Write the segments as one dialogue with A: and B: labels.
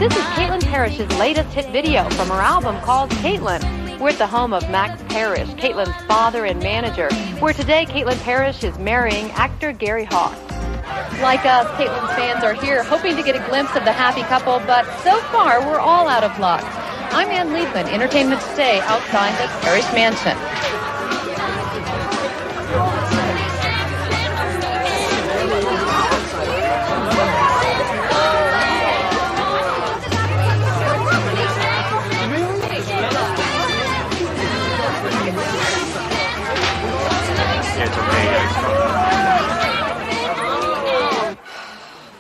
A: This is Caitlin Parrish's latest hit video from her album called Caitlin. We're at the home of Max Parrish, Caitlin's father and manager, where today Caitlin Parrish is marrying actor Gary Hawks. Like us, Caitlin's fans are here hoping to get a glimpse of the happy couple, but so far we're all out of luck. I'm Ann Liebman, Entertainment Today, outside the Parrish Mansion.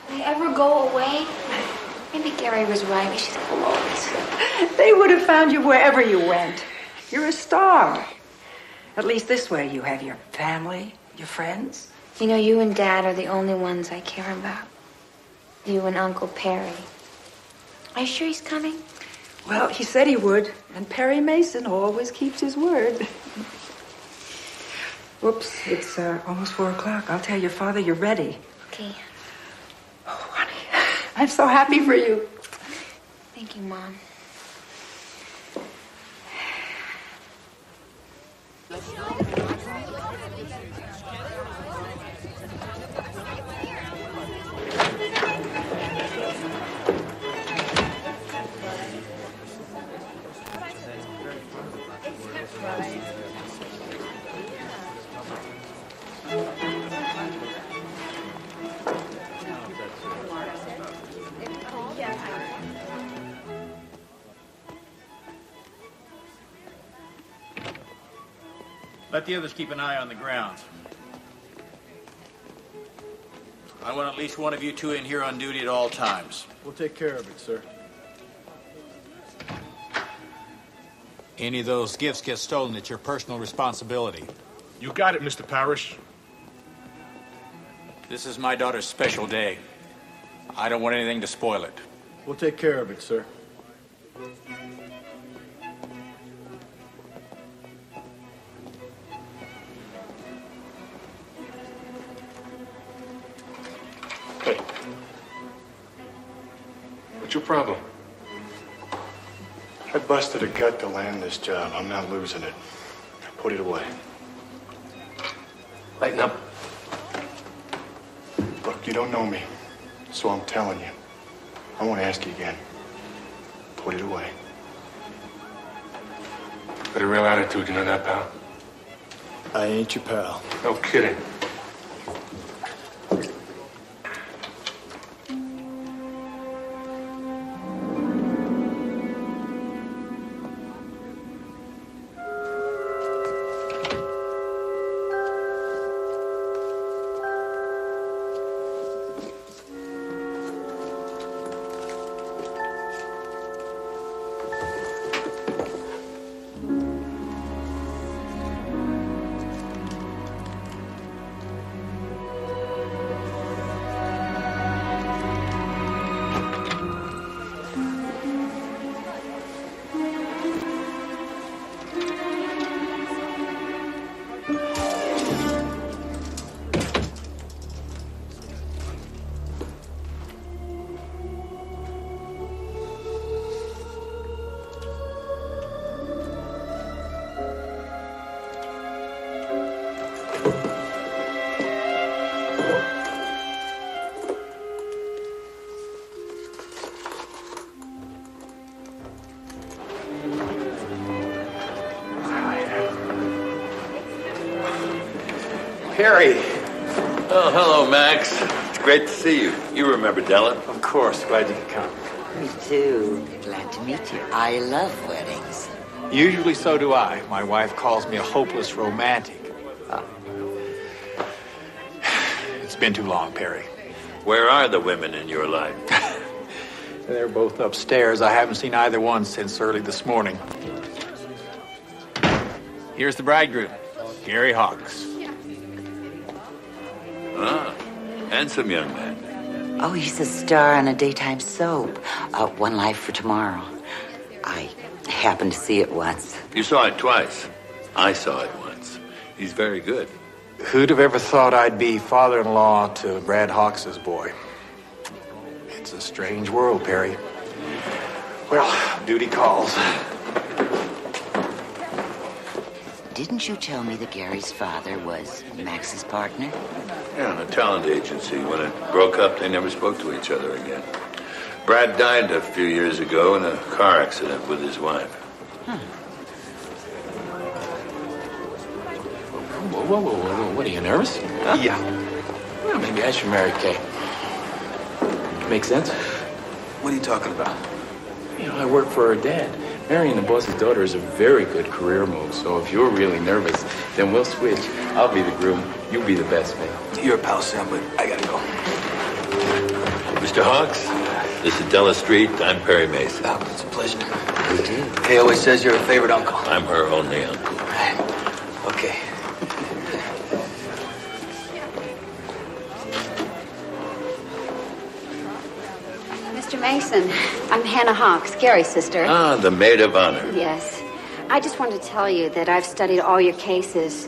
B: They ever go away? Maybe Gary was right. We should go always.
C: They would have found you wherever you went. You're a star. At least this way you have your family, your friends.
B: You know, you and Dad are the only ones I care about. You and Uncle Perry. Are you sure he's coming?
C: Well, he said he would, and Perry Mason always keeps his word. Whoops, it's almost 4 o'clock. I'll tell your father you're ready.
B: Okay.
C: Oh, honey, I'm so happy for you.
B: Thank you, Mom.
D: Let the others keep an eye on the grounds. I want at least one of you two in here on duty at all times.
E: We'll take care of it, sir.
D: Any of those gifts get stolen, it's your personal responsibility.
E: You got it, Mr. Parrish.
D: This is my daughter's special day. I don't want anything to spoil it.
E: We'll take care of it, sir.
F: Hey. What's your problem? I busted a gut to land this job. I'm not losing it. Put it away.
G: Lighten up.
F: Look, you don't know me, so I'm telling you. I won't ask you again. Put it away.
G: Got a real attitude, you know that, pal?
F: I ain't your pal.
G: No kidding.
H: Perry. Oh, hello, Max. It's great to see you. You remember Della?
D: Of course, glad you could come.
I: Me too. Glad to meet you. I love weddings.
D: Usually so do I. My wife calls me a hopeless romantic. It's been too long, Perry.
H: Where are the women in your life?
D: They're both upstairs. I haven't seen either one since early this morning. Here's the bridegroom, Gary Hawks.
H: Ah, handsome young man.
I: Oh, he's a star on a daytime soap. One Life for Tomorrow. I happened to see it once.
H: You saw it twice. I saw it once. He's very good.
D: Who'd have ever thought I'd be father-in-law to Brad Hawks's boy? It's a strange world, Perry.
J: Well, duty calls.
I: Didn't you tell me that Gary's father was Max's partner?
H: Yeah, in a talent agency. When it broke up, they never spoke to each other again. Brad died a few years ago in a car accident with his wife.
K: Huh. Whoa. What, are you nervous? Huh?
J: Yeah.
K: Well, maybe I should marry Kay. Make sense?
J: What are you talking about?
K: You know, I work for her dad. Marrying the boss's daughter is a very good career move, so if you're really nervous, then we'll switch. I'll be the groom, you'll be the best man.
J: You're a pal, Sam, but I gotta go.
H: Mr. Hawks, this is Della Street. I'm Perry Mason.
J: Oh, it's a pleasure.
I: You do.
J: Kay always says you're a favorite uncle.
H: I'm her only uncle.
J: Okay.
L: Mr. Mason, I'm Hannah Hawks, Gary's sister.
H: Ah, the maid of honor.
L: Yes. I just wanted to tell you that I've studied all your cases,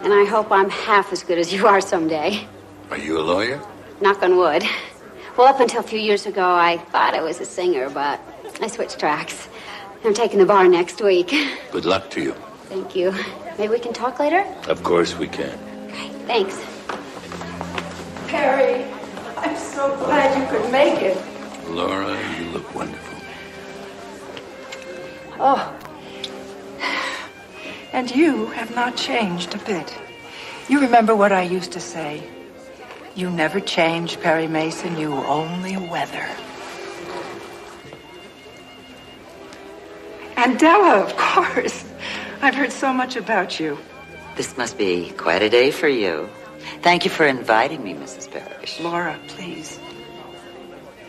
L: and I hope I'm half as good as you are someday.
H: Are you a lawyer?
L: Knock on wood. Well, up until a few years ago, I thought I was a singer, but I switched tracks. I'm taking the bar next week.
H: Good luck to you.
L: Thank you. Maybe we can talk later?
H: Of course we can.
L: Okay, thanks.
C: Perry, I'm so glad you could make it.
H: Laura, you look wonderful.
C: Oh. And you have not changed a bit. You remember what I used to say? You never change, Perry Mason. You only weather. And Della, of course. I've heard so much about you.
I: This must be quite a day for you. Thank you for inviting me, Mrs. Parrish.
C: Laura, please.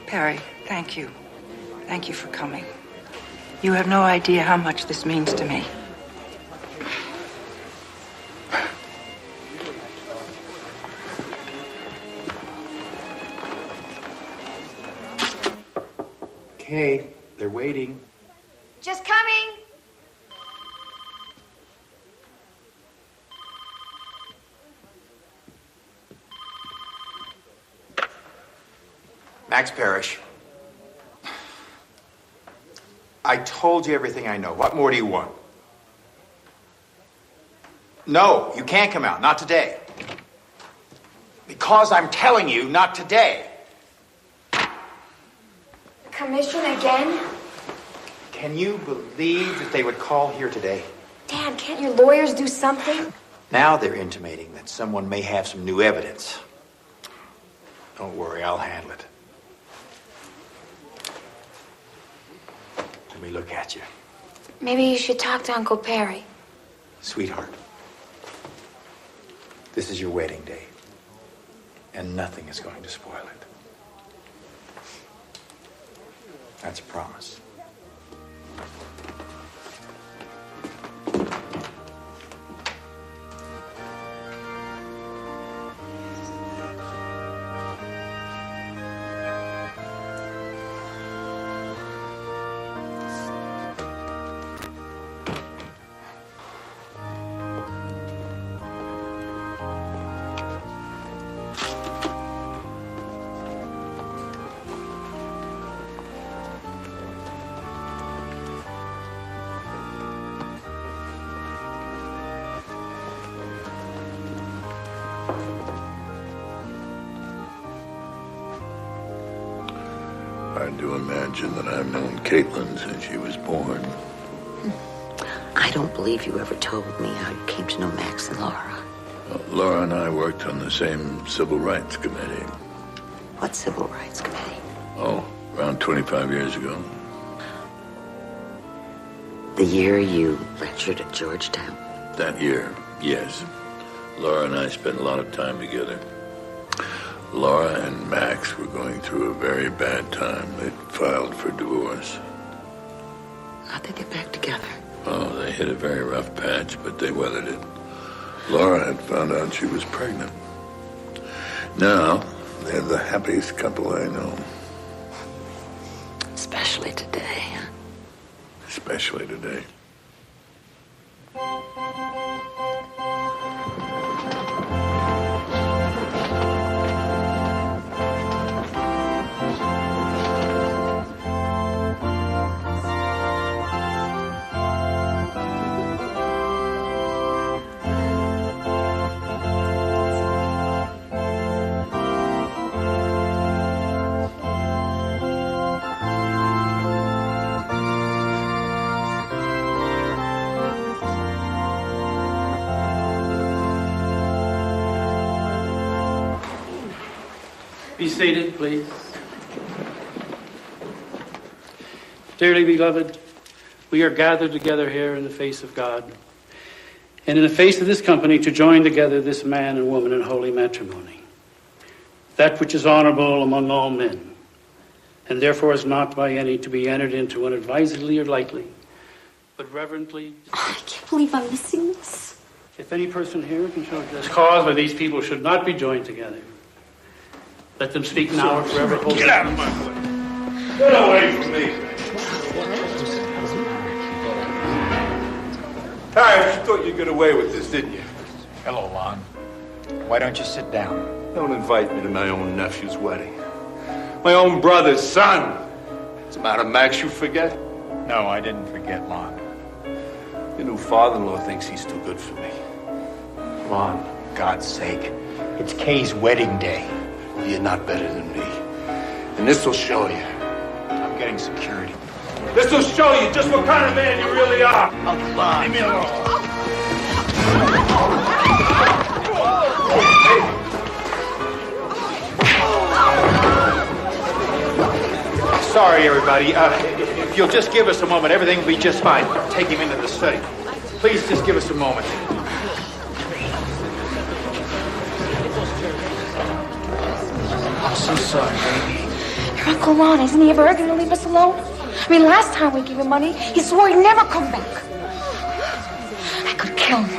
C: Perry, thank you. Thank you for coming. You have no idea how much this means to me.
J: Kay, they're waiting.
B: Just coming.
J: Max Parrish. I told you everything I know. What more do you want? No, you can't come out. Not today. Because I'm telling you, not today.
B: Commission again?
J: Can you believe that they would call here today?
B: Dad, can't your lawyers do something?
J: Now they're intimating that someone may have some new evidence. Don't worry, I'll handle it. Let me look at you.
B: Maybe you should talk to Uncle Perry.
J: Sweetheart, this is your wedding day, and nothing is going to spoil it. That's a promise.
H: Hard to imagine that I've known Caitlin since she was born.
I: I don't believe you ever told me how you came to know Max and Laura.
H: Well, Laura and I worked on the same civil rights committee.
I: What civil rights committee?
H: Oh, around 25 years ago.
I: The year you lectured at Georgetown?
H: That year, yes. Laura and I spent a lot of time together. Laura and Max were going through a very bad time. They'd filed for divorce.
I: How'd they get back together?
H: Oh, they hit a very rough patch, but they weathered it. Laura had found out she was pregnant. Now, they're the happiest couple I know.
I: Especially today.
H: Especially today.
M: Be seated, please. Dearly beloved, we are gathered together here in the face of God and in the face of this company to join together this man and woman in holy matrimony, that which is honorable among all men, and therefore is not by any to be entered into unadvisedly or lightly, but reverently.
N: I can't believe I'm missing this.
M: If any person here can show just cause why these people should not be joined together, let them speak now or forever hold.
G: Get out of my way. Get away from me. I thought you'd get away with this, didn't you?
J: Hello, Lon. Why don't you sit down?
G: Don't invite me to my own nephew's wedding. My own brother's son. What's the matter, Max? You forget?
J: No, I didn't forget, Lon.
G: Your new father-in-law thinks he's too good for me.
J: Lon, God's sake. It's Kay's wedding day.
G: Well, you're not better than me. And this'll show you.
J: I'm getting security.
G: This'll show you just what kind of man you really are.
J: Oh, Lon.
G: Leave me alone.
J: Sorry, everybody. If you'll just give us a moment, everything will be just fine. Take him into the study. Please just give us a moment.
C: I'm so sorry, baby.
N: Your Uncle Lon, isn't he ever going to leave us alone? I mean, last time we gave him money, he swore he'd never come back. I could kill him.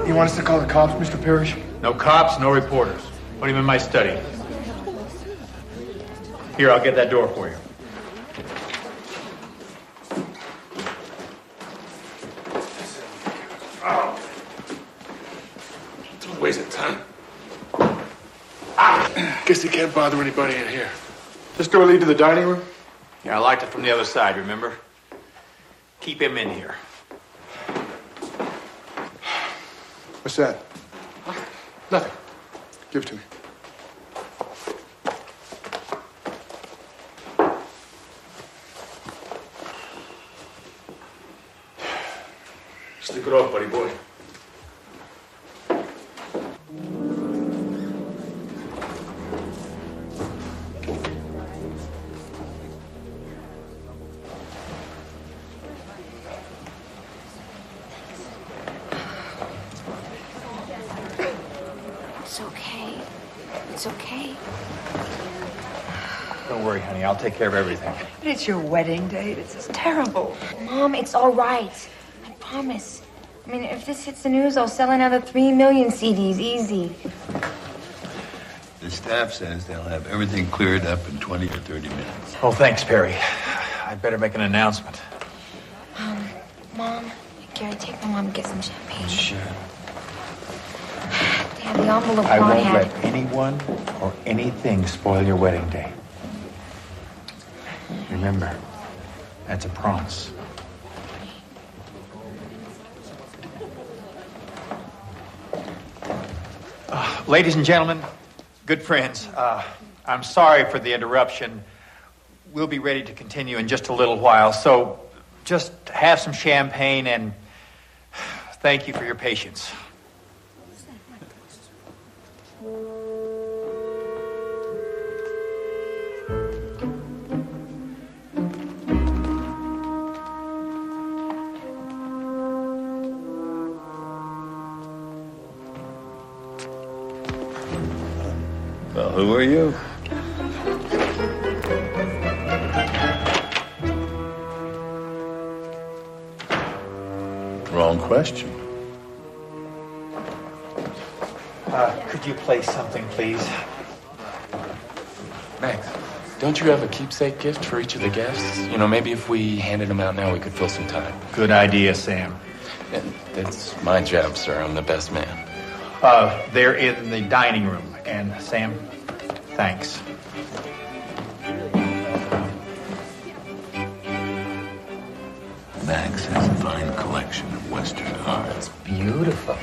F: You want us to call the cops, Mr. Parrish?
J: No cops, no reporters. Put him in my study. Here, I'll get that door for you.
G: It's a waste of time.
F: Guess they can't bother anybody in here. This door lead to the dining room?
J: Yeah, I liked it from the other side, remember? Keep him in here.
F: What's that? Nothing. Give it to me.
G: Sleep it off, buddy boy.
N: It's okay. It's okay.
J: Don't worry, honey. I'll take care of everything.
C: But it's your wedding date. It's just terrible.
N: Mom, it's all right. I promise. I mean, if this hits the news, I'll sell another 3 million CDs. Easy.
H: The staff says they'll have everything cleared up in 20 or 30 minutes.
J: Oh, thanks, Perry. I'd better make an announcement.
N: Mom, Gary, take my mom and get some champagne.
J: Sure.
N: They have the envelope
J: I
N: Ron
J: won't
N: had.
J: let anyone or anything spoil your wedding day. Remember, that's a promise. Ladies and gentlemen, good friends, I'm sorry for the interruption. We'll be ready to continue in just a little while, so just have some champagne and thank you for your patience.
H: Well, who are you? Wrong question.
J: Could you play something, please?
K: Max, don't you have a keepsake gift for each of the guests? You know, maybe if we handed them out now, we could fill some time.
J: Good idea, Sam.
K: And it's my job, sir. I'm the best man.
J: They're in the dining room. And Sam, thanks.
H: Max has a fine collection of Western art.
C: It's beautiful.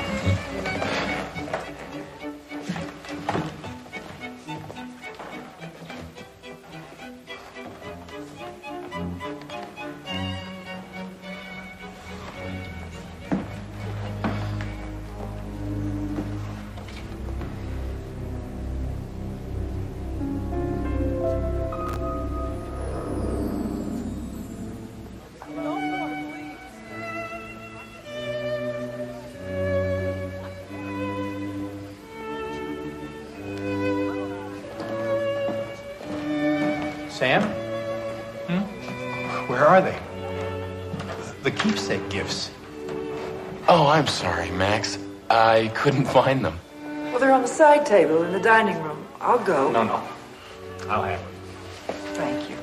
J: Sam? Where are they? The keepsake gifts.
K: Oh, I'm sorry, Max. I couldn't find them.
C: Well, they're on the side table in the dining room. I'll go.
J: No. I'll have them.
C: Thank you.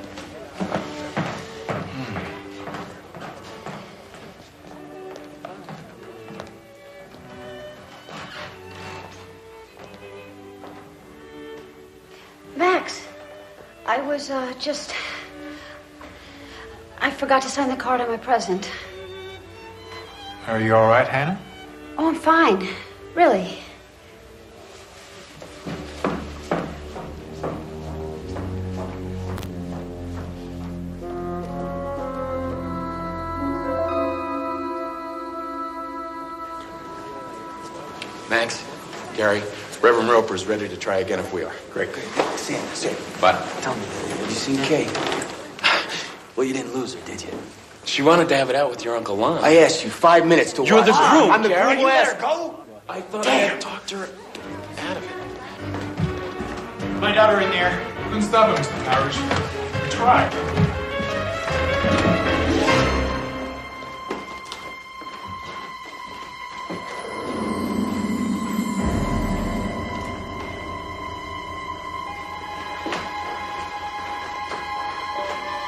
L: Max, I was I forgot to sign the card on my present.
J: Are you all right, Hannah?
L: Oh, I'm fine. Really.
K: Max, Gary, Reverend Roper's ready to try again if we are.
J: Great.
O: Sam.
K: But
O: Tell me, have you seen Kay? Well, you didn't lose her, did you?
K: she wanted to have it out with your Uncle Lon.
O: I asked you 5 minutes to
K: You're
O: watch.
K: the groom,
O: I'm the
K: Gary.
O: groom.
K: You
O: Let
K: better
O: her go.
K: I thought I had talked her out of it.
J: My daughter in there.
E: Couldn't stop him, Mr. Parrish. We tried.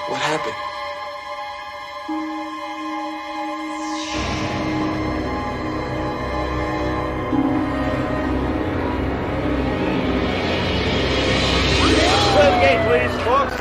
K: What happened?
P: Clear the gate, please, folks.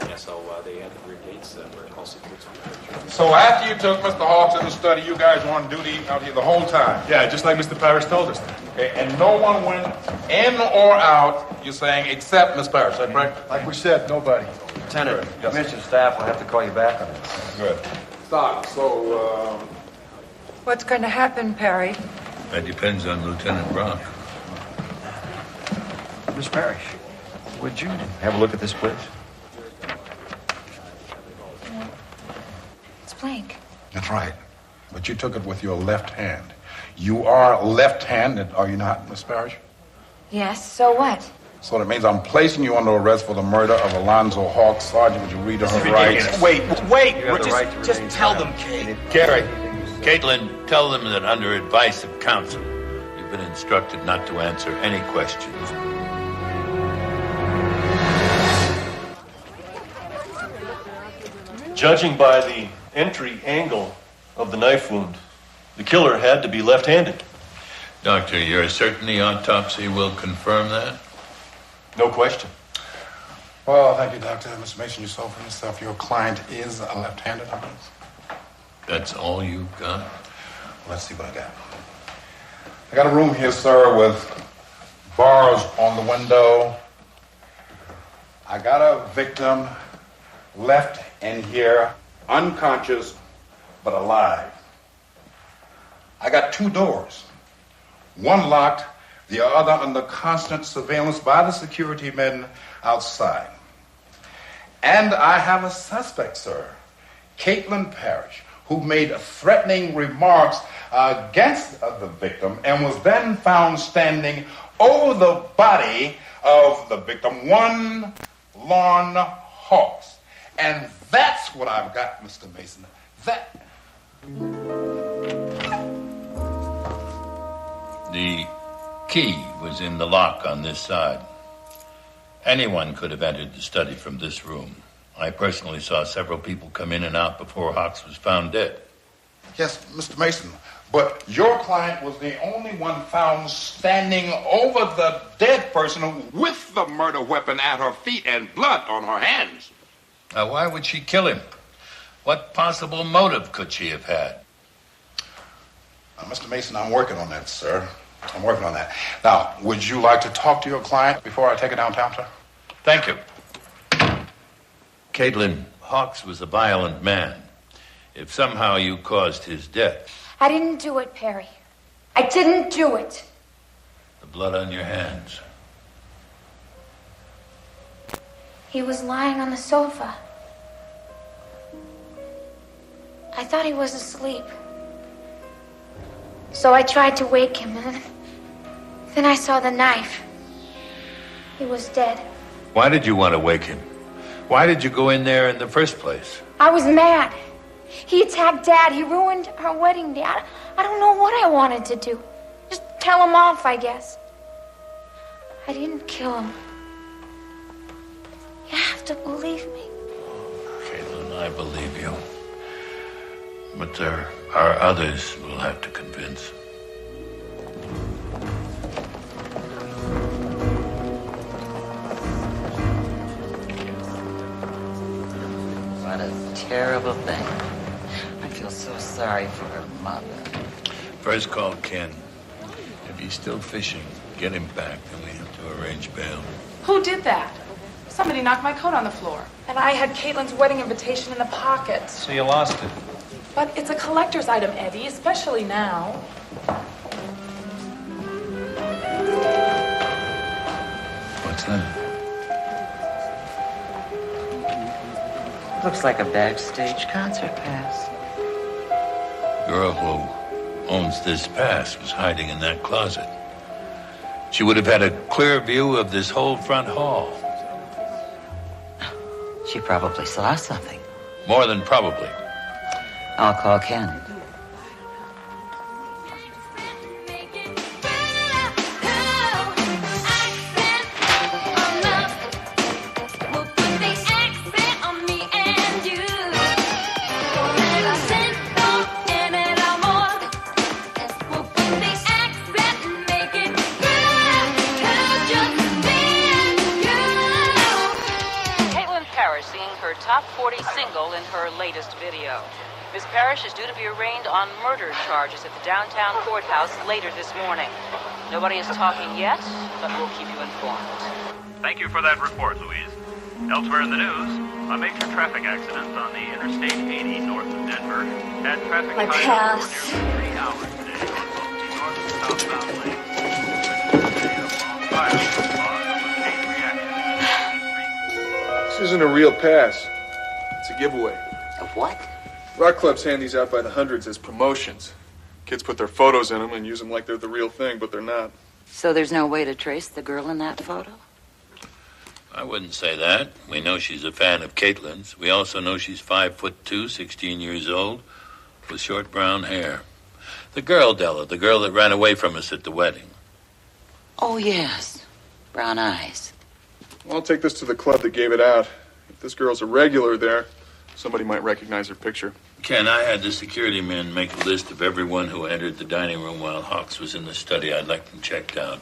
K: Yeah, so they had the rear gates where Kelsey puts on.
Q: So after you took Mr. Hawks in the study, you guys were on duty out here the whole time?
E: Yeah, just like Mr. Parrish told us.
Q: Okay, and no one went in or out, you're saying, except Miss Parrish, is that correct?
E: Like we said, nobody.
R: Lieutenant, commission staff will have to call you back on this.
Q: Good. Stop. So,
C: What's going to happen, Perry?
H: That depends on Lieutenant Brock.
R: Miss Parrish, would you have a look at this, please?
N: It's blank.
Q: That's right. But you took it with your left hand. You are left-handed, are you not, Miss Parrish?
N: Yes, so what?
Q: So that means I'm placing you under arrest for the murder of Alonzo Hawks. Sergeant, would you read her rights?
R: Wait. We're just tell them, Kay.
H: Gary, Caitlin, tell them that under advice of counsel, you've been instructed not to answer any questions.
S: Judging by the entry angle of the knife wound, the killer had to be left-handed.
H: Doctor, you're certain the autopsy will confirm that?
S: No question.
Q: Well, thank you, Doctor. Mr. Mason, you saw for yourself your client is a left-handed, I guess.
H: That's all you've got?
Q: Let's see what I got. I got a room here, sir, with bars on the window. I got a victim left in here, unconscious, but alive. I got 2 doors. One locked, the other under constant surveillance by the security men outside. And I have a suspect, sir, Caitlin Parrish, who made threatening remarks against the victim and was then found standing over the body of the victim, one Lon Hawks. And that's what I've got, Mr. Mason. That...
H: The key was in the lock on this side. Anyone could have entered the study from this room. I personally saw several people come in and out before Hawks was found dead.
Q: Yes, Mr. Mason, but your client was the only one found standing over the dead person with the murder weapon at her feet and blood on her hands.
H: Now, why would she kill him? What possible motive could she have had?
Q: Mr. Mason, I'm working on that, sir. I'm working on that. Now, would you like to talk to your client before I take it downtown, sir?
H: Thank you. Caitlin, Hawks was a violent man. If somehow you caused his death,
N: I didn't do it, Perry. I didn't do it.
H: the blood on your hands.
N: He was lying on the sofa. I thought he was asleep. So I tried to wake him, and then I saw the knife. He was dead.
H: Why did you want to wake him? Why did you go in there in the first place?
N: I was mad. He attacked Dad. He ruined our wedding day. I don't know what I wanted to do. Just tell him off, I guess. I didn't kill him. You have to believe me.
H: Caitlin, I believe you. But there are others we'll have to convince.
I: What a terrible thing. I feel so sorry for her mother.
H: First call Ken. If he's still fishing, get him back, then we have to arrange bail.
T: Who did that? Somebody knocked my coat on the floor. And I had Caitlin's wedding invitation in the pocket.
J: So you lost it.
T: But it's a collector's item, Eddie, especially now.
H: What's that?
I: Looks like a backstage concert pass.
H: The girl who owns this pass was hiding in that closet. She would have had a clear view of this whole front hall.
I: She probably saw something.
H: More than probably.
I: I'll call Ken.
U: Top 40 single in her latest video. Miss Parrish is due to be arraigned on murder charges at the downtown courthouse later this morning. Nobody is talking yet, but we'll keep you informed.
V: Thank you for that report, Louise. Elsewhere in the news, a major traffic accident on the Interstate 80 north of Denver had traffic
N: My
V: tied up
N: pass.
V: for nearly 3 hours today on both the north and southbound lanes. Fire was caused from a chain reaction.
E: This isn't a real pass. It's a giveaway.
I: A what?
E: Rock clubs hand these out by the hundreds as promotions. Kids put their photos in them and use them like they're the real thing, but they're not.
I: So there's no way to trace the girl in that photo?
H: I wouldn't say that. We know she's a fan of Caitlin's. We also know she's 5'2", 16 years old, with short brown hair. The girl, Della, the girl that ran away from us at the wedding.
I: Oh, yes. Brown eyes.
E: I'll take this to the club that gave it out. If this girl's a regular there, somebody might recognize her picture.
H: Ken, I had the security men make a list of everyone who entered the dining room while Hawks was in the study. I'd like them checked out.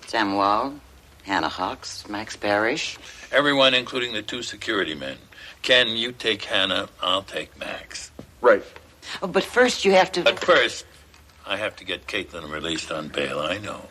I: Sam Wall, Hannah Hawks, Max Parrish.
H: Everyone, including the 2 security men. Ken, you take Hannah, I'll take Max.
E: Right.
I: Oh, but first you have to...
H: But first, I have to get Caitlin released on bail, I know.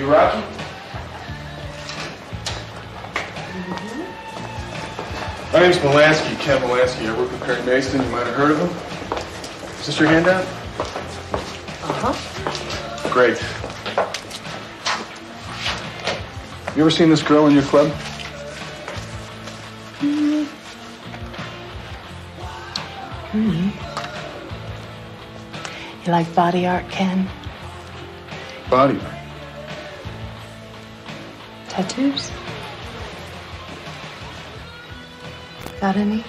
E: You Rocky? My name's Molansky, Ken Molansky. I work with Perry Mason. You might have heard of him. Is this your handout?
T: Uh-huh.
E: Great. You ever seen this girl in your club?
T: You like body art, Ken?
E: Body art.
T: Tattoos? Got any?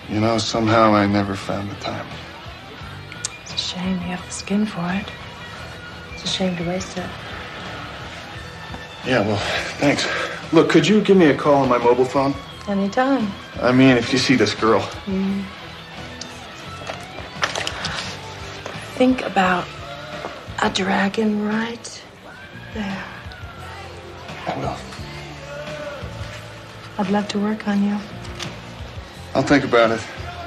E: You know, somehow I never found the time.
T: It's a shame you have the skin for it. It's a shame to waste it.
E: Yeah, well, thanks. Look, could you give me a call on my mobile phone?
T: Anytime.
E: I mean, if you see this girl.
T: Think about a dragon right there.
E: I will.
T: I'd love to work on you.
E: I'll think about it.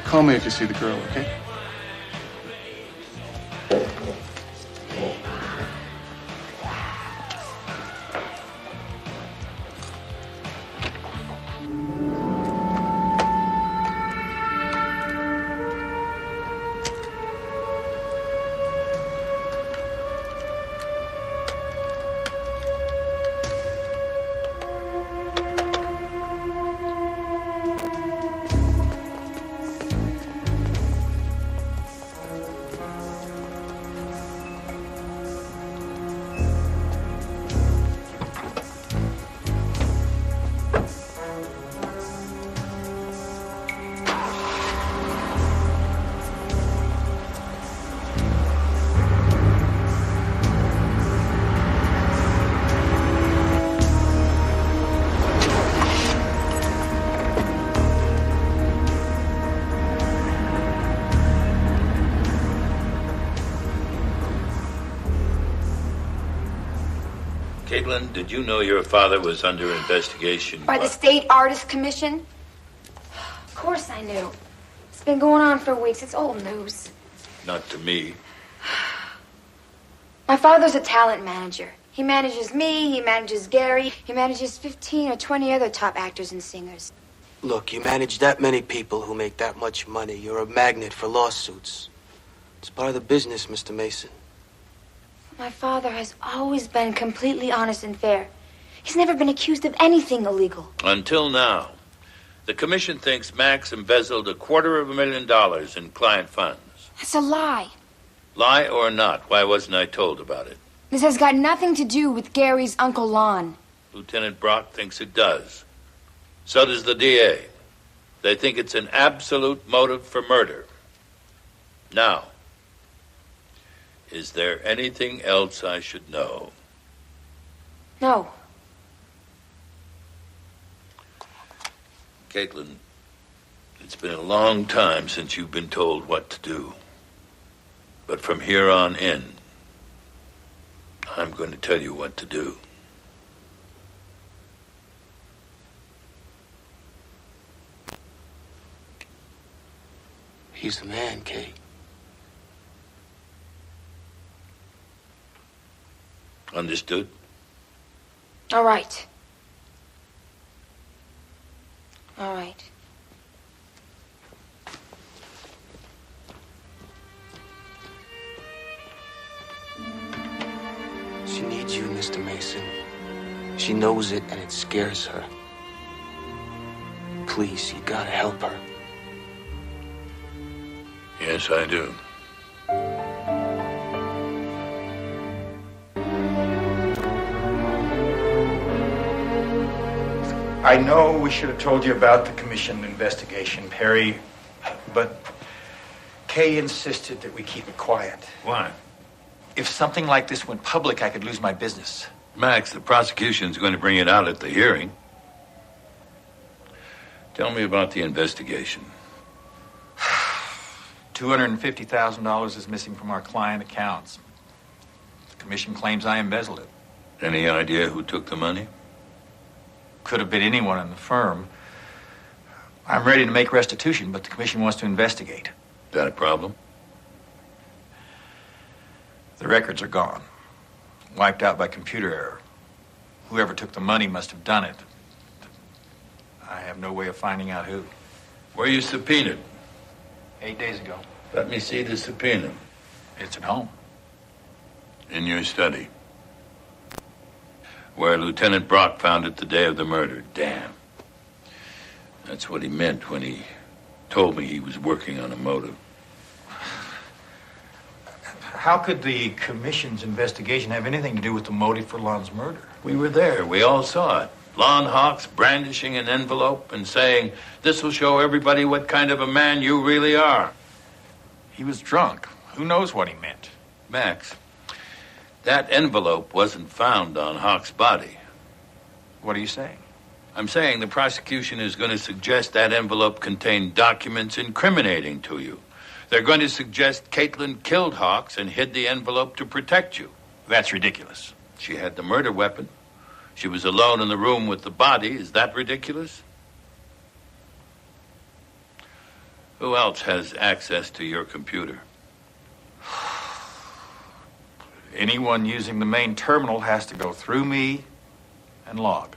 E: Call me if you see the girl, okay?
H: Caitlin, did you know your father was under investigation?
N: By the State Artists Commission? Of course I knew. It's been going on for weeks. It's old news.
H: Not to me.
N: My father's a talent manager. He manages me, he manages Gary, he manages 15 or 20 other top actors and singers.
O: Look, you manage that many people who make that much money. You're a magnet for lawsuits. It's part of the business, Mr. Mason.
N: My father has always been completely honest and fair. He's never been accused of anything illegal.
H: Until now. The commission thinks Max embezzled $250,000 in client funds.
N: That's a lie.
H: Lie or not, why wasn't I told about it?
N: This has got nothing to do with Gary's Uncle Lon.
H: Lieutenant Brock thinks it does. So does the DA. They think it's an absolute motive for murder. Now, is there anything else I should know?
N: No.
H: Caitlin, it's been a long time since you've been told what to do. But from here on in, I'm going to tell you what to do.
O: He's the man, Kate.
H: Understood?
N: All right. All right.
O: She needs you, Mr. Mason. She knows it, and it scares her. Please, you gotta help her.
H: Yes, I do.
J: I know we should have told you about the commission investigation, Perry, but Kay insisted that we keep it quiet.
H: Why?
J: If something like this went public, I could lose my business.
H: Max, the prosecution's going to bring it out at the hearing. Tell me about the investigation.
J: $250,000 is missing from our client accounts. The commission claims I embezzled it.
H: Any idea who took the money?
J: Could have been anyone in the firm. I'm ready to make restitution, but the commission wants to investigate.
H: Is that a problem?
J: The records are gone. wiped out by computer error. Whoever took the money must have done it. I have no way of finding out who.
H: Were you subpoenaed?
J: 8 days ago.
H: Let me see the subpoena.
J: It's at home.
H: In your study. Where Lieutenant Brock found it the day of the murder. Damn. That's what he meant when he told me he was working on a motive.
J: How could the commission's investigation have anything to do with the motive for Lon's murder?
H: We were there. We all saw it. Lon Hawks brandishing an envelope and saying, "This will show everybody what kind of a man you really are."
J: He was drunk. Who knows what he meant?
H: Max, that envelope wasn't found on Hawks' body.
J: What are you saying?
H: I'm saying the prosecution is going to suggest that envelope contained documents incriminating to you. They're going to suggest Caitlin killed Hawks and hid the envelope to protect you.
J: That's ridiculous.
H: She had the murder weapon. She was alone in the room with the body. Is that ridiculous? Who else has access to your computer?
J: Anyone using the main terminal has to go through me and log.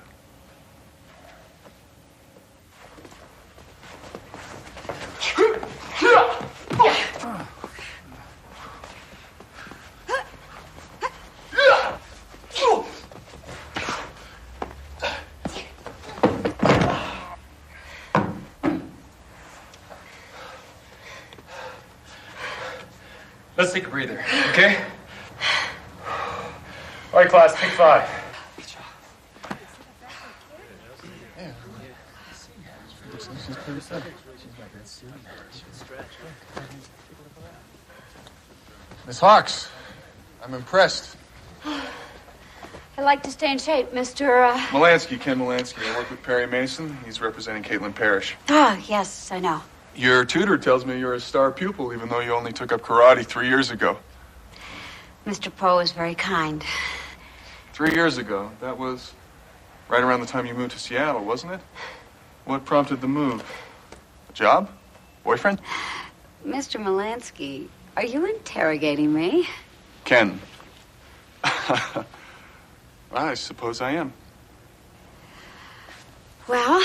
A: Let's take a breather, okay? All right, class, take 5.
E: Miss Hawks, I'm impressed.
L: I'd like to stay in shape, Mr.
E: Melansky, Ken Melansky. I work with Perry Mason. He's representing Caitlin Parrish.
L: Oh, yes, I know.
E: Your tutor tells me you're a star pupil, even though you only took up karate 3 years ago.
L: Mr. Poe is very kind.
E: 3 years ago? That was right around the time you moved to Seattle, wasn't it? What prompted the move? A job? Boyfriend?
L: Mr. Melansky, are you interrogating me?
E: Ken. I suppose I am.
L: Well,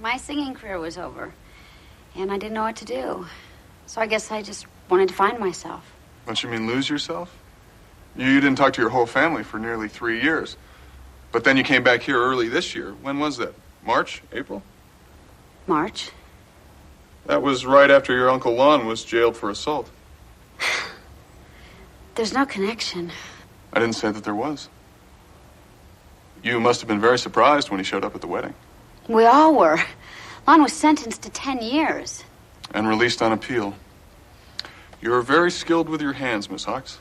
L: my singing career was over, and I didn't know what to do. So I guess I just wanted to find myself.
E: Don't you mean lose yourself? You didn't talk to your whole family for nearly 3 years. But then you came back here early this year. When was that? March? April?
L: March.
E: That was right after your Uncle Lon was jailed for assault.
L: There's no connection.
E: I didn't say that there was. You must have been very surprised when he showed up at the wedding.
L: We all were. Lon was sentenced to 10 years.
E: And released on appeal. You're very skilled with your hands, Miss Hawks.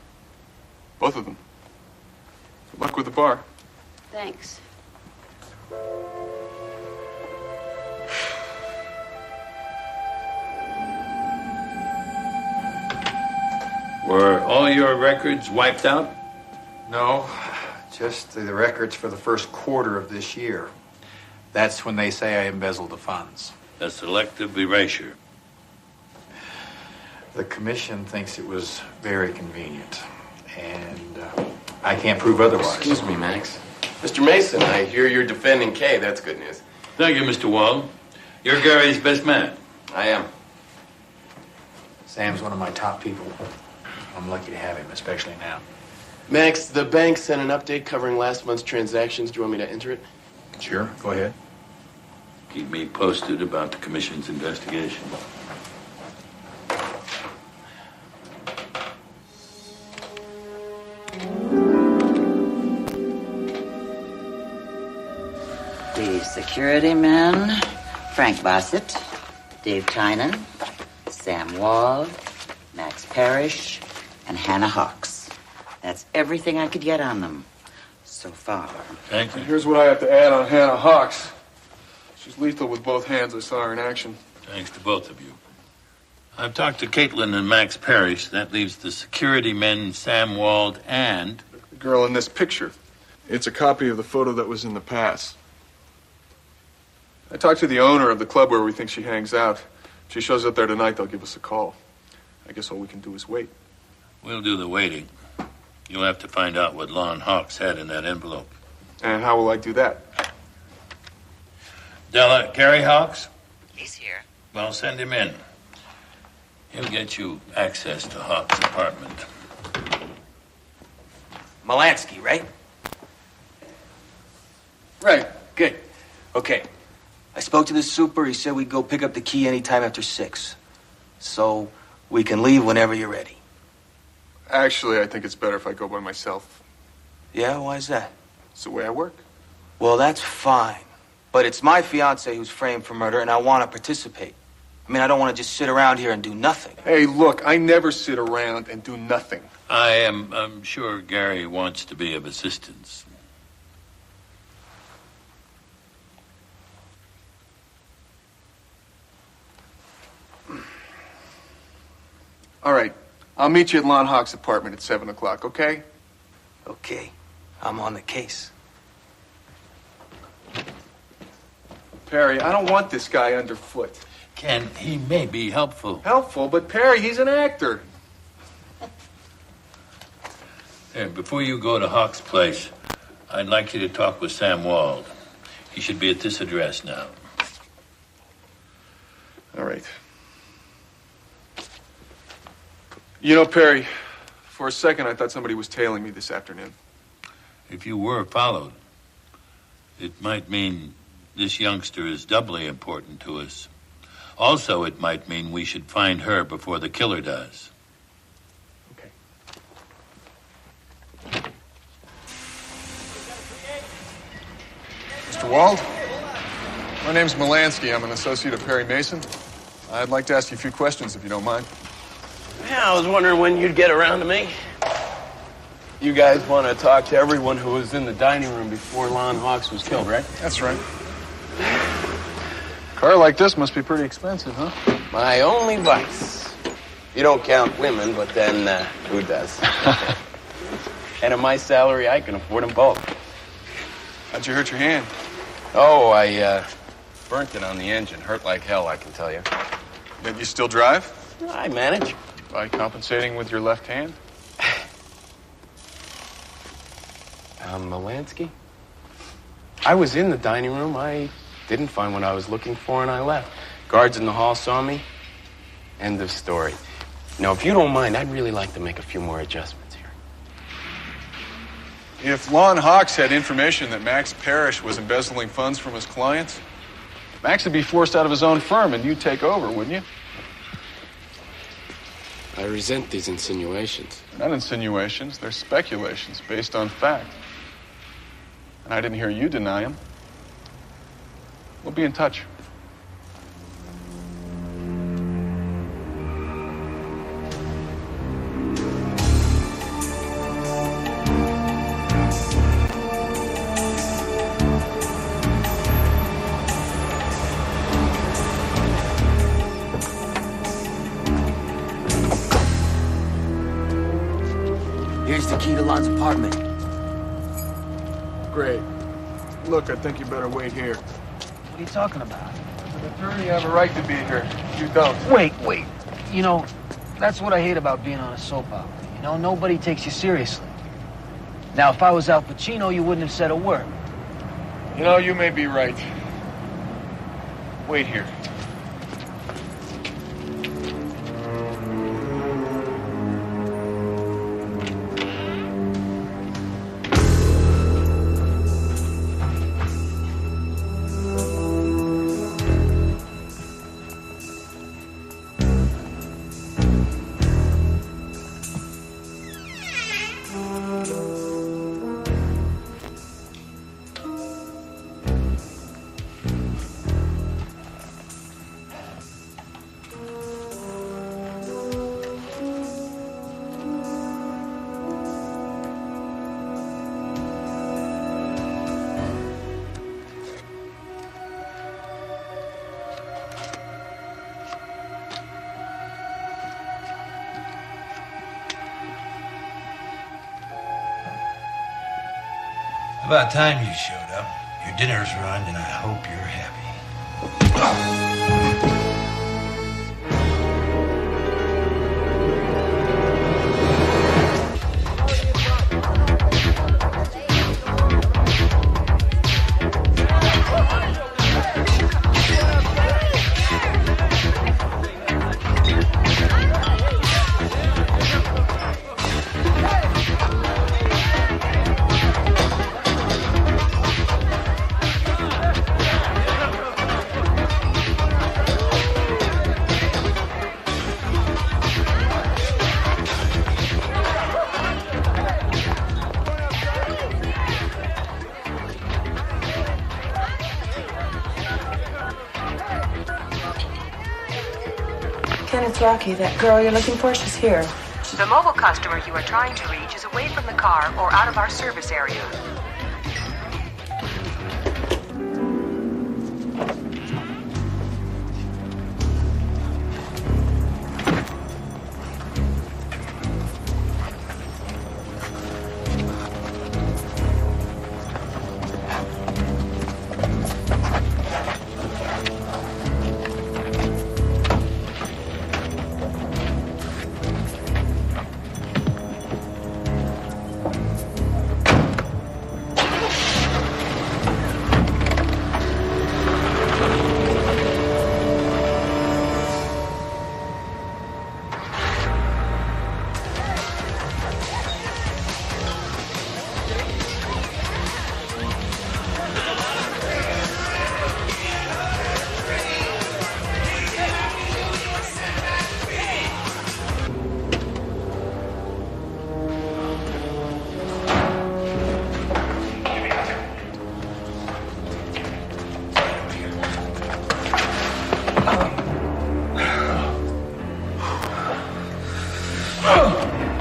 E: Both of them. Good luck with the bar.
L: Thanks.
H: Were all your records wiped out?
J: No, just the records for the first quarter of this year. That's when they say I embezzled the funds.
H: A selective erasure.
J: The commission thinks it was very convenient, and I can't prove otherwise.
K: Excuse me, Max. Mr. Mason, I hear you're defending Kay. That's good news.
H: Thank you, Mr. Wall. You're Gary's best man.
K: I am.
J: Sam's one of my top people. I'm lucky to have him, especially now.
K: Max, the bank sent an update covering last month's transactions. Do you want me to enter it?
J: Sure, go ahead.
H: Keep me posted about the commission's investigation.
I: The security men, Frank Bassett, Dave Tynan, Sam Wald, Max Parrish, and Hannah Hawks. That's everything I could get on them so far.
H: Thank you.
E: Here's what I have to add on Hannah Hawks. She's lethal with both hands. I saw her in action.
H: Thanks to both of you. I've talked to Caitlin and Max Parrish. That leaves the security men, Sam Wald, and...
E: The girl in this picture. It's a copy of the photo that was in the pass. I talked to the owner of the club where we think she hangs out. If she shows up there tonight, they'll give us a call. I guess all we can do is wait.
H: We'll do the waiting. You'll have to find out what Lon Hawks had in that envelope.
E: And how will I do that?
H: Della, Gary Hawks?
I: He's here.
H: Well, send him in. He'll get you access to Hawks' apartment.
O: Melansky, right?
B: Right. Good. Okay.
O: I spoke to the super. He said we'd go pick up the key anytime after 6. So we can leave whenever you're ready.
E: Actually, I think it's better if I go by myself.
O: Yeah? Why is that?
E: It's the way I work.
O: Well, that's fine. But it's my fiance who's framed for murder, and I want to participate. I mean, I don't want to just sit around here and do nothing.
E: Hey, look, I never sit around and do nothing.
H: I'm sure Gary wants to be of assistance.
E: All right. I'll meet you at Lon Hawks' apartment at 7 o'clock, okay?
O: Okay. I'm on the case.
E: Perry, I don't want this guy underfoot.
H: Ken, he may be helpful.
E: Helpful, but Perry, he's an actor.
H: Hey, before you go to Hawks' place, I'd like you to talk with Sam Wald. He should be at this address now.
E: All right. You know, Perry, for a second I thought somebody was tailing me this afternoon.
H: If you were followed, it might mean this youngster is doubly important to us. Also, it might mean we should find her before the killer does.
E: Okay. Mr. Wald, my name's Melansky. I'm an associate of Perry Mason. I'd like to ask you a few questions, if you don't mind.
B: Yeah, I was wondering when you'd get around to me. You guys want to talk to everyone who was in the dining room before Lon Hawks was killed, right?
E: That's right. Car like this must be pretty expensive, huh?
B: My only vice. You don't count women, but then who does? And at my salary, I can afford them both.
E: How'd you hurt your hand?
B: Oh, I burnt it on the engine. Hurt like hell, I can tell you.
E: Yet you still drive?
B: I manage.
E: By compensating with your left hand?
B: Melansky? I was in the dining room. I didn't find what I was looking for, and I left. Guards in the hall saw me. End of story. Now, if you don't mind, I'd really like to make a few more adjustments here.
E: If Lon Hawks had information that Max Parrish was embezzling funds from his clients, Max would be forced out of his own firm, and you'd take over, wouldn't you?
B: I resent these insinuations.
E: They're not insinuations. They're speculations based on fact. And I didn't hear you deny them. We'll be in touch.
O: Here's the key to Lon's apartment.
E: Great. Look, I think you better wait here.
O: What are you talking about?
E: As an attorney, you have a right to be here. You don't.
O: Wait. You know, that's what I hate about being on a soap opera. You know, nobody takes you seriously. Now, if I was Al Pacino, you wouldn't have said a word.
E: You know, you may be right. Wait here.
D: About time you showed up. Your dinner's run, and I hope you're happy.
C: Lieutenant Rocky, that girl you're looking for, she's here.
F: The mobile customer you are trying to reach is away from the car or out of our service area.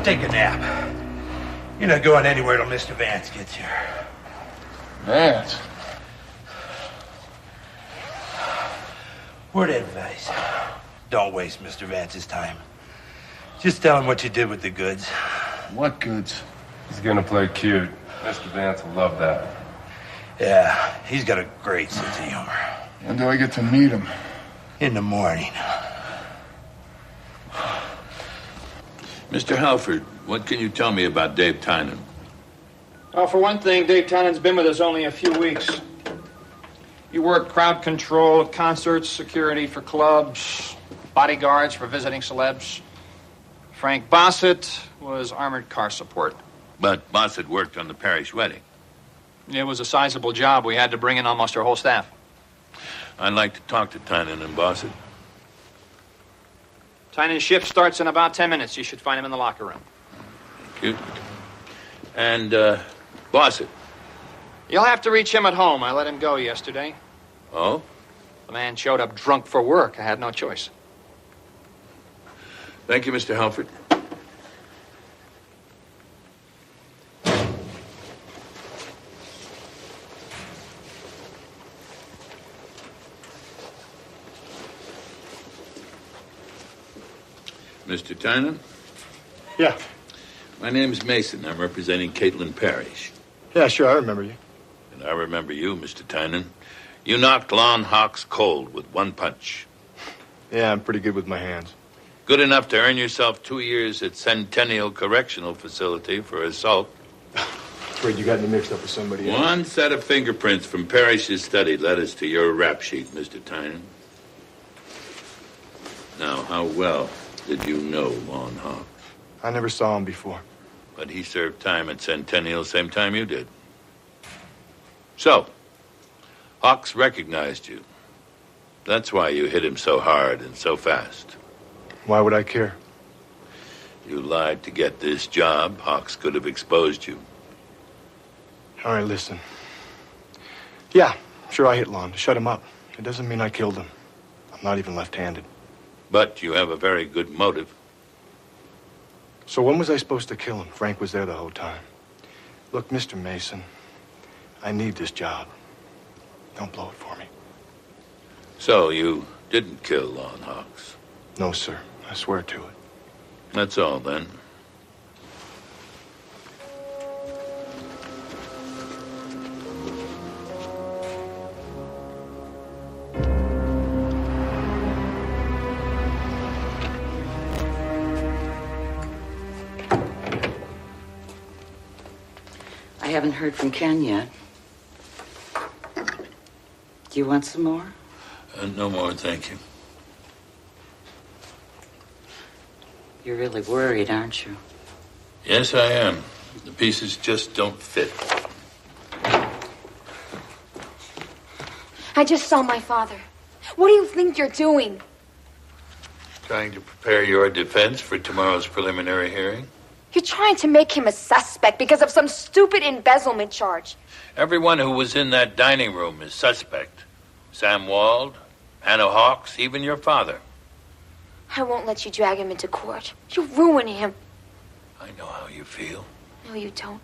D: Take a nap. You're not going anywhere till Mr. Vance gets here.
B: Vance?
D: Word of advice. Don't waste Mr. Vance's time. Just tell him what you did with the goods.
B: What goods?
K: He's gonna play cute. Mr. Vance will love that.
D: Yeah, he's got a great sense of humor.
Q: When do I get to meet him?
D: In the morning.
H: Mr. Halford, what can you tell me about Dave Tynan?
J: Well, for one thing, Dave Tynan's been with us only a few weeks. He worked crowd control at concerts, security for clubs, bodyguards for visiting celebs. Frank Bossett was armored car support.
H: But Bossett worked on the parish wedding.
J: It was a sizable job. We had to bring in almost our whole staff.
H: I'd like to talk to Tynan and Bossett.
J: Tynan's shift starts in about 10 minutes. You should find him in the locker room.
H: Thank you. And, Bossett.
J: You'll have to reach him at home. I let him go yesterday.
H: Oh?
J: The man showed up drunk for work. I had no choice.
H: Thank you, Mr. Halford. Mr. Tynan?
J: Yeah.
H: My name's Mason. I'm representing Caitlin Parrish.
J: Yeah, sure. I remember you.
H: And I remember you, Mr. Tynan. You knocked Lon Hawks cold with one punch.
J: Yeah, I'm pretty good with my hands.
H: Good enough to earn yourself 2 years at Centennial Correctional Facility for assault.
J: Afraid you got me mixed up with somebody else.
H: One set of fingerprints from Parrish's study led us to your rap sheet, Mr. Tynan. Now, how well did you know Lon Hawks?
J: I never saw him before.
H: But he served time at Centennial same time you did. So, Hawks recognized you. That's why you hit him so hard and so fast.
J: Why would I care?
H: You lied to get this job. Hawks could have exposed you.
J: All right, listen. Yeah, sure I hit Lon to shut him up. It doesn't mean I killed him. I'm not even left-handed.
H: But you have a very good motive.
J: So when was I supposed to kill him? Frank was there the whole time. Look, Mr. Mason, I need this job. Don't blow it for me.
H: So you didn't kill Lon Hawks?
J: No, sir. I swear to it.
H: That's all, then.
I: I haven't heard from Ken yet. Do you want some more?
H: No more, thank you.
I: You're really worried, aren't you?
H: Yes, I am. The pieces just don't fit.
N: I just saw my father. What do you think you're doing?
H: Trying to prepare your defense for tomorrow's preliminary hearing?
N: You're trying to make him a suspect because of some stupid embezzlement charge.
H: Everyone who was in that dining room is suspect. Sam Wald, Hannah Hawks, even your father.
N: I won't let you drag him into court. You'll ruin him.
H: I know how you feel.
N: No, you don't.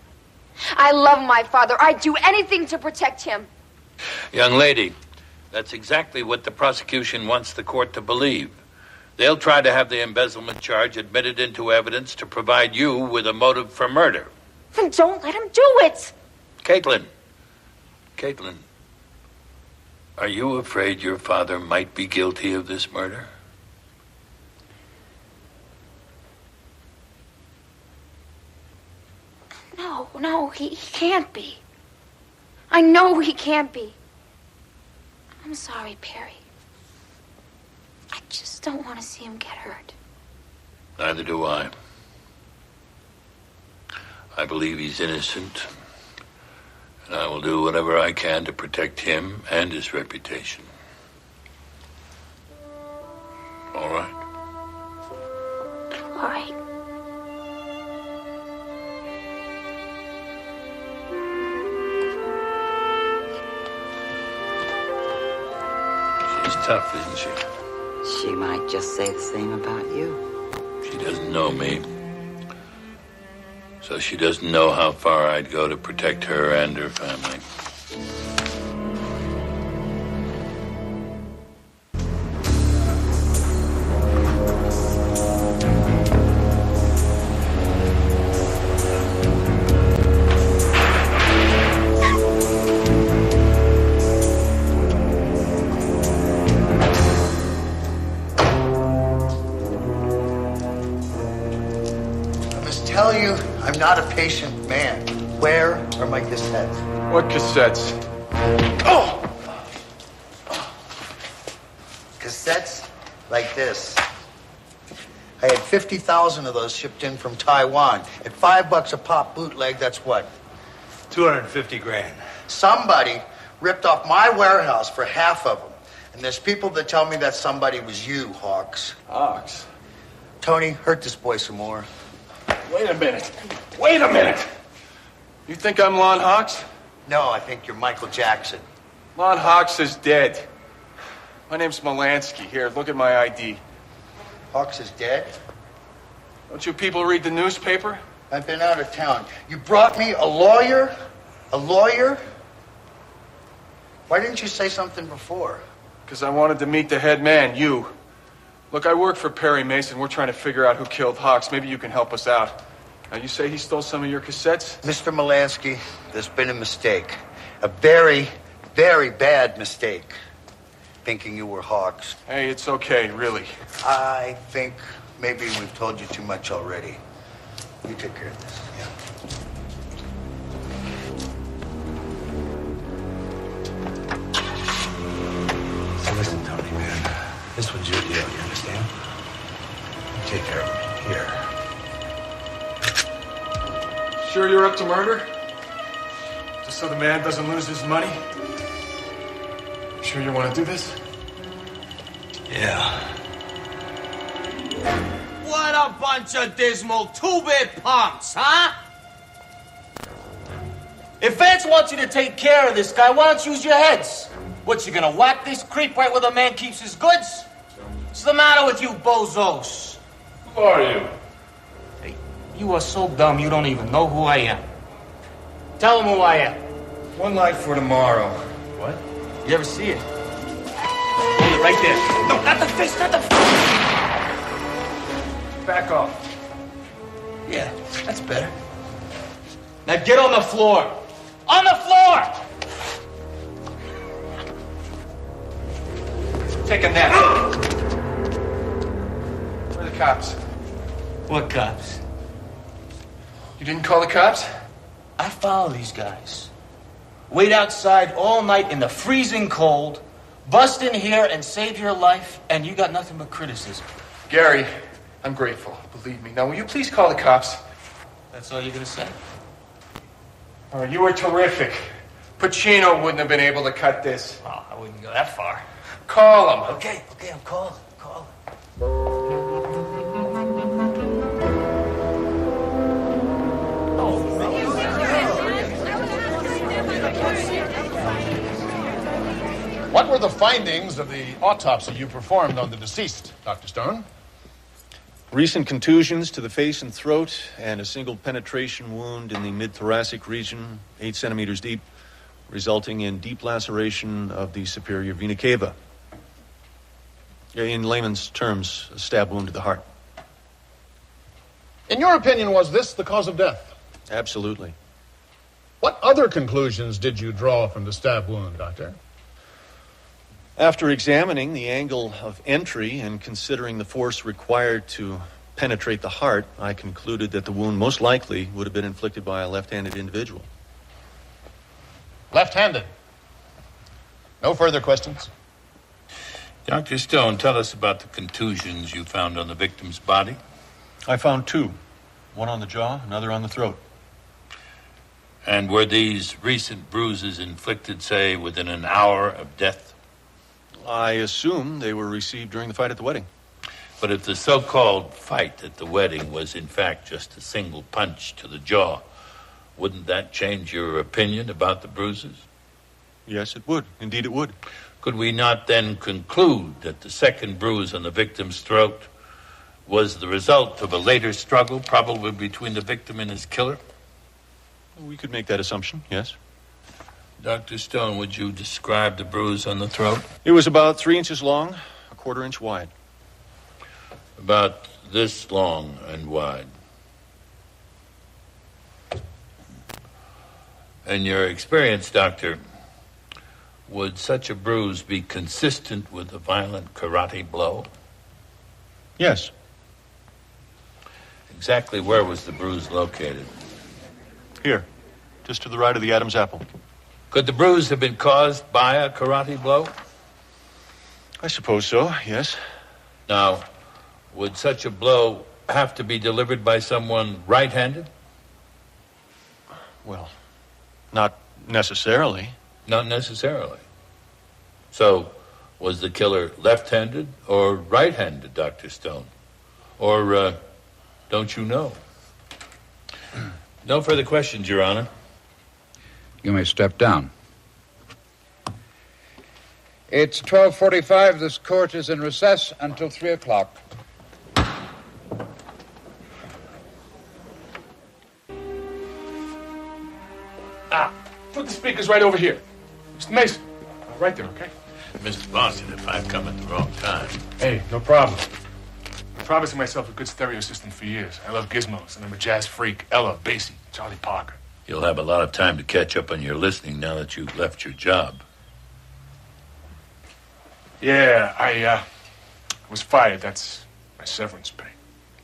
N: I love my father. I'd do anything to protect him.
H: Young lady, that's exactly what the prosecution wants the court to believe. They'll try to have the embezzlement charge admitted into evidence to provide you with a motive for murder.
N: Then don't let him do it.
H: Caitlin, are you afraid your father might be guilty of this murder?
N: No, he can't be. I know he can't be. I'm sorry, Perry. I just don't want to see him get hurt.
H: Neither do I. I believe he's innocent, and I will do whatever I can to protect him and his reputation. All right?
N: All right.
H: She's tough, isn't she?
I: She might just say the same about you.
H: She doesn't know me. So she doesn't know how far I'd go to protect her and her family.
G: Tell you, I'm not a patient man. Where are my cassettes?
E: What cassettes? Oh!
G: Cassettes like this. I had 50,000 of those shipped in from Taiwan. At $5 a pop bootleg, that's what?
D: 250 grand.
G: Somebody ripped off my warehouse for half of them. And there's people that tell me that somebody was you, Hawks.
E: Hawks?
G: Tony, hurt this boy some more.
E: Wait a minute. You think I'm Lon Hawks?
G: No, I think you're Michael Jackson.
E: Lon Hawks is dead. My name's Molansky. Here, look at my ID.
G: Hawks is dead?
E: Don't you people read the newspaper?
G: I've been out of town. You brought me a lawyer? A lawyer? Why didn't you say something before?
E: Because I wanted to meet the head man, you. Look, I work for Perry Mason. We're trying to figure out who killed Hawks. Maybe you can help us out. Now, you say he stole some of your cassettes?
G: Mr. Molansky, there's been a mistake. A very, very bad mistake. Thinking you were Hawks.
E: Hey, it's okay, really.
G: I think maybe we've told you too much already. You take care of this.
D: So listen, Tony, man. This one's your deal, you understand? You take care of it. Here.
E: Sure you're up to murder? Just so the man doesn't lose his money? Sure you want to do this?
D: Yeah.
M: What a bunch of dismal two-bit punks, huh? If Vance wants you to take care of this guy, why don't you use your heads? What, you gonna whack this creep right where the man keeps his goods? What's the matter with you bozos?
S: Who are you?
M: Hey, you are so dumb you don't even know who I am. Tell him who I am.
G: One light for tomorrow.
M: What? You ever see it? Hold it right there. No, not the face, not the face.
E: Back off.
M: Yeah, that's better. Now get on the floor. On the floor! Take a nap.
E: Where are the cops?
M: What cops?
E: You didn't call the cops?
M: I follow these guys. Wait outside all night in the freezing cold, bust in here and save your life, and you got nothing but criticism.
E: Gary, I'm grateful. Believe me. Now, will you please call the cops?
M: That's all you're gonna say?
E: Oh, you were terrific. Pacino wouldn't have been able to cut this.
M: Oh, I wouldn't go that far.
E: Call him.
M: Okay, I'm calling.
Q: What were the findings of the autopsy you performed on the deceased, Dr. Stone?
S: Recent contusions to the face and throat, and a single penetration wound in the mid-thoracic region, 8 centimeters deep, resulting in deep laceration of the superior vena cava. In layman's terms, a stab wound to the heart.
Q: In your opinion, was this the cause of death?
S: Absolutely.
Q: What other conclusions did you draw from the stab wound, Doctor?
S: After examining the angle of entry and considering the force required to penetrate the heart, I concluded that the wound most likely would have been inflicted by a left-handed individual.
Q: Left-handed. No further questions?
H: Dr. Stone, tell us about the contusions you found on the victim's body.
S: I found 2. One on the jaw, another on the throat.
H: And were these recent bruises inflicted, say, within an hour of death?
S: I assume they were received during the fight at the wedding.
H: But if the so-called fight at the wedding was in fact just a single punch to the jaw, wouldn't that change your opinion about the bruises?
S: Yes, it would. Indeed, it would.
H: Could we not then conclude that the second bruise on the victim's throat was the result of a later struggle, probably between the victim and his killer?
S: We could make that assumption, yes.
H: Dr. Stone, would you describe the bruise on the throat?
S: It was about 3 inches long, a quarter inch wide.
H: About this long and wide. In your experience, Doctor, would such a bruise be consistent with a violent karate blow?
S: Yes.
H: Exactly where was the bruise located?
S: Here, just to the right of the Adam's apple.
H: Could the bruise have been caused by a karate blow?
S: I suppose so, yes.
H: Now, would such a blow have to be delivered by someone right-handed?
S: Well, not necessarily.
H: Not necessarily. So, was the killer left-handed or right-handed, Dr. Stone? Or, don't you know? No further questions, Your Honor.
P: You may step down. It's 12:45. This court is in recess until 3 o'clock.
R: Put the speakers right over here. Mr. Mason, right there, okay?
H: Mr. Boston, if I've come at the wrong time.
R: Hey, no problem. I'm promising myself a good stereo system for years. I love gizmos, and I'm a jazz freak. Ella, Basie, Charlie Parker.
H: You'll have a lot of time to catch up on your listening now that you've left your job.
R: Yeah, I was fired. That's my severance pay.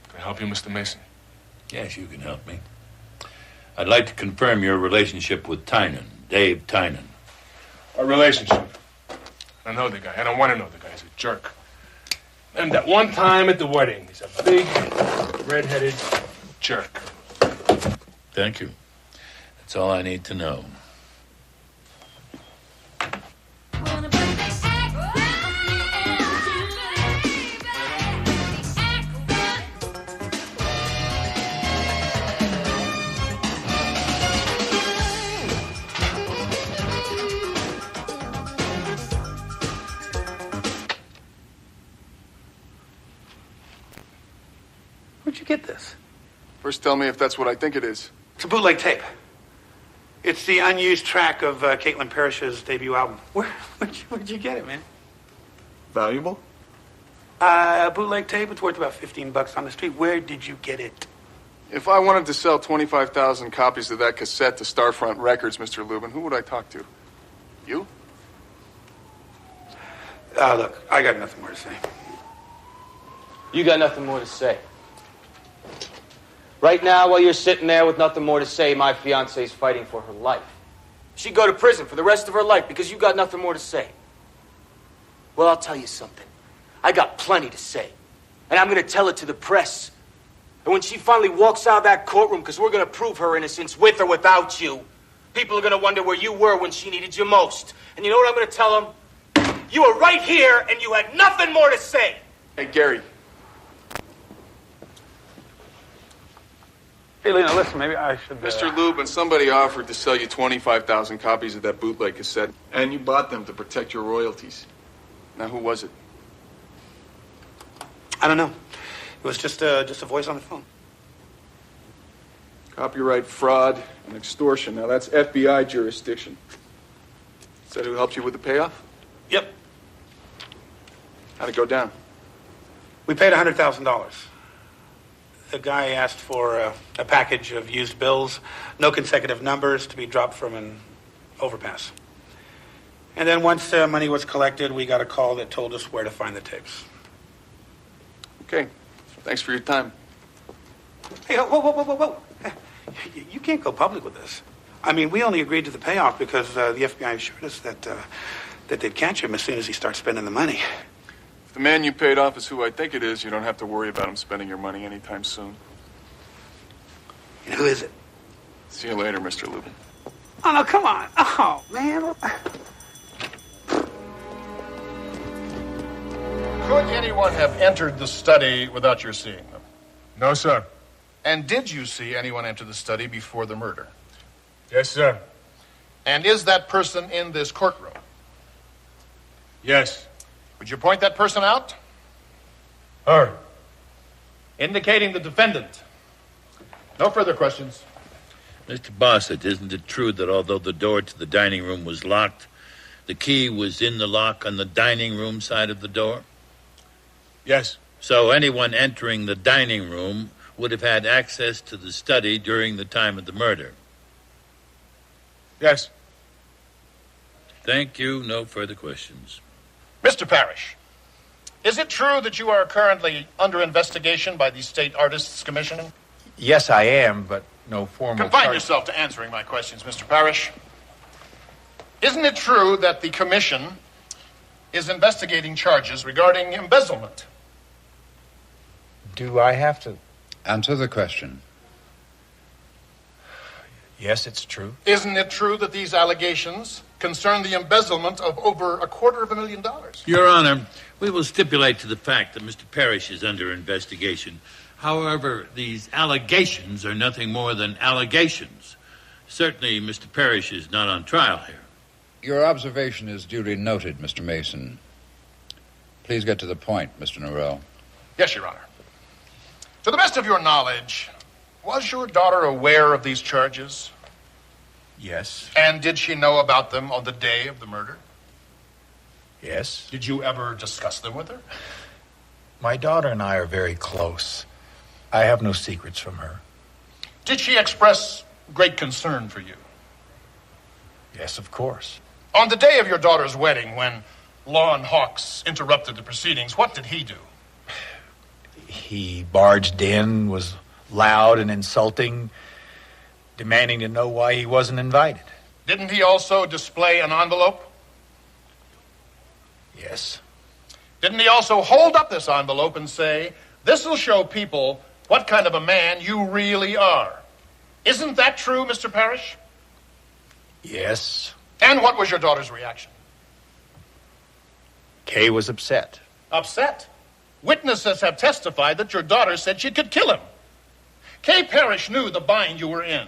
R: Can I help you, Mr. Mason?
H: Yes, you can help me. I'd like to confirm your relationship with Tynan, Dave Tynan.
R: Our relationship. I know the guy. I don't want to know the guy. He's a jerk. And that one time at the wedding, he's a big, red-headed jerk.
H: Thank you. That's all I need to know.
W: Where'd you get this?
E: First, tell me if that's what I think it is.
W: It's a bootleg tape. It's the unused track of Caitlin Parrish's debut album. Where'd you get it, man?
E: Valuable?
W: A bootleg tape. It's worth about $15 on the street. Where did you get it?
E: If I wanted to sell 25,000 copies of that cassette to Starfront Records, Mr. Lubin, who would I talk to? You?
W: Look, I got nothing more to say.
M: You got nothing more to say. Right now, while you're sitting there with nothing more to say, my fiance's fighting for her life. She'd go to prison for the rest of her life because you got nothing more to say. Well, I'll tell you something. I got plenty to say. And I'm going to tell it to the press. And when she finally walks out of that courtroom, because we're going to prove her innocence with or without you, people are going to wonder where you were when she needed you most. And you know what I'm going to tell them? You were right here and you had nothing more to say.
E: Hey, Gary.
W: Hey, Lena, listen, maybe I should...
E: Mr. Lubin, somebody offered to sell you 25,000 copies of that bootleg cassette, and you bought them to protect your royalties. Now, who was it?
W: I don't know. It was just a voice on the phone.
E: Copyright fraud and extortion. Now, that's FBI jurisdiction. Is that who helped you with the payoff?
W: Yep.
E: How'd it go down?
W: We paid $100,000. The guy asked for a package of used bills, no consecutive numbers, to be dropped from an overpass. And then once money was collected, we got a call that told us where to find the tapes.
E: Okay. Thanks for your time.
W: Hey, whoa. You can't go public with this. I mean, we only agreed to the payoff because the FBI assured us that they'd catch him as soon as he starts spending the money.
E: If the man you paid off is who I think it is, you don't have to worry about him spending your money anytime soon.
W: And who is it?
E: See you later, Mr. Lubin.
W: Oh, no, come on. Oh, man.
T: Could anyone have entered the study without your seeing them?
R: No, sir.
T: And did you see anyone enter the study before the murder?
R: Yes, sir.
T: And is that person in this courtroom?
R: Yes.
T: Would you point that person out?
R: Her.
T: Indicating the defendant. No further questions.
H: Mr. Bassett, isn't it true that although the door to the dining room was locked, the key was in the lock on the dining room side of the door?
R: Yes.
H: So anyone entering the dining room would have had access to the study during the time of the murder?
R: Yes.
H: Thank you. No further questions.
T: Mr. Parrish, is it true that you are currently under investigation by the State Artists Commission?
J: Yes, I am, but no formal
T: Confine
J: charge.
T: yourself to answering my questions, Mr. Parrish. Isn't it true that the commission is investigating charges regarding embezzlement?
J: Do I have to?
P: Answer the question.
J: Yes, it's true.
T: Isn't it true that these allegations concern the embezzlement of over $250,000?
H: Your Honor, we will stipulate to the fact that Mr. Parrish is under investigation. However, these allegations are nothing more than allegations. Certainly, Mr. Parrish is not on trial here.
P: Your observation is duly noted, Mr. Mason. Please get to the point, Mr. Norrell.
T: Yes, Your Honor. To the best of your knowledge, was your daughter aware of these charges?
J: Yes.
T: And did she know about them on the day of the murder?
J: Yes.
T: Did you ever discuss them with her?
J: My daughter and I are very close. I have no secrets from her.
T: Did she express great concern for you?
J: Yes, of course.
T: On the day of your daughter's wedding, when Lon Hawks interrupted the proceedings, what did he do?
J: He barged in, was loud and insulting, demanding to know why he wasn't invited.
T: Didn't he also display an envelope?
J: Yes.
T: Didn't he also hold up this envelope and say, "This will show people what kind of a man you really are"? Isn't that true, Mr. Parrish?
J: Yes.
T: And what was your daughter's reaction?
J: Kay was upset.
T: Upset? Witnesses have testified that your daughter said she could kill him. Kay Parrish knew the bind you were in.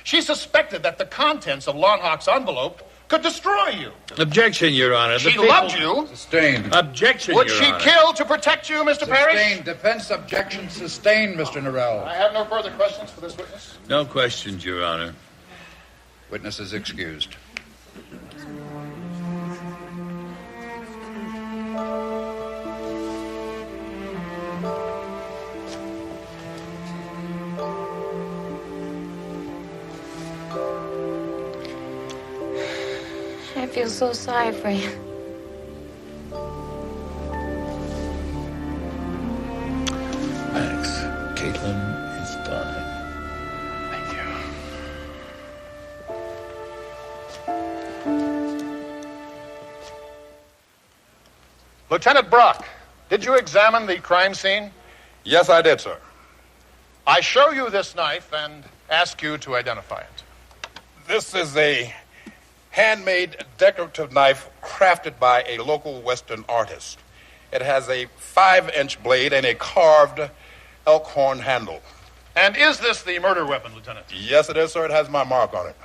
T: She suspected that the contents of Lon Hawk's envelope could destroy you.
H: Objection, Your Honor.
T: She loved you.
P: Sustained.
H: Objection,
T: Would
H: Your
T: she
H: Honor.
T: kill to protect you, Mr. Parrish?
P: Sustained. Defense objection sustained, Mr. Norrell.
T: I have no further questions for this witness.
H: No questions, Your Honor.
P: Witness is excused.
N: I feel so sorry for you.
H: Thanks. Caitlin is done.
J: Thank you.
T: Lieutenant Brock, did you examine the crime scene?
Q: Yes, I did, sir.
T: I show you this knife and ask you to identify it.
Q: This is a handmade decorative knife crafted by a local Western artist. It has a 5-inch blade and a carved elk horn handle.
T: And is this the murder weapon, Lieutenant?
Q: Yes, it is, sir. It has my mark on it.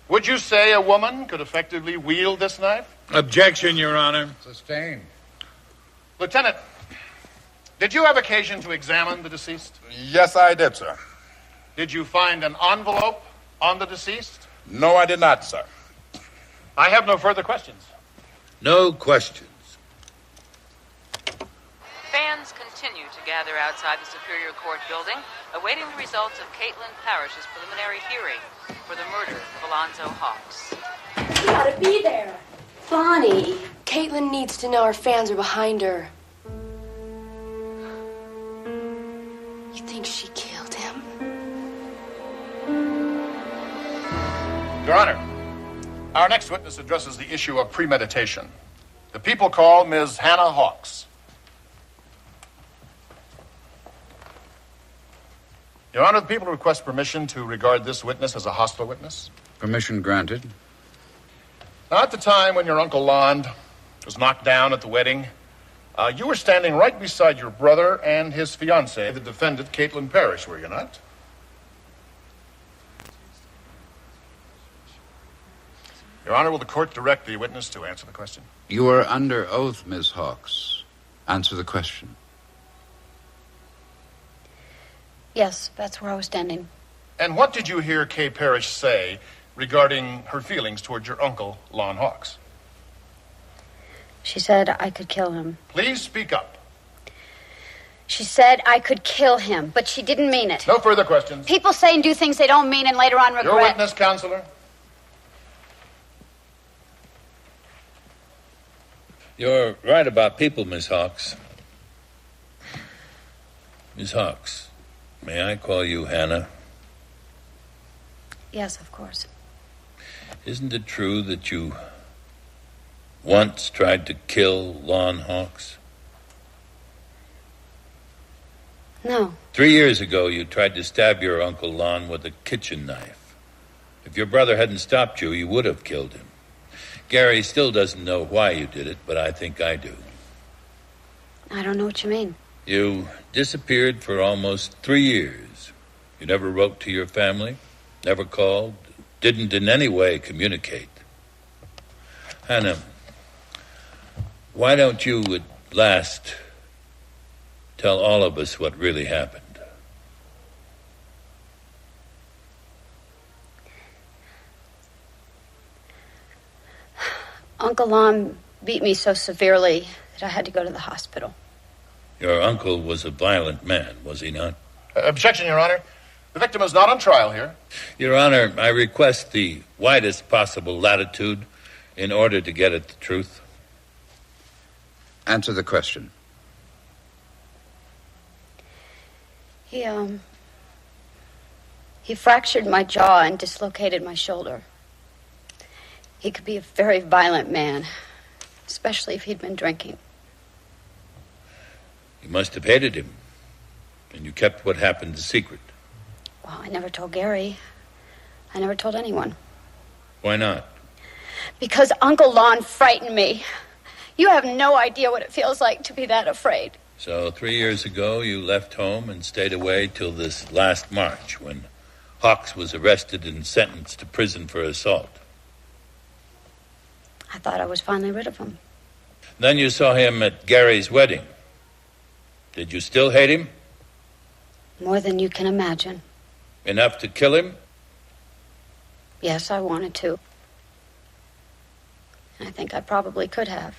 T: Would you say a woman could effectively wield this knife?
H: Objection, Your Honor.
P: Sustained.
T: Lieutenant, Did you have occasion to examine the deceased?
Q: Yes, I did, sir.
T: Did you find an envelope on the deceased?
Q: No, I did not, sir.
T: I have no further questions.
H: No questions.
A: Fans continue to gather outside the Superior Court building, awaiting the results of Caitlin Parrish's preliminary hearing for the murder of Alonzo Hawks.
U: You gotta be there. Bonnie, Caitlin needs to know her fans are behind her. You think she killed him?
T: Your Honor, our next witness addresses the issue of premeditation. The people call Ms. Hannah Hawks. Your Honor, the people request permission to regard this witness as a hostile witness.
P: Permission granted.
T: Now, at the time when your Uncle Lond was knocked down at the wedding, you were standing right beside your brother and his fiancée, the defendant, Caitlin Parrish, were you not? Your Honor, will the court direct the witness to answer the question?
P: You are under oath, Miss Hawks. Answer the question.
L: Yes, that's where I was standing.
T: And what did you hear Kay Parrish say regarding her feelings towards your uncle, Lon Hawks?
L: She said I could kill him.
T: Please speak up.
L: She said I could kill him, but she didn't mean it.
T: No further questions.
L: People say and do things they don't mean and later on regret.
T: Your witness, counselor.
H: You're right about people, Miss Hawks. Miss Hawks, may I call you Hannah?
L: Yes, of course.
H: Isn't it true that you once tried to kill Lon Hawks?
L: No.
H: 3 years ago, you tried to stab your Uncle Lon with a kitchen knife. If your brother hadn't stopped you, you would have killed him. Gary still doesn't know why you did it, but I think I do.
L: I don't know what you mean.
H: You disappeared for almost 3 years. You never wrote to your family, never called, didn't in any way communicate. Hannah, why don't you at last tell all of us what really happened?
L: Uncle Lon beat me so severely that I had to go to the hospital.
H: Your uncle was a violent man, was he not?
T: Objection, Your Honor. The victim is not on trial here.
H: Your Honor, I request the widest possible latitude in order to get at the truth.
P: Answer the question.
L: He fractured my jaw and dislocated my shoulder. He could be a very violent man, especially if he'd been drinking.
H: You must have hated him, and you kept what happened a secret.
L: Well, I never told Gary. I never told anyone.
H: Why not?
L: Because Uncle Lon frightened me. You have no idea what it feels like to be that afraid.
H: So 3 years ago, you left home and stayed away till this last March, when Hawks was arrested and sentenced to prison for assault.
L: I thought I was finally rid of him.
H: Then you saw him at Gary's wedding. Did you still hate him?
L: More than you can imagine.
H: Enough to kill him?
L: Yes, I wanted to. I think I probably could have.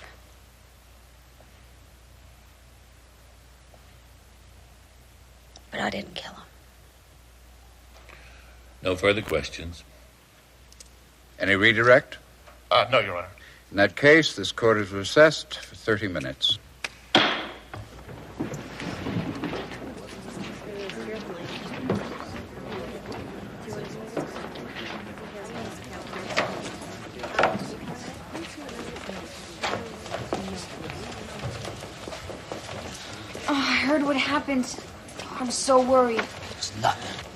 L: But I didn't kill him.
H: No further questions.
P: Any redirect?
T: No, Your Honor.
P: In that case, this court is recessed for 30 minutes.
N: Oh, I heard what happened. I'm so worried.
G: It's nothing.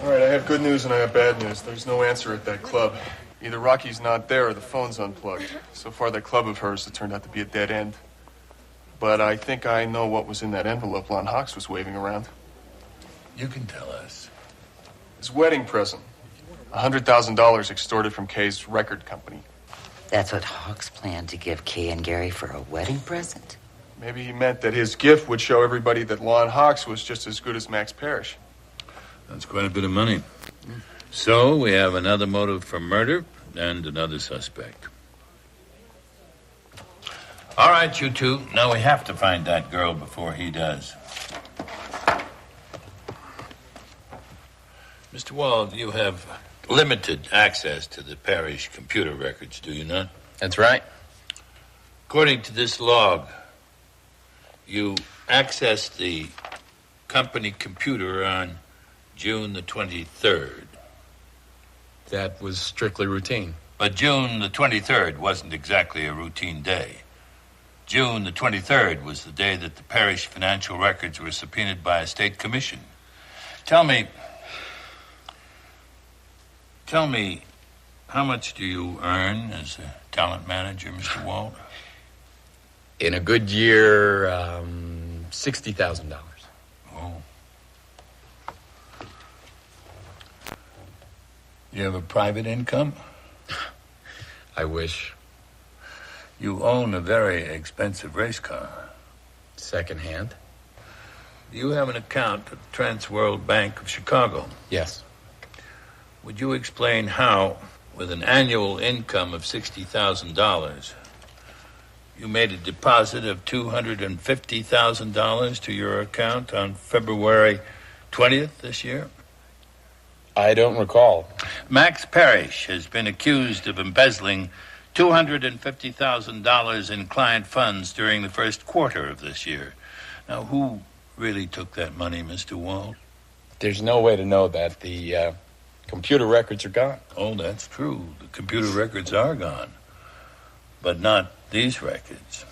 E: All right, I have good news and I have bad news. There's no answer at that club. Either Rocky's not there or the phone's unplugged. So far, that club of hers has turned out to be a dead end. But I think I know what was in that envelope Lon Hawks was waving around.
H: You can tell us.
E: His wedding present. $100,000 extorted from Kay's record company.
I: That's what Hawks planned to give Kay and Gary for a wedding present?
E: Maybe he meant that his gift would show everybody that Lon Hawks was just as good as Max Parrish.
H: That's quite a bit of money. So we have another motive for murder and another suspect. All right, you two. Now we have to find that girl before he does. Mr. Wald, you have limited access to the parish computer records, do you not?
B: That's right.
H: According to this log, you accessed the company computer on June the 23rd.
B: That was strictly routine.
H: But June the 23rd wasn't exactly a routine day. June the 23rd was the day that the parish financial records were subpoenaed by a state commission. Tell me, how much do you earn as a talent manager, Mr. Wald?
B: In a good year, $60,000.
H: Oh. You have a private income?
B: I wish.
H: You own a very expensive race car.
B: Second-hand?
H: You have an account at the Transworld Bank of Chicago.
B: Yes.
H: Would you explain how, with an annual income of $60,000, you made a deposit of $250,000 to your account on February 20th this year?
B: I don't recall.
H: Max Parrish has been accused of embezzling $250,000 in client funds during the first quarter of this year. Now, who really took that money, Mr. Wald?
B: There's no way to know that. The computer records are gone.
H: Oh, that's true. The computer records are gone. But not these records.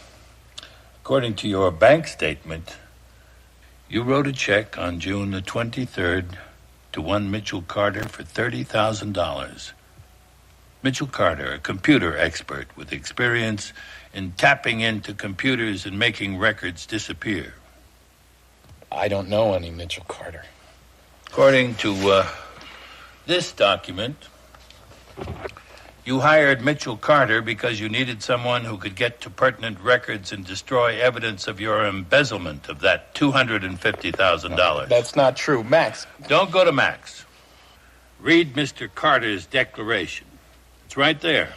H: According to your bank statement, you wrote a check on June the 23rd to one Mitchell Carter for $30,000. Mitchell Carter, a computer expert with experience in tapping into computers and making records disappear.
B: I don't know any Mitchell Carter.
H: According to this document, you hired Mitchell Carter because you needed someone who could get to pertinent records and destroy evidence of your embezzlement of that $250,000.
B: That's not true. Max.
H: Don't go to Max. Read Mr. Carter's declaration. It's right there.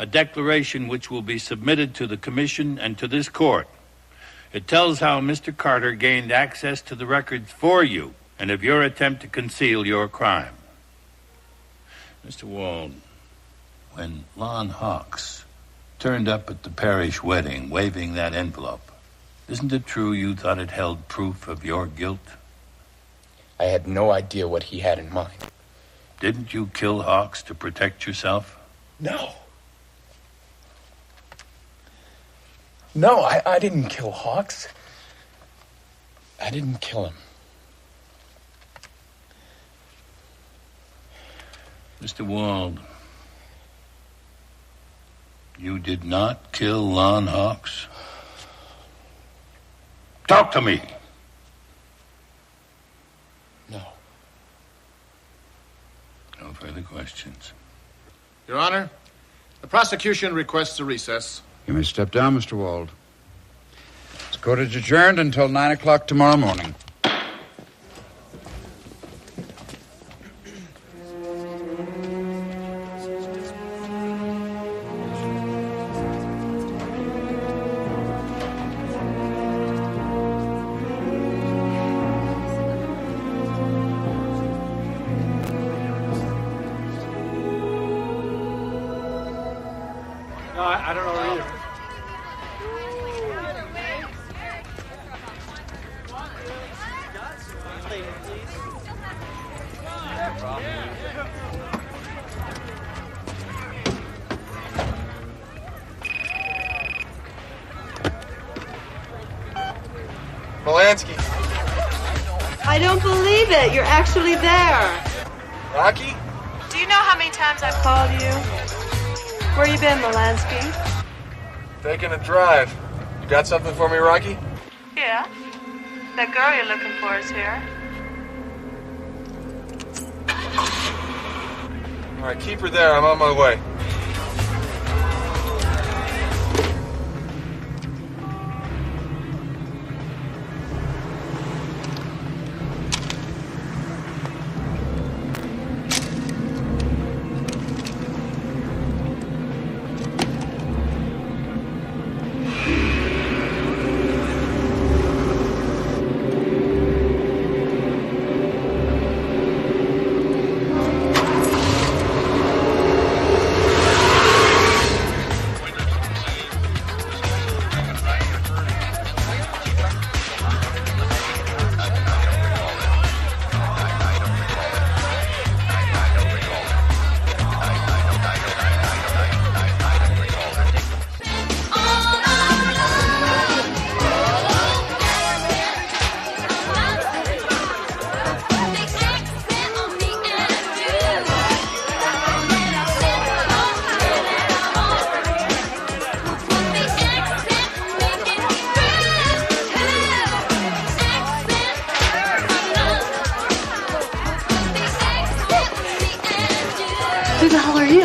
H: A declaration which will be submitted to the commission and to this court. It tells how Mr. Carter gained access to the records for you and of your attempt to conceal your crime. Mr. Wald, when Lon Hawks turned up at the parish wedding waving that envelope, isn't it true you thought it held proof of your guilt?
B: I had no idea what he had in mind.
H: Didn't you kill Hawks to protect yourself?
B: No. No, I didn't kill Hawks. I didn't kill him.
H: Mr. Wald, you did not kill Lon Hawks? Talk to me.
B: No.
H: No further questions.
C: Your Honor, the prosecution requests a recess.
P: You may step down, Mr. Wald. This court is adjourned until 9 o'clock tomorrow morning.
C: No, I don't know either.
E: Polanski.
O: I don't believe it. You're actually there.
E: Rocky?
O: Do you know how many times I've called you? Where you been, Molansky?
E: Taking a drive. You got something for me, Rocky?
O: Yeah. That girl you're looking for is here.
E: All right, keep her there. I'm on my way.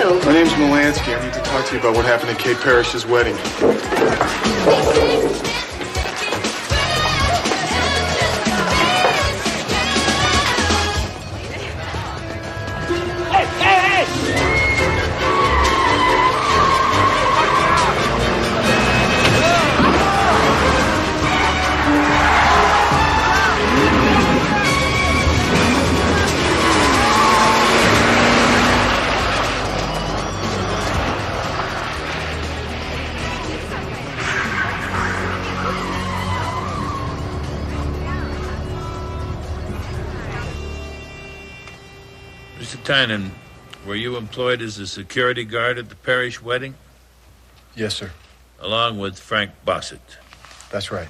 U: you?
E: My name's Melansky. I need to talk to you about what happened at Kay Parrish's wedding.
H: Mr. Tynan, were you employed as a security guard at the Parrish wedding?
E: Yes, sir.
H: Along with Frank Bossett?
E: That's right.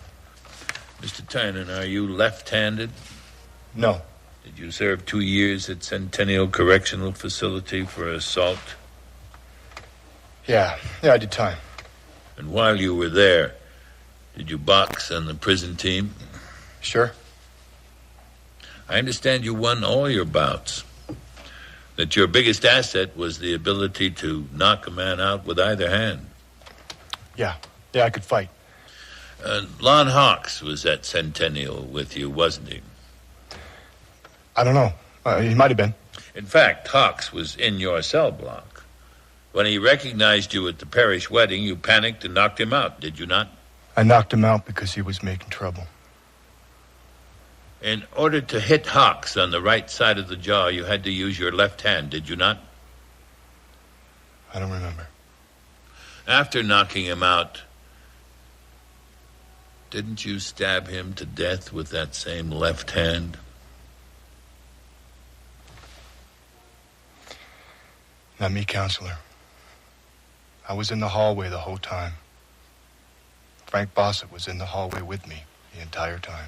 H: Mr. Tynan, are you left-handed?
E: No.
H: Did you serve 2 years at Centennial Correctional Facility for assault?
E: Yeah, I did time.
H: And while you were there, did you box on the prison team?
E: Sure.
H: I understand you won all your bouts. That your biggest asset was the ability to knock a man out with either hand.
E: Yeah, I could fight.
H: Lon Hawks was at Centennial with you, wasn't he?
E: I don't know. He might have been.
H: In fact, Hawks was in your cell block. When he recognized you at the Parrish wedding, you panicked and knocked him out, did you not?
E: I knocked him out because he was making trouble.
H: In order to hit Hawks on the right side of the jaw, you had to use your left hand, did you not?
E: I don't remember.
H: After knocking him out, didn't you stab him to death with that same left hand?
E: Not me, counselor. I was in the hallway the whole time. Frank Bossett was in the hallway with me the entire time.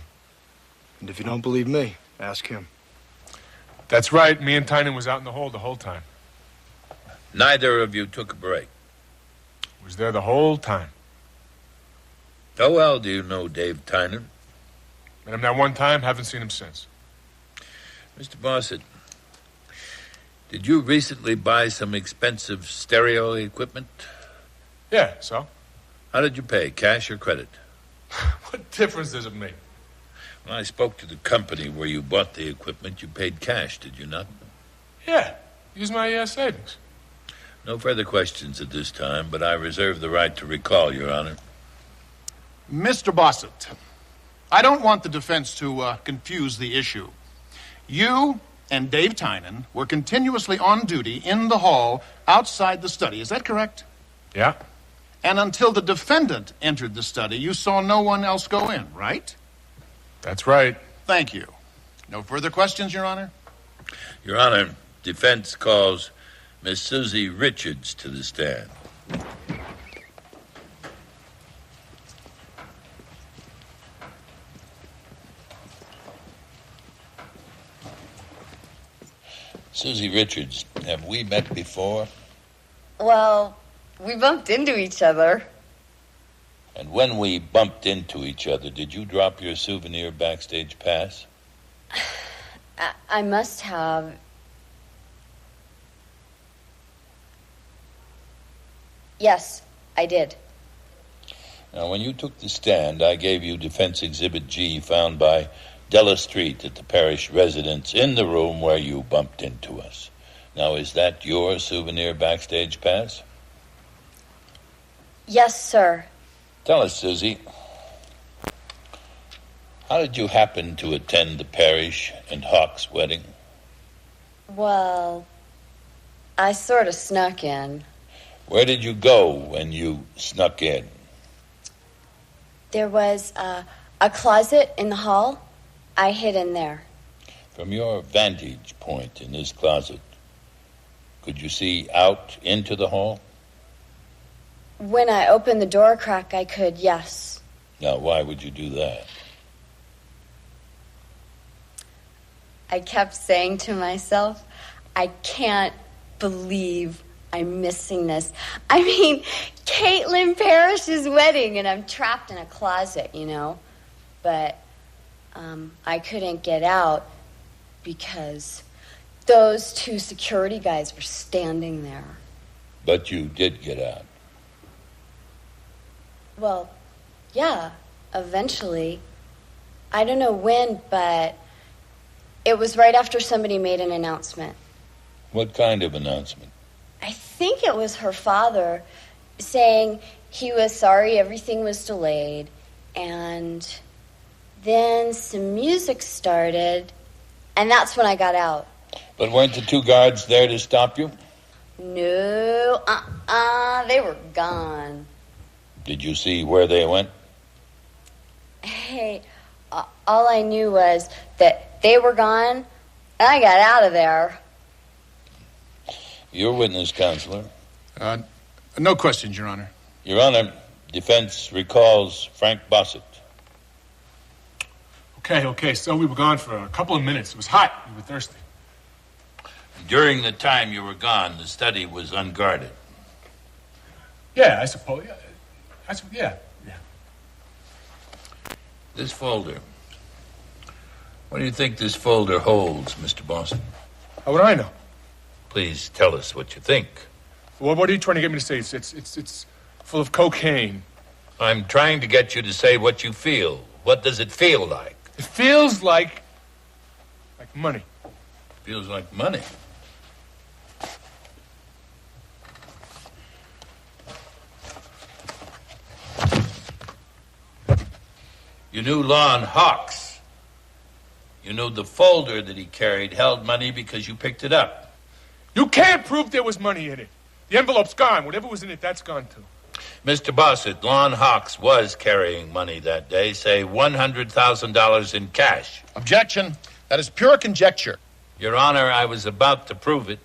E: And if you don't believe me, ask him.
R: That's right. Me and Tynan was out in the hole the whole time.
H: Neither of you took a break.
R: Was there the whole time.
H: How well do you know Dave Tynan?
R: Met him that one time, haven't seen him since.
H: Mr. Bossett, did you recently buy some expensive stereo equipment?
R: Yeah, so?
H: How did you pay, cash or credit?
R: What difference does it make?
H: When I spoke to the company where you bought the equipment, you paid cash, did you not?
R: Yeah, use my savings.
H: No further questions at this time, but I reserve the right to recall, Your Honor.
T: Mr. Bossett, I don't want the defense to confuse the issue. You and Dave Tynan were continuously on duty in the hall outside the study. Is that correct?
R: Yeah.
T: And until the defendant entered the study, you saw no one else go in, right?
R: That's right.
T: Thank you. No further questions, Your Honor?
H: Your Honor, defense calls Miss Susie Richards to the stand. Susie Richards, have we met before?
F: Well, we bumped into each other.
H: And when we bumped into each other, did you drop your souvenir backstage pass?
F: I must have. Yes, I did.
H: Now, when you took the stand, I gave you Defense Exhibit G found by Della Street at the Parrish residence in the room where you bumped into us. Now, is that your souvenir backstage pass?
F: Yes, sir.
H: Tell us, Susie, how did you happen to attend the Parrish and Hawks wedding?
F: Well, I sort of snuck in.
H: Where did you go when you snuck in?
F: There was a closet in the hall. I hid in there.
H: From your vantage point in this closet, could you see out into the hall?
F: When I opened the door crack, I could, yes.
H: Now, why would you do that?
F: I kept saying to myself, I can't believe I'm missing this. I mean, Caitlin Parrish's wedding, and I'm trapped in a closet, you know. But I couldn't get out because those two security guys were standing there.
H: But you did get out.
F: Well, yeah, eventually. I don't know when, but it was right after somebody made an announcement.
H: What kind of announcement?
F: I think it was her father saying he was sorry everything was delayed, and then some music started, and that's when I got out.
H: But weren't the two guards there to stop you?
F: No, they were gone.
H: Did you see where they went?
F: Hey, all I knew was that they were gone, and I got out of there.
H: Your witness, Counselor.
C: No questions, Your Honor.
H: Your Honor, defense recalls Frank Bossett.
R: Okay, so we were gone for a couple of minutes. It was hot. We were thirsty.
H: During the time you were gone, the study was unguarded.
R: Yeah, I suppose. Yeah.
H: This folder. What do you think this folder holds, Mr. Bossett?
R: How would I know?
H: Please tell us what you think.
R: What are you trying to get me to say? It's full of cocaine.
H: I'm trying to get you to say what you feel. What does it feel like?
R: It feels like money.
H: Feels like money. You knew Lon Hawks. You knew the folder that he carried held money because you picked it up.
R: You can't prove there was money in it. The envelope's gone. Whatever was in it, that's gone too.
H: Mr. Bossett, Lon Hawks was carrying money that day, say $100,000 in cash.
T: Objection. That is pure conjecture.
H: Your Honor, I was about to prove it.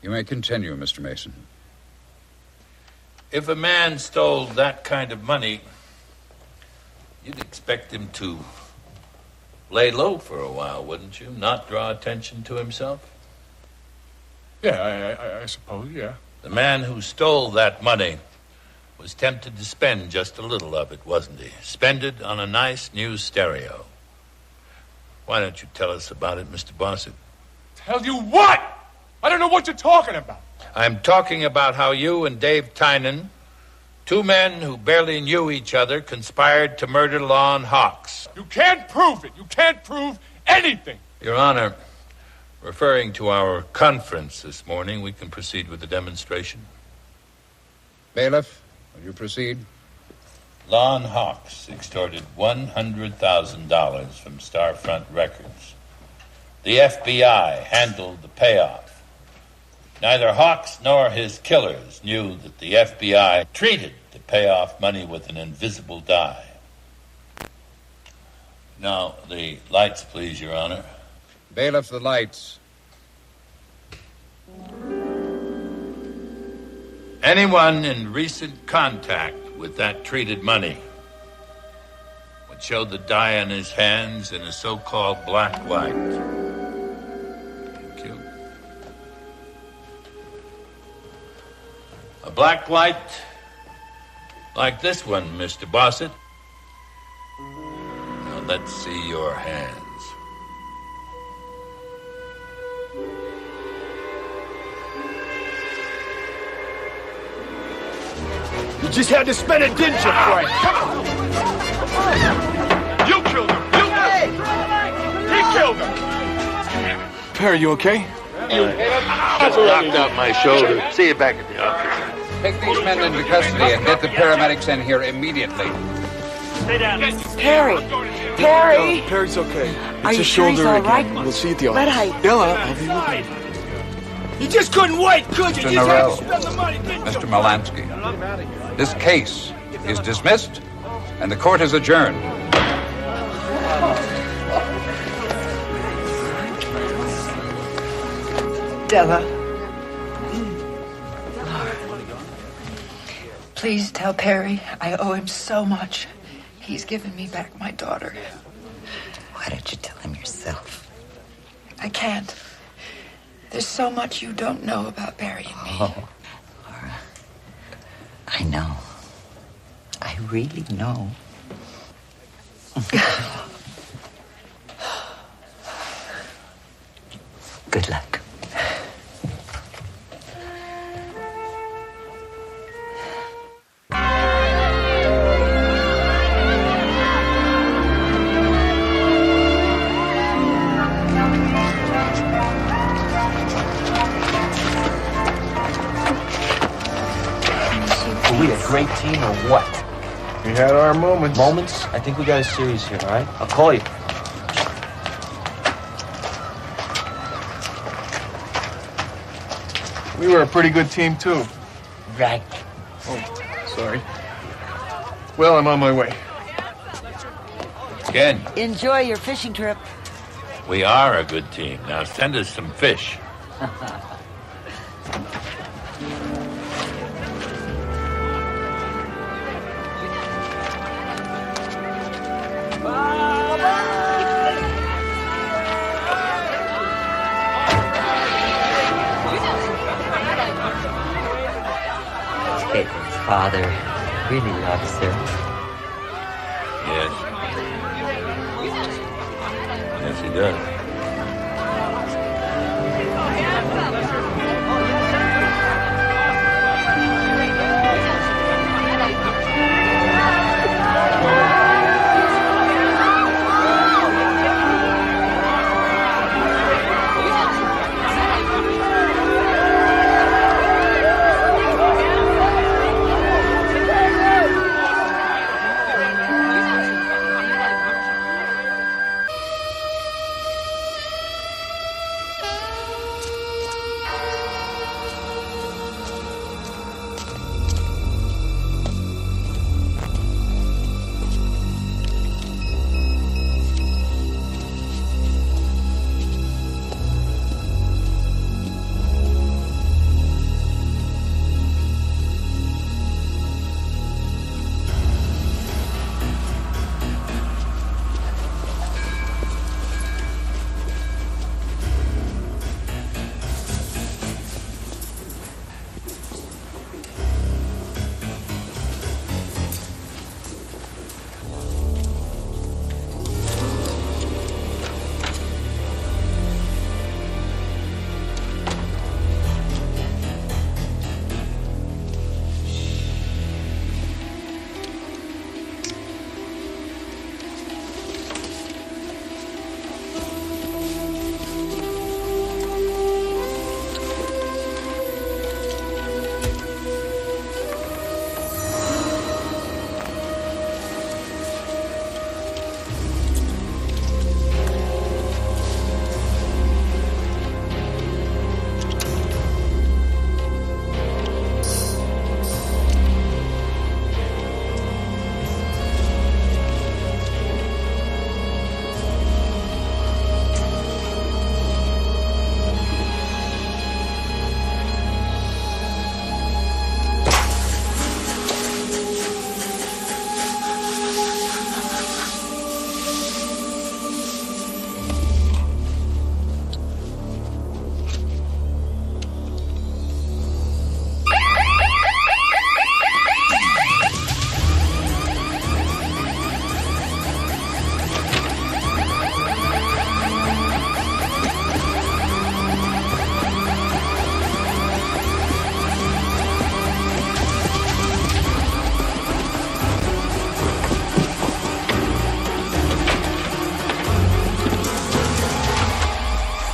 P: You may continue, Mr. Mason.
H: If a man stole that kind of money, you'd expect him to lay low for a while, wouldn't you? Not draw attention to himself?
R: Yeah, I suppose, yeah.
H: The man who stole that money was tempted to spend just a little of it, wasn't he? Spend it on a nice new stereo. Why don't you tell us about it, Mr. Bossett?
R: Tell you what? I don't know what you're talking about.
H: I'm talking about how you and Dave Tynan, two men who barely knew each other, conspired to murder Lon Hawks.
R: You can't prove it. You can't prove anything.
H: Your Honor, referring to our conference this morning, we can proceed with the demonstration.
P: Bailiff, will you proceed?
H: Lon Hawks extorted $100,000 from Starfront Records. The FBI handled the payoff. Neither Hawks nor his killers knew that the FBI treated the payoff money with an invisible die. Now, the lights, please, Your Honor.
P: Bailiff, the lights.
H: Anyone in recent contact with that treated money would show the die on his hands in a so-called black light. Thank you. A black light like this one, Mr. Bossett. Now let's see your hands.
R: You just had to spend it, didn't you, Frank? You killed him. He killed him.
B: Perry, you okay?
H: Just knocked out my shoulder. See you back at the office.
P: Take these men into custody and get the paramedics in here immediately.
R: Stay down.
O: Perry!
B: No, Perry's okay.
O: Are
B: It's
O: you
B: a
O: sure he's
B: shoulder
O: all
B: again.
O: right?
B: We'll see you at the
O: Let
B: office.
O: I-
B: Della, I'll be with you.
R: You just couldn't wait, could you?
P: Mr.
R: You just had to
P: Norrell,
R: spend the money, didn't you?
P: Mr. Malansky, this case is dismissed and the court is adjourned.
O: Della. Please tell Perry I owe him so much. He's given me back my daughter.
I: Why don't you tell him yourself?
O: I can't. There's so much you don't know about Barry and me.
I: Oh, Laura, I know. I really know. Good luck.
M: great team or what?
E: We had our moments.
M: Moments? I think we got a series here, all right? I'll call you.
E: We were a pretty good team, too.
I: Right.
E: Oh, sorry. Well, I'm on my way.
H: Ken,
I: Enjoy your fishing trip.
H: we are a good team. Now send us some fish.
I: Caitlin's father really loves her.
H: Yes. Yes, he does.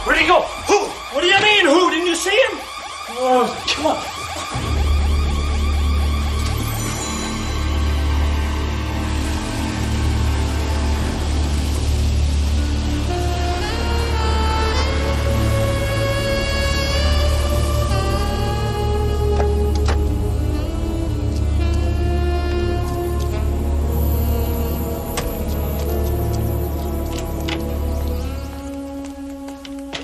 M: Where'd he go? Who? What do you mean, who? Didn't you see him? Oh, come on.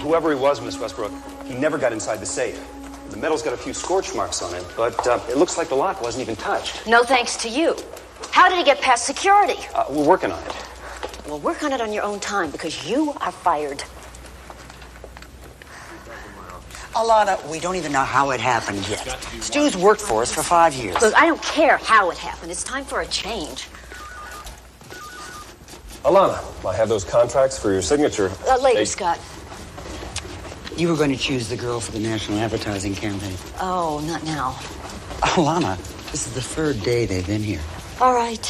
D: Whoever he was, Miss Westbrook, he never got inside the safe. The metal's got a few scorch marks on it, but it looks like the lock wasn't even touched.
L: No thanks to you. How did he get past security?
D: We're working on it.
L: Well, work on it on your own time because you are fired.
I: Alana, we don't even know how it happened yet. Stu's worked for us for 5 years.
L: Look, I don't care how it happened. It's time for a change.
D: Alana, I have those contracts for your signature.
L: Later, Scott.
I: You were going to choose the girl for the national advertising campaign.
L: Oh, not now.
I: Alana, this is the third day they've been here.
L: All right.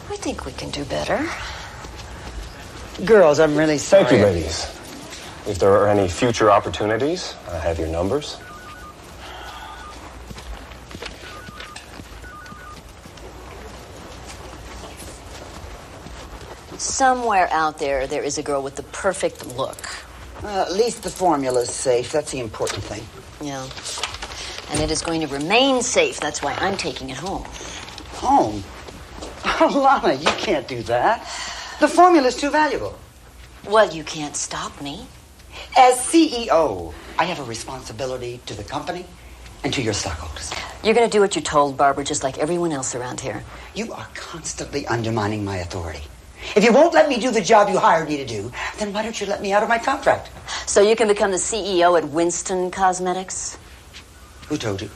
L: I think we can do better.
I: Girls, I'm really sorry.
D: Thank you, ladies. If there are any future opportunities, I have your numbers.
K: Somewhere out there is a girl with the perfect look.
I: At least the formula's safe. That's the important thing.
K: Yeah. And it is going to remain safe. That's why I'm taking it home.
I: Home? Oh, Lana, you can't do that. The formula's too valuable.
K: Well, you can't stop me.
I: As CEO, I have a responsibility to the company and to your stockholders.
K: You're going to do what you're told, Barbara, just like everyone else around here.
I: You are constantly undermining my authority. If you won't let me do the job you hired me to do, then why don't you let me out of my contract?
K: So you can become the CEO at Winston Cosmetics?
I: Who told you?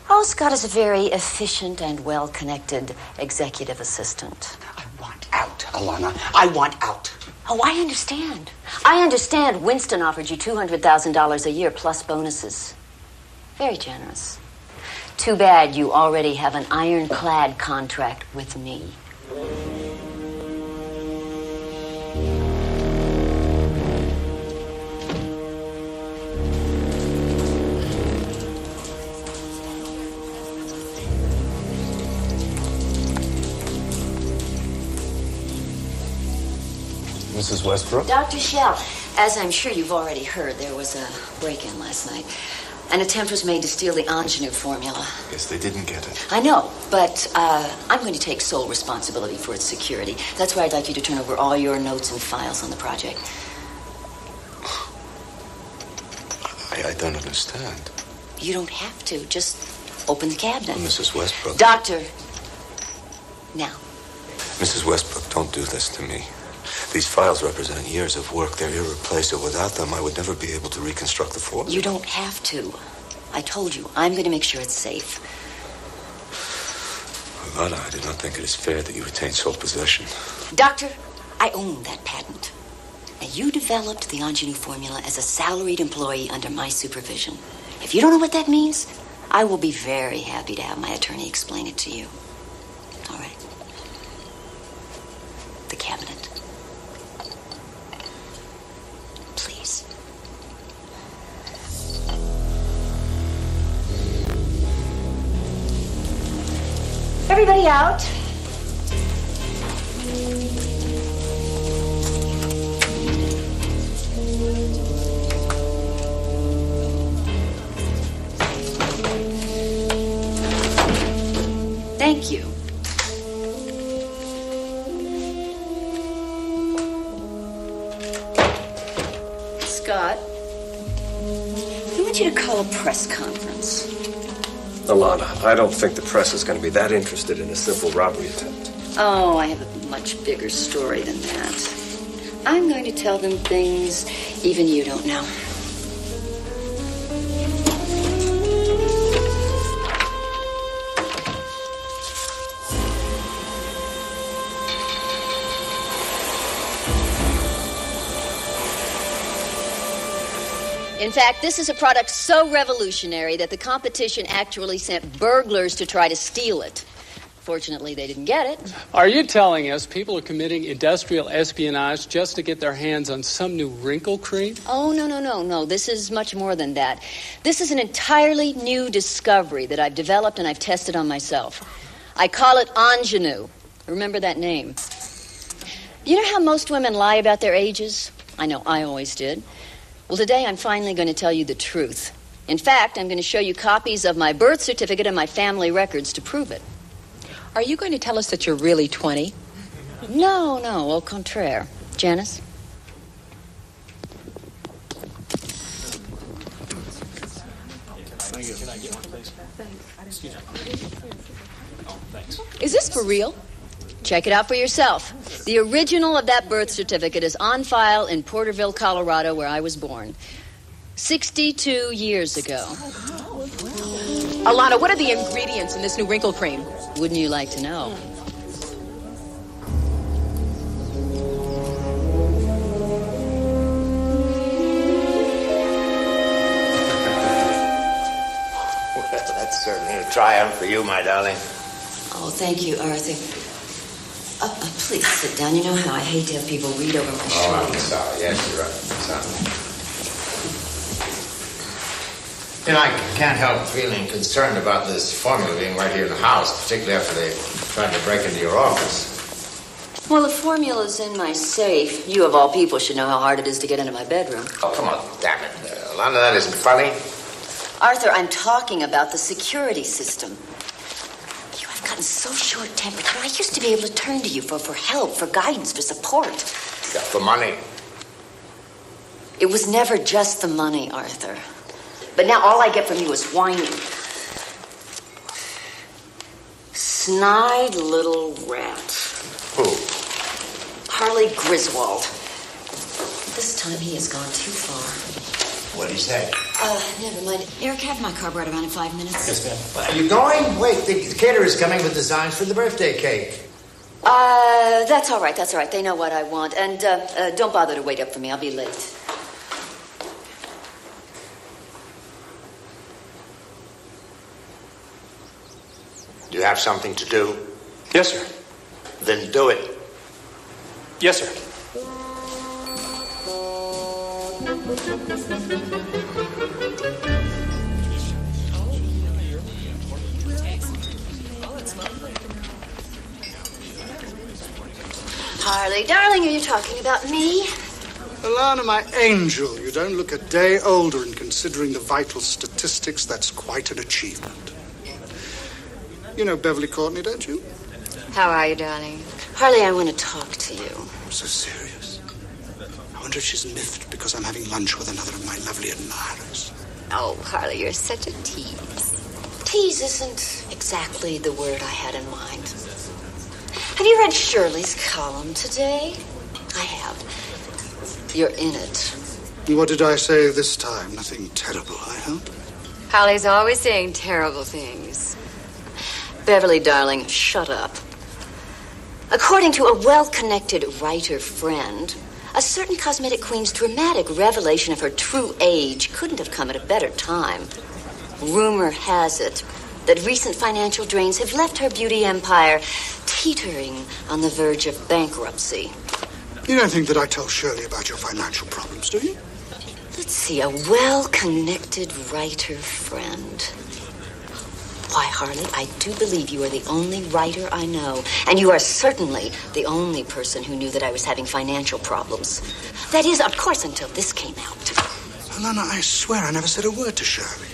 K: Oh, Scott is a very efficient and well-connected executive assistant.
I: I want out, Alana. I want out.
K: Oh, I understand. I understand Winston offered you $200,000 a year plus bonuses. Very generous. Too bad you already have an ironclad contract with me.
B: Mrs. Westbrook?
K: Dr. Shell, as I'm sure you've already heard, there was a break-in last night. An attempt was made to steal the ingenue formula.
B: Guess they didn't get it.
K: I know, but I'm going to take sole responsibility for its security. That's why I'd like you to turn over all your notes and files on the project.
B: I don't understand.
K: You don't have to. Just open the cabinet.
B: Mrs. Westbrook.
K: Doctor. Now.
S: Mrs. Westbrook, don't do this to me. These files represent years of work. They're irreplaceable. Without them, I would never be able to reconstruct the formula.
K: You don't have to. I told you, I'm going to make sure it's safe.
S: Lana, I do not think it is fair that you retain sole possession.
K: Doctor, I own that patent. Now, you developed the ingenue formula as a salaried employee under my supervision. If you don't know what that means, I will be very happy to have my attorney explain it to you. All right. The cabinet. Please.
N: Everybody out.
K: Thank you. Scott, I want you to call a press conference.
V: Alana, I don't think the press is going to be that interested in a simple robbery attempt.
K: Oh, I have a much bigger story than that. I'm going to tell them things even you don't know. In fact, this is a product so revolutionary that the competition actually sent burglars to try to steal it. Fortunately, they didn't get it.
X: Are you telling us people are committing industrial espionage just to get their hands on some new wrinkle cream?
K: Oh, no. This is much more than that. This is an entirely new discovery that I've developed and I've tested on myself. I call it ingenue. Remember that name. You know how most women lie about their ages? I know, I always did. Well, today I'm finally going to tell you the truth. In fact, I'm going to show you copies of my birth certificate and my family records to prove it.
Y: Are you going to tell us that you're really 20?
K: No, au contraire. Janice?
Y: Is this for real?
K: Check it out for yourself. The original of that birth certificate is on file in Porterville, Colorado, where I was born. 62 years ago.
Y: Alana, what are the ingredients in this new wrinkle cream?
K: Wouldn't you like to know?
Z: Well, that's certainly a triumph for you, my darling.
K: Oh, thank you, Arthur. Please sit down. You know how I hate to have people read over my shoulder.
Z: Oh, I'm sorry. Yes, you're right. Sorry. You know, I can't help feeling concerned about this formula being right here in the house, particularly after they tried to break into your office.
K: Well, the formula's in my safe. You, of all people, should know how hard it is to get into my bedroom.
Z: Oh, come on, damn it. A lot of that isn't funny.
K: Arthur, I'm talking about the security system. You have gotten so short-tempered. I used to be able to turn to you for help, for guidance, for support.
Z: Yeah, for money.
K: It was never just the money, Arthur. But now all I get from you is whining. Snide little rat.
Z: Who?
K: Harley Griswold. This time he has gone too far.
Z: What is that?
K: Never mind. Eric, have my car brought around in 5 minutes.
Z: Yes, ma'am. Are you going? Wait, the caterer's coming with designs for the birthday cake.
K: That's all right. That's all right. They know what I want. And don't bother to wait up for me. I'll be late.
Z: Do you have something to do?
D: Yes, sir.
Z: Then do it.
D: Yes, sir.
K: Harley, darling, are you talking about me?
A: Alana, my angel, you don't look a day older, and considering the vital statistics, that's quite an achievement. You know Beverly Courtney, don't you?
K: How are you, darling? Harley, I want to talk to you.
A: So serious. I wonder if she's miffed because I'm having lunch with another of my lovely admirers.
K: Oh, Harley, you're such a tease. Tease isn't exactly the word I had in mind. Have you read Shirley's column today? I have. You're in it.
A: What did I say this time? Nothing terrible, I hope.
K: Holly's always saying terrible things. Beverly, darling, shut up. According to a well-connected writer friend, a certain cosmetic queen's dramatic revelation of her true age couldn't have come at a better time. Rumor has it that recent financial drains have left her beauty empire teetering on the verge of bankruptcy.
A: You don't think that I tell Shirley about your financial problems, do you?
K: Let's see, a well-connected writer friend. Why, Harley, I do believe you are the only writer I know, and you are certainly the only person who knew that I was having financial problems. That is, of course, until this came out.
A: Alana, I swear I never said a word to Shirley.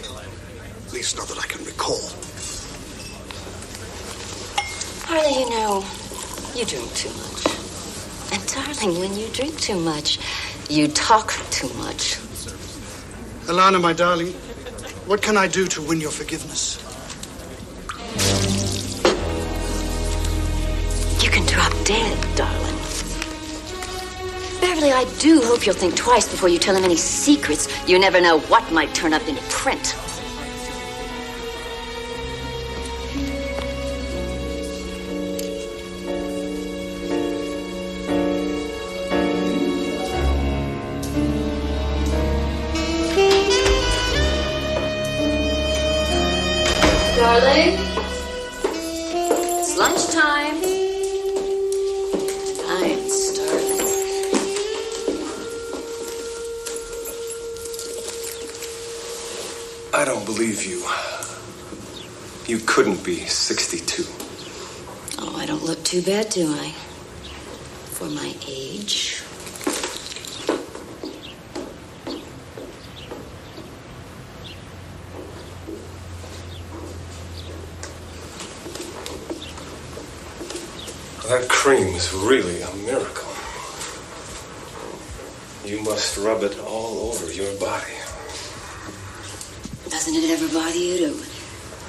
A: At least not that I can recall.
K: Harley, you know, you drink too much. And darling, when you drink too much, you talk too much.
A: Alana, my darling, what can I do to win your forgiveness?
K: You can drop dead, darling. Beverly, I do hope you'll think twice before you tell him any secrets. You never know what might turn up in print. Darling, it's lunchtime. I am starving.
S: I don't believe you. You couldn't be 62.
K: Oh, I don't look too bad, do I? For my age.
S: That cream is really a miracle. You must rub it all over your body.
K: Doesn't it ever bother you to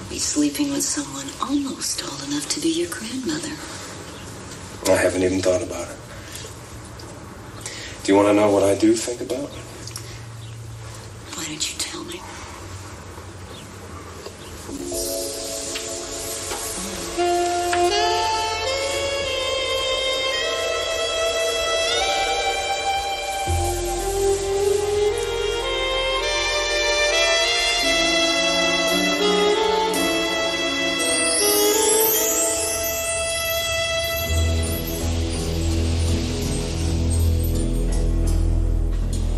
K: be sleeping with someone almost old enough to be your grandmother?
S: I haven't even thought about it. Do you want to know what I do think about?
K: Why don't you tell me?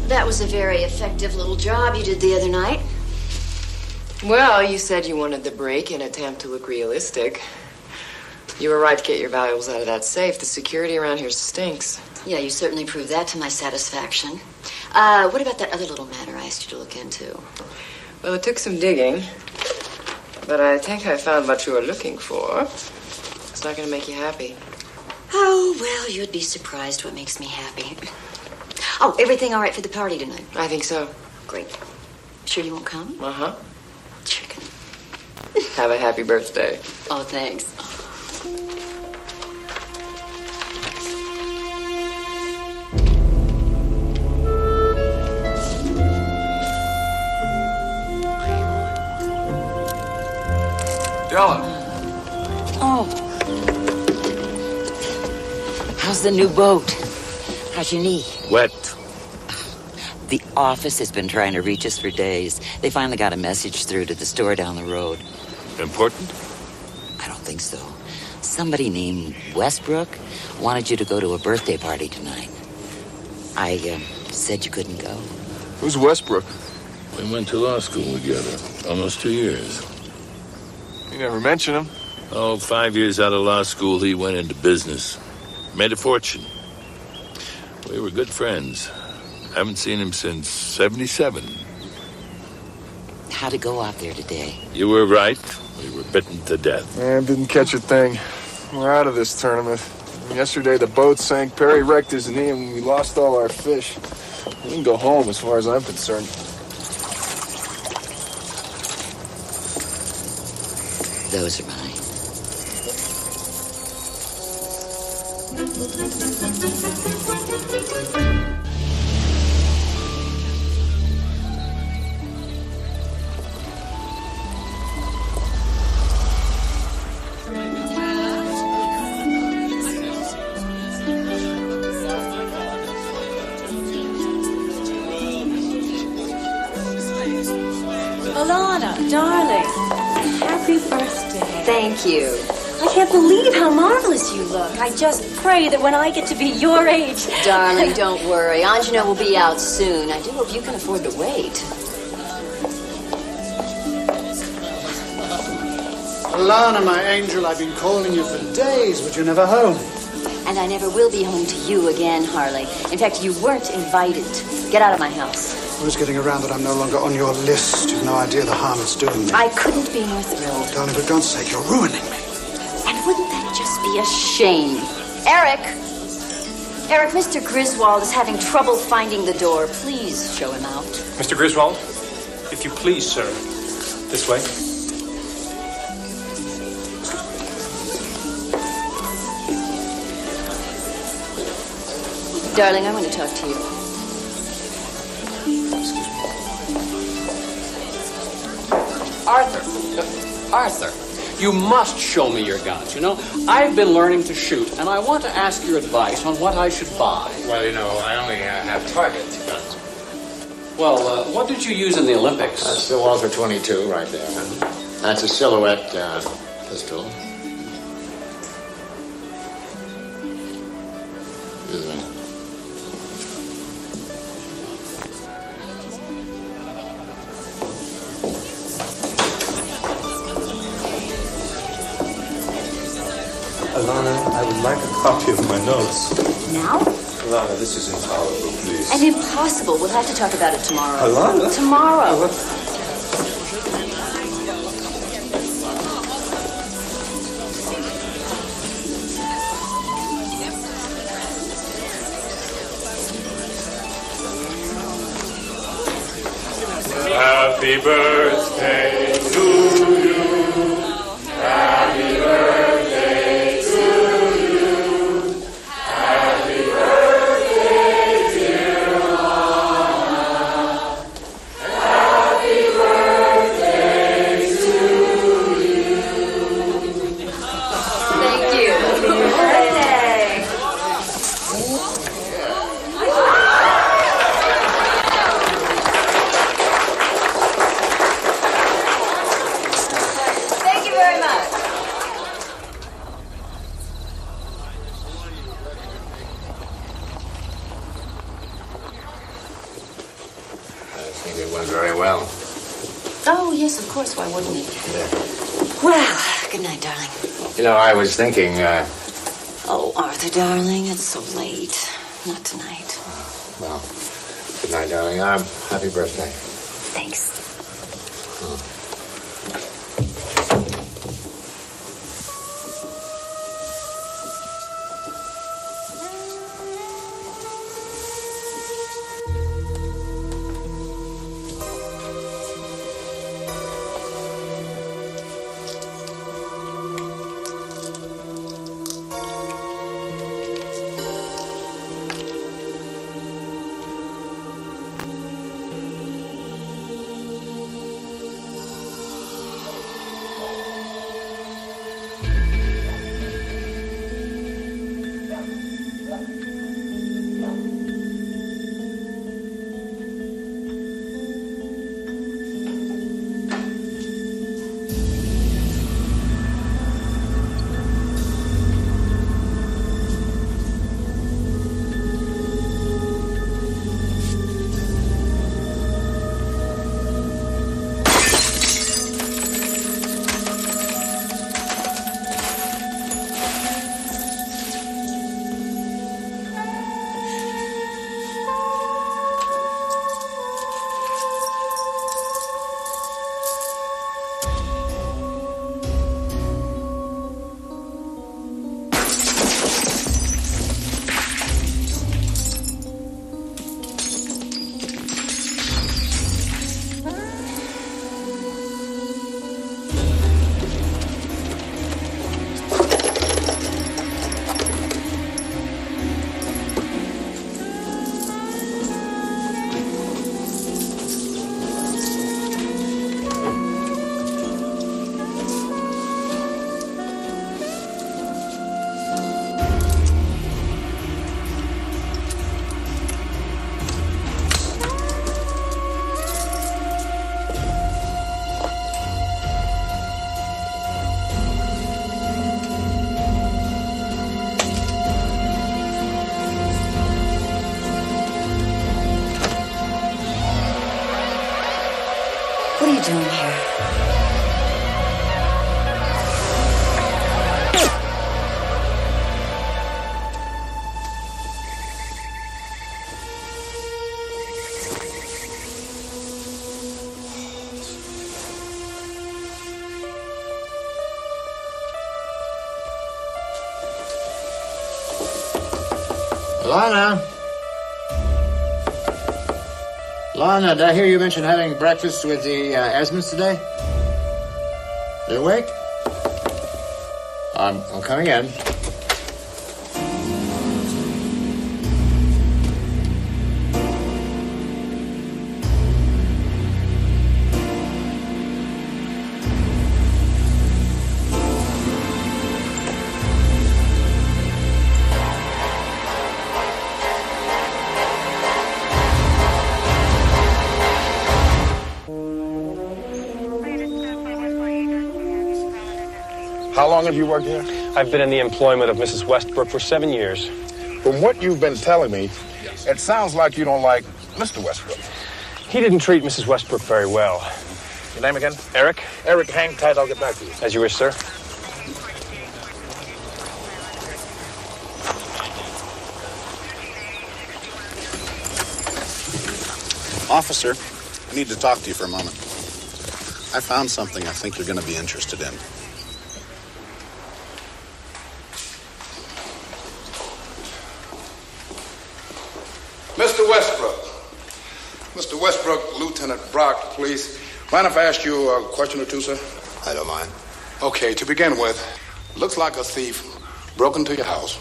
K: That was a very effective little job you did the other night.
O: Well, you said you wanted the break in attempt to look realistic.
F: You were right to get your valuables out of that safe. The security around here stinks.
K: Yeah, you certainly proved that to my satisfaction. What about that other little matter I asked you to look into?
F: Well, it took some digging, but I think I found what you were looking for. It's not going to make you happy.
K: Oh, well, you'd be surprised what makes me happy. Oh, everything all right for the party tonight?
F: I think so.
K: Great. Sure you won't come?
F: Uh-huh.
K: Chicken.
F: Have a happy birthday.
K: Oh, thanks.
B: Della.
I: Oh. How's the new boat? How's your knee?
H: Wet.
I: The office has been trying to reach us for days. They finally got a message through to the store down the road.
H: Important?
I: I don't think so. Somebody named Westbrook wanted you to go to a birthday party tonight. I said you couldn't go.
H: Who's Westbrook? We went to law school together. Almost 2 years.
E: You never mention him.
H: Oh, 5 years out of law school, he went into business. Made a fortune. We were good friends. Haven't seen him since 77.
I: How'd it go out there today?
H: You were right. We were bitten to death.
E: Man, didn't catch a thing. We're out of this tournament. Yesterday, the boat sank. Perry wrecked his knee, and we lost all our fish. We can go home, as far as I'm concerned.
I: Those are mine.
G: Alana, darling, happy birthday.
K: Thank you.
G: I can't believe how marvelous you look. I just pray that when I get to be your age...
K: Darling, don't worry. Angelo will be out soon. I do hope you can afford to wait.
A: Alana, my angel, I've been calling you for days, but you're never home.
K: And I never will be home to you again, Harley. In fact, you weren't invited. Get out of my house.
A: Who's getting around that I'm no longer on your list? You've no idea the harm it's doing me.
K: I couldn't be more thrilled.
A: Darling, for God's sake, you're ruining me.
K: And wouldn't that just be a shame? Eric! Eric, Mr. Griswold is having trouble finding the door. Please show him out.
J: Mr. Griswold, if you please, sir. This way.
K: Darling, I want to talk to you.
X: Arthur, you must show me your guns. You know, I've been learning to shoot, and I want to ask your advice on what I should buy.
B: Well, you know, I only have target guns.
X: Well, what did you use in the Olympics?
B: That's the Walther 22 right there. That's a silhouette pistol. Excuse me.
S: Alana, I would like a copy of my notes.
K: Now?
S: Alana, this is intolerable, please.
K: And impossible. We'll have to talk about it tomorrow.
S: Alana?
K: Tomorrow.
R: Happy birthday to you. Happy birthday to you. Happy birthday, dear Alana. Happy birthday to you.
K: Thank you. Happy birthday. Thank you very much.
B: I think it went very well.
K: Oh, yes, of course. Why wouldn't it? Well, good night, darling.
Z: You know, I was thinking,
G: Oh, Arthur, darling, it's so late. Not tonight.
Z: well, good night, darling. Happy birthday.
G: Thanks. What are you doing here?
Z: Lana, did I hear you mention having breakfast with the Esmonds today? You awake? I'm coming in.
C: How long have you worked here?
J: I've been in the employment of Mrs. Westbrook for 7 years.
C: From what you've been telling me, it sounds like you don't like Mr. Westbrook.
J: He didn't treat Mrs. Westbrook very well.
C: Your name again?
J: Eric?
C: Eric, hang tight. I'll get back to you.
J: As you wish, sir.
P: Officer, I need to talk to you for a moment. I found something I think you're going to be interested in.
Q: Mr. Westbrook. Mr. Westbrook, Lieutenant Brock, please. Mind if I ask you a question or two, sir?
P: I don't mind.
Q: Okay, to begin with, looks like a thief broke into your house,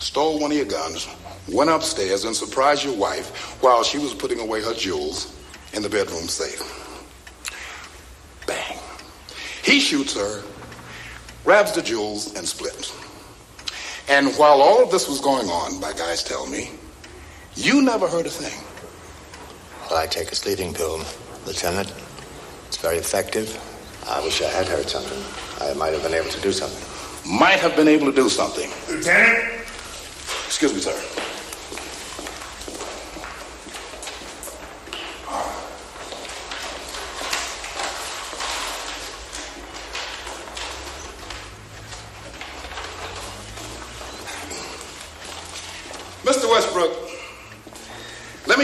Q: stole one of your guns, went upstairs and surprised your wife while she was putting away her jewels in the bedroom safe. Bang. He shoots her, grabs the jewels, and splits. And while all of this was going on, my guys tell me, you never heard a thing.
P: Well, I take a sleeping pill, Lieutenant. It's very effective. I wish I had heard something. I might have been able to do something.
Q: Might have been able to do something. Lieutenant? Excuse me, sir.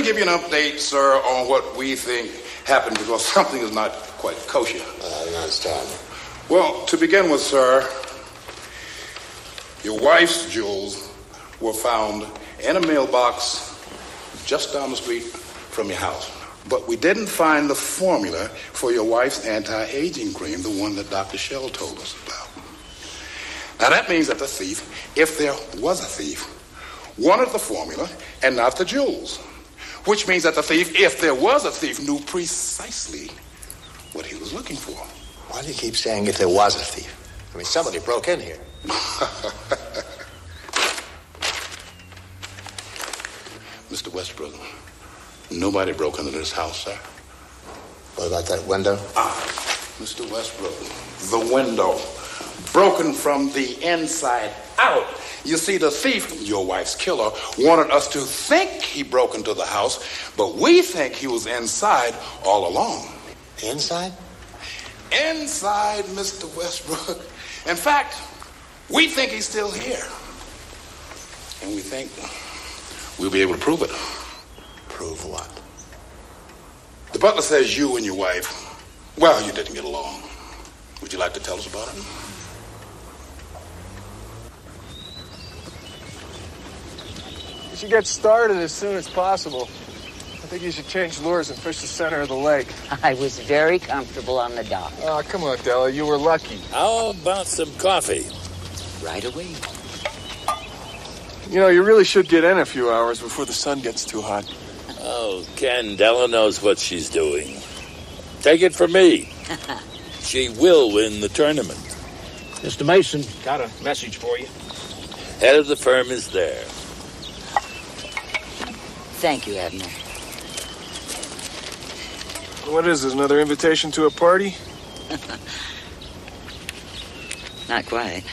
Q: me give you an update, sir, on what we think happened because something is not quite kosher.
P: I don't understand.
Q: Well, to begin with, sir, your wife's jewels were found in a mailbox just down the street from your house. But we didn't find the formula for your wife's anti-aging cream, the one that Dr. Shell told us about. Now, that means that the thief, if there was a thief, wanted the formula and not the jewels. Which means that the thief, if there was a thief, knew precisely what he was looking for.
P: Why do you keep saying if there was a thief? I mean, somebody broke in here.
Q: Mr. Westbrook, nobody broke into this house, sir.
P: What about that window?
Q: Mr. Westbrook, the window, broken from the inside out. You see, the thief, your wife's killer, wanted us to think he broke into the house, but we think he was inside all along.
P: Inside?
Q: Inside, Mr. Westbrook. In fact, we think he's still here. And we think we'll be able to prove it.
P: Prove what?
Q: The butler says you and your wife, well, you didn't get along. Would you like to tell us about it?
E: You should get started as soon as possible. I think you should change lures and fish the center of the lake.
I: I was very comfortable on the dock.
E: Oh, come on, Della. You were lucky.
L: How about some coffee?
I: Right away.
E: You know, you really should get in a few hours before the sun gets too hot.
L: Oh, Ken, Della knows what she's doing. Take it from me. She will win the tournament.
J: Mr. Mason, got a message for you.
L: Head of the firm is there.
I: Thank you, Abner.
E: What is this, another invitation to a party?
I: Not quite.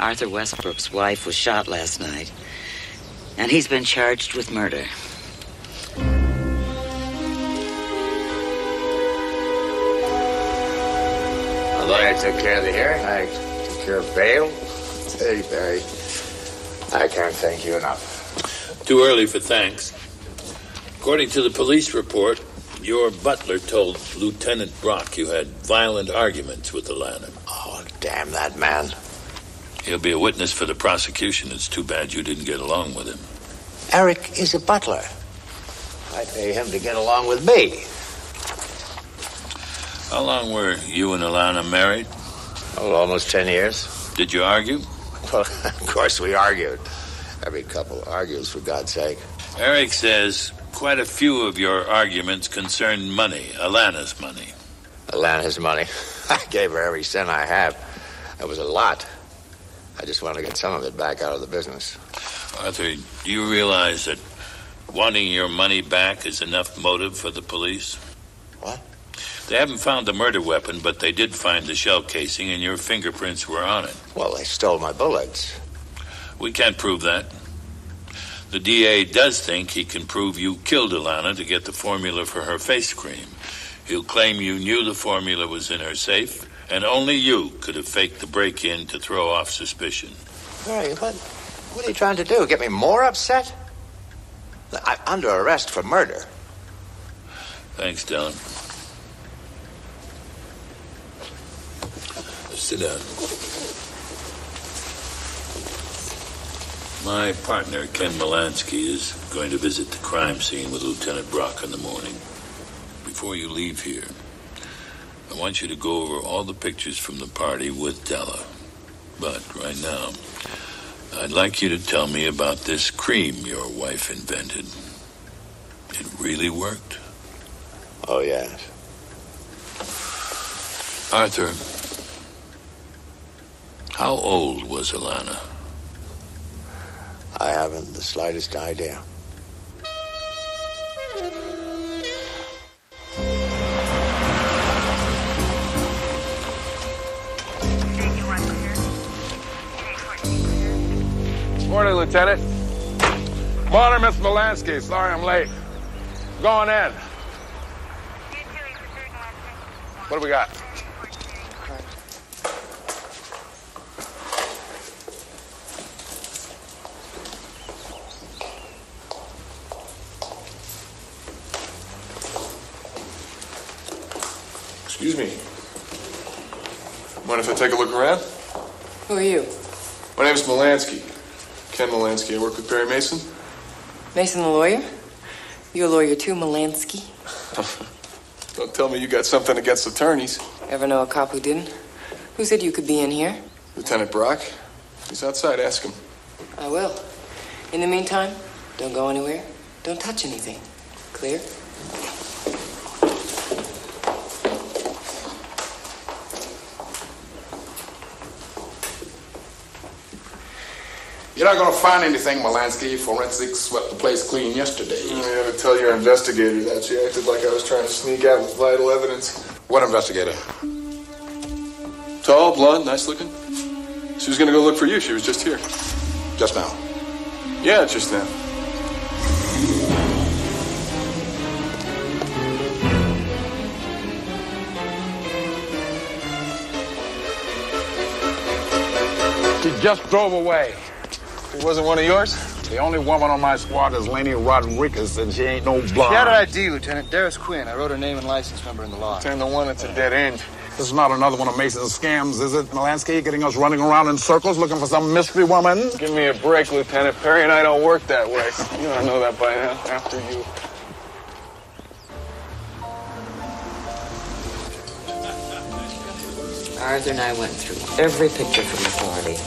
I: Arthur Westbrook's wife was shot last night, and he's been charged with murder.
P: The lawyer took care of the hearing. I took care of bail. Hey, Barry, I can't thank you enough.
L: Too early for thanks. According to the police report, your butler told Lieutenant Brock you had violent arguments with Alana.
P: Oh, damn that man.
L: He'll be a witness for the prosecution. It's too bad you didn't get along with him.
P: Eric is a butler. I pay him to get along with me.
L: How long were you and Alana married?
P: Oh, almost 10 years.
L: Did you argue?
P: Well, of course we argued. Every couple argues, for God's sake.
L: Eric says quite a few of your arguments concern money, Alana's money.
P: Alana's money? I gave her every cent I have. That was a lot. I just want to get some of it back out of the business.
L: Arthur, do you realize that wanting your money back is enough motive for the police?
P: What?
L: They haven't found the murder weapon, but they did find the shell casing, and your fingerprints were on it.
P: Well, they stole my bullets.
L: We can't prove that. The DA does think he can prove you killed Alana to get the formula for her face cream. He'll claim you knew the formula was in her safe, and only you could have faked the break-in to throw off suspicion.
P: Barry, what are you trying to do? Get me more upset? I'm under arrest for murder.
L: Thanks, Dylan. Sit down. My partner, Ken Molansky, is going to visit the crime scene with Lieutenant Brock in the morning. Before you leave here, I want you to go over all the pictures from the party with Della. But right now, I'd like you to tell me about this cream your wife invented. It really worked?
P: Oh, yes.
L: Arthur, how old was Alana?
P: I haven't the slightest idea.
C: Morning, Lieutenant. Morning, Miss Molansky. Sorry I'm late. Going in. What do we got?
E: Excuse me. Mind if I take a look around?
F: Who are you?
E: My name's Melansky. Ken Melansky. I work with Barry Mason.
F: Mason the lawyer? You a lawyer too, Melansky?
E: Don't tell me you got something against attorneys.
F: Ever know a cop who didn't? Who said you could be in here?
E: Lieutenant Brock. He's outside. Ask him.
F: I will. In the meantime, don't go anywhere. Don't touch anything. Clear?
Q: You're not going to find anything, Melansky. Forensics swept the place clean yesterday.
E: You have to tell your investigator that. She acted like I was trying to sneak out with vital evidence.
Q: What investigator?
E: Tall, blonde, nice looking. She was going to go look for you. She was just here.
Q: Just now?
E: Yeah, just now.
C: She just drove away.
E: It wasn't one of yours?
C: The only woman on my squad is Laney Rodriguez, and she ain't no blonde.
Z: She had an ID, Lieutenant. Darius Quinn. I wrote her name and license number in the log.
E: 10-1, it's a dead end.
C: This is not another one of Mason's scams, is it, Melansky? Getting us running around in circles looking for some mystery woman?
E: Give me a break, Lieutenant. Perry and I don't work that way. You don't know that by now. After you.
I: Arthur and I went through every picture from the party.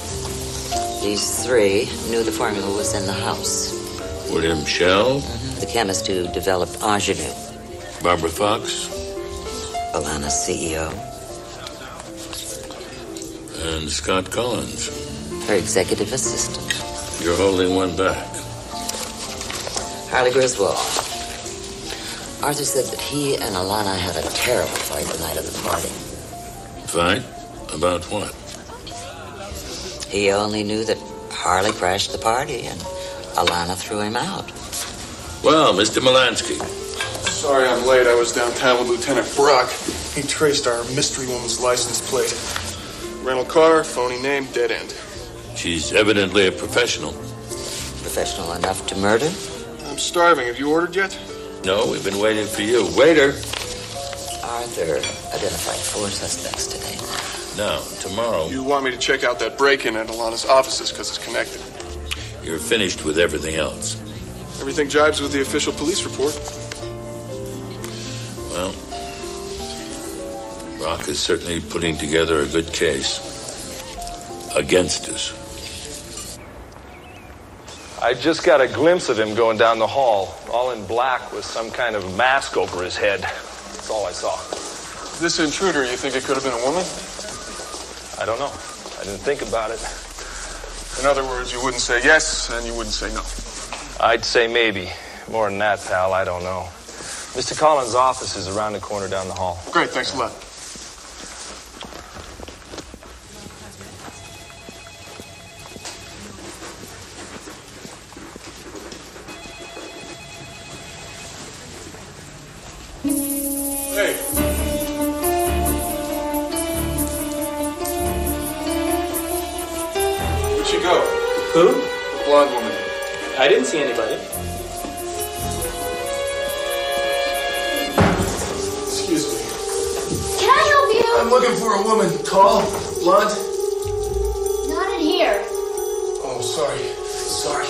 I: These three knew the formula was in the house.
L: William Shell?
I: The chemist who developed Ingenue.
L: Barbara Fox?
I: Alana's CEO.
L: And Scott Collins?
I: Her executive assistant.
L: You're holding one back.
I: Harley Griswold. Arthur said that he and Alana had a terrible fight the night of the party.
L: Fight? About what?
I: He only knew that Harley crashed the party and Alana threw him out.
L: Well, Mr. Melansky.
E: Sorry I'm late. I was downtown with Lieutenant Brock. He traced our mystery woman's license plate. Rental car, phony name, dead end.
L: She's evidently a professional.
I: Professional enough to murder?
E: I'm starving. Have you ordered yet?
L: No, we've been waiting for you. Waiter.
I: Arthur identified 4 suspects today.
L: Now, tomorrow...
E: You want me to check out that break-in at Alana's offices because it's connected.
L: You're finished with everything else.
E: Everything jibes with the official police report.
L: Well, Brock is certainly putting together a good case against us.
M: I just got a glimpse of him going down the hall, all in black with some kind of mask over his head. That's all I saw.
E: This intruder, you think it could have been a woman?
M: I don't know. I didn't think about it.
E: In other words, you wouldn't say yes and you wouldn't say no.
M: I'd say maybe. More than that, pal, I don't know. Mr. Collins' office is around the corner down the hall.
E: Great, thanks a lot. Hey. Where'd she go?
J: Who?
E: The blonde woman.
J: I didn't see anybody.
E: Excuse me.
N: Can I help you?
E: I'm looking for a woman. Tall, blonde.
N: Not in here.
E: Oh, sorry. Sorry.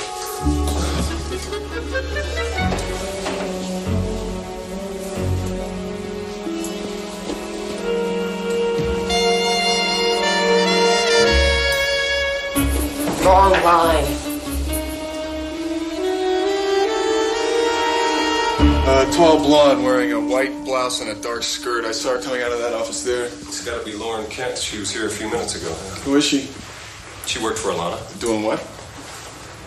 F: Wrong line.
E: Tall blonde wearing a white blouse and a dark skirt. I saw her coming out of that office there.
T: It's got to be Lauren Kent. She was here a few minutes ago.
E: Who is she?
T: She worked for Alana.
E: Doing what?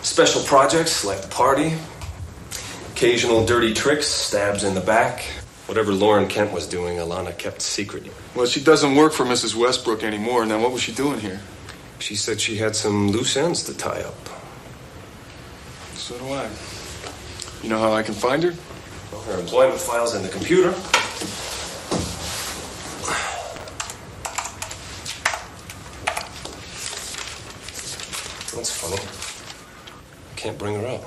T: Special projects like the party, occasional dirty tricks, stabs in the back. Whatever Lauren Kent was doing, Alana kept secret.
E: Well, she doesn't work for Mrs. Westbrook anymore. Now, what was she doing here?
T: She said she had some loose ends to tie up.
E: So do I. You know how I can find her?
T: Well, her employment file's in the computer. That's funny. I can't bring her up.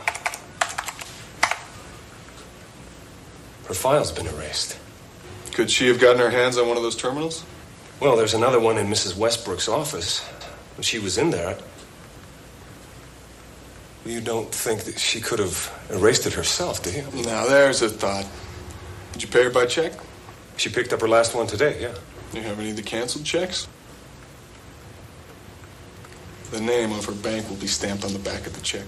T: Her file's been erased.
E: Could she have gotten her hands on one of those terminals?
T: Well, there's another one in Mrs. Westbrook's office. When she was in there, you don't think that she could have erased it herself, do you?
E: Now, there's a thought. Did you pay her by check?
T: She picked up her last one today, yeah.
E: Do you have any of the canceled checks? The name of her bank will be stamped on the back of the check.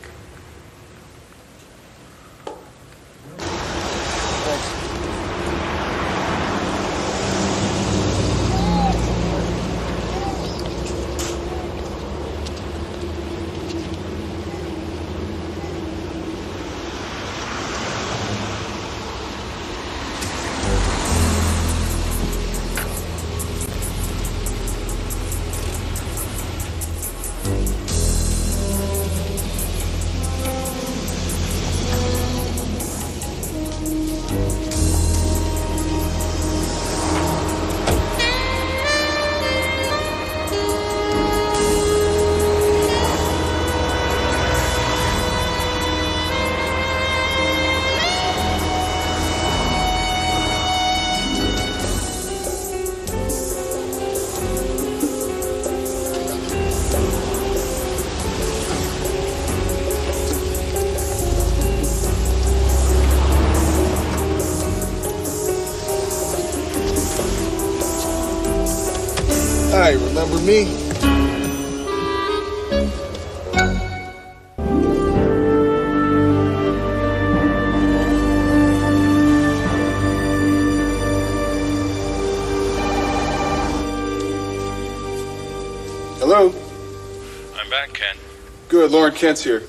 A: Hi, remember me?
E: Hello?
H: I'm back, Ken.
E: Good, Lauren Kent's here.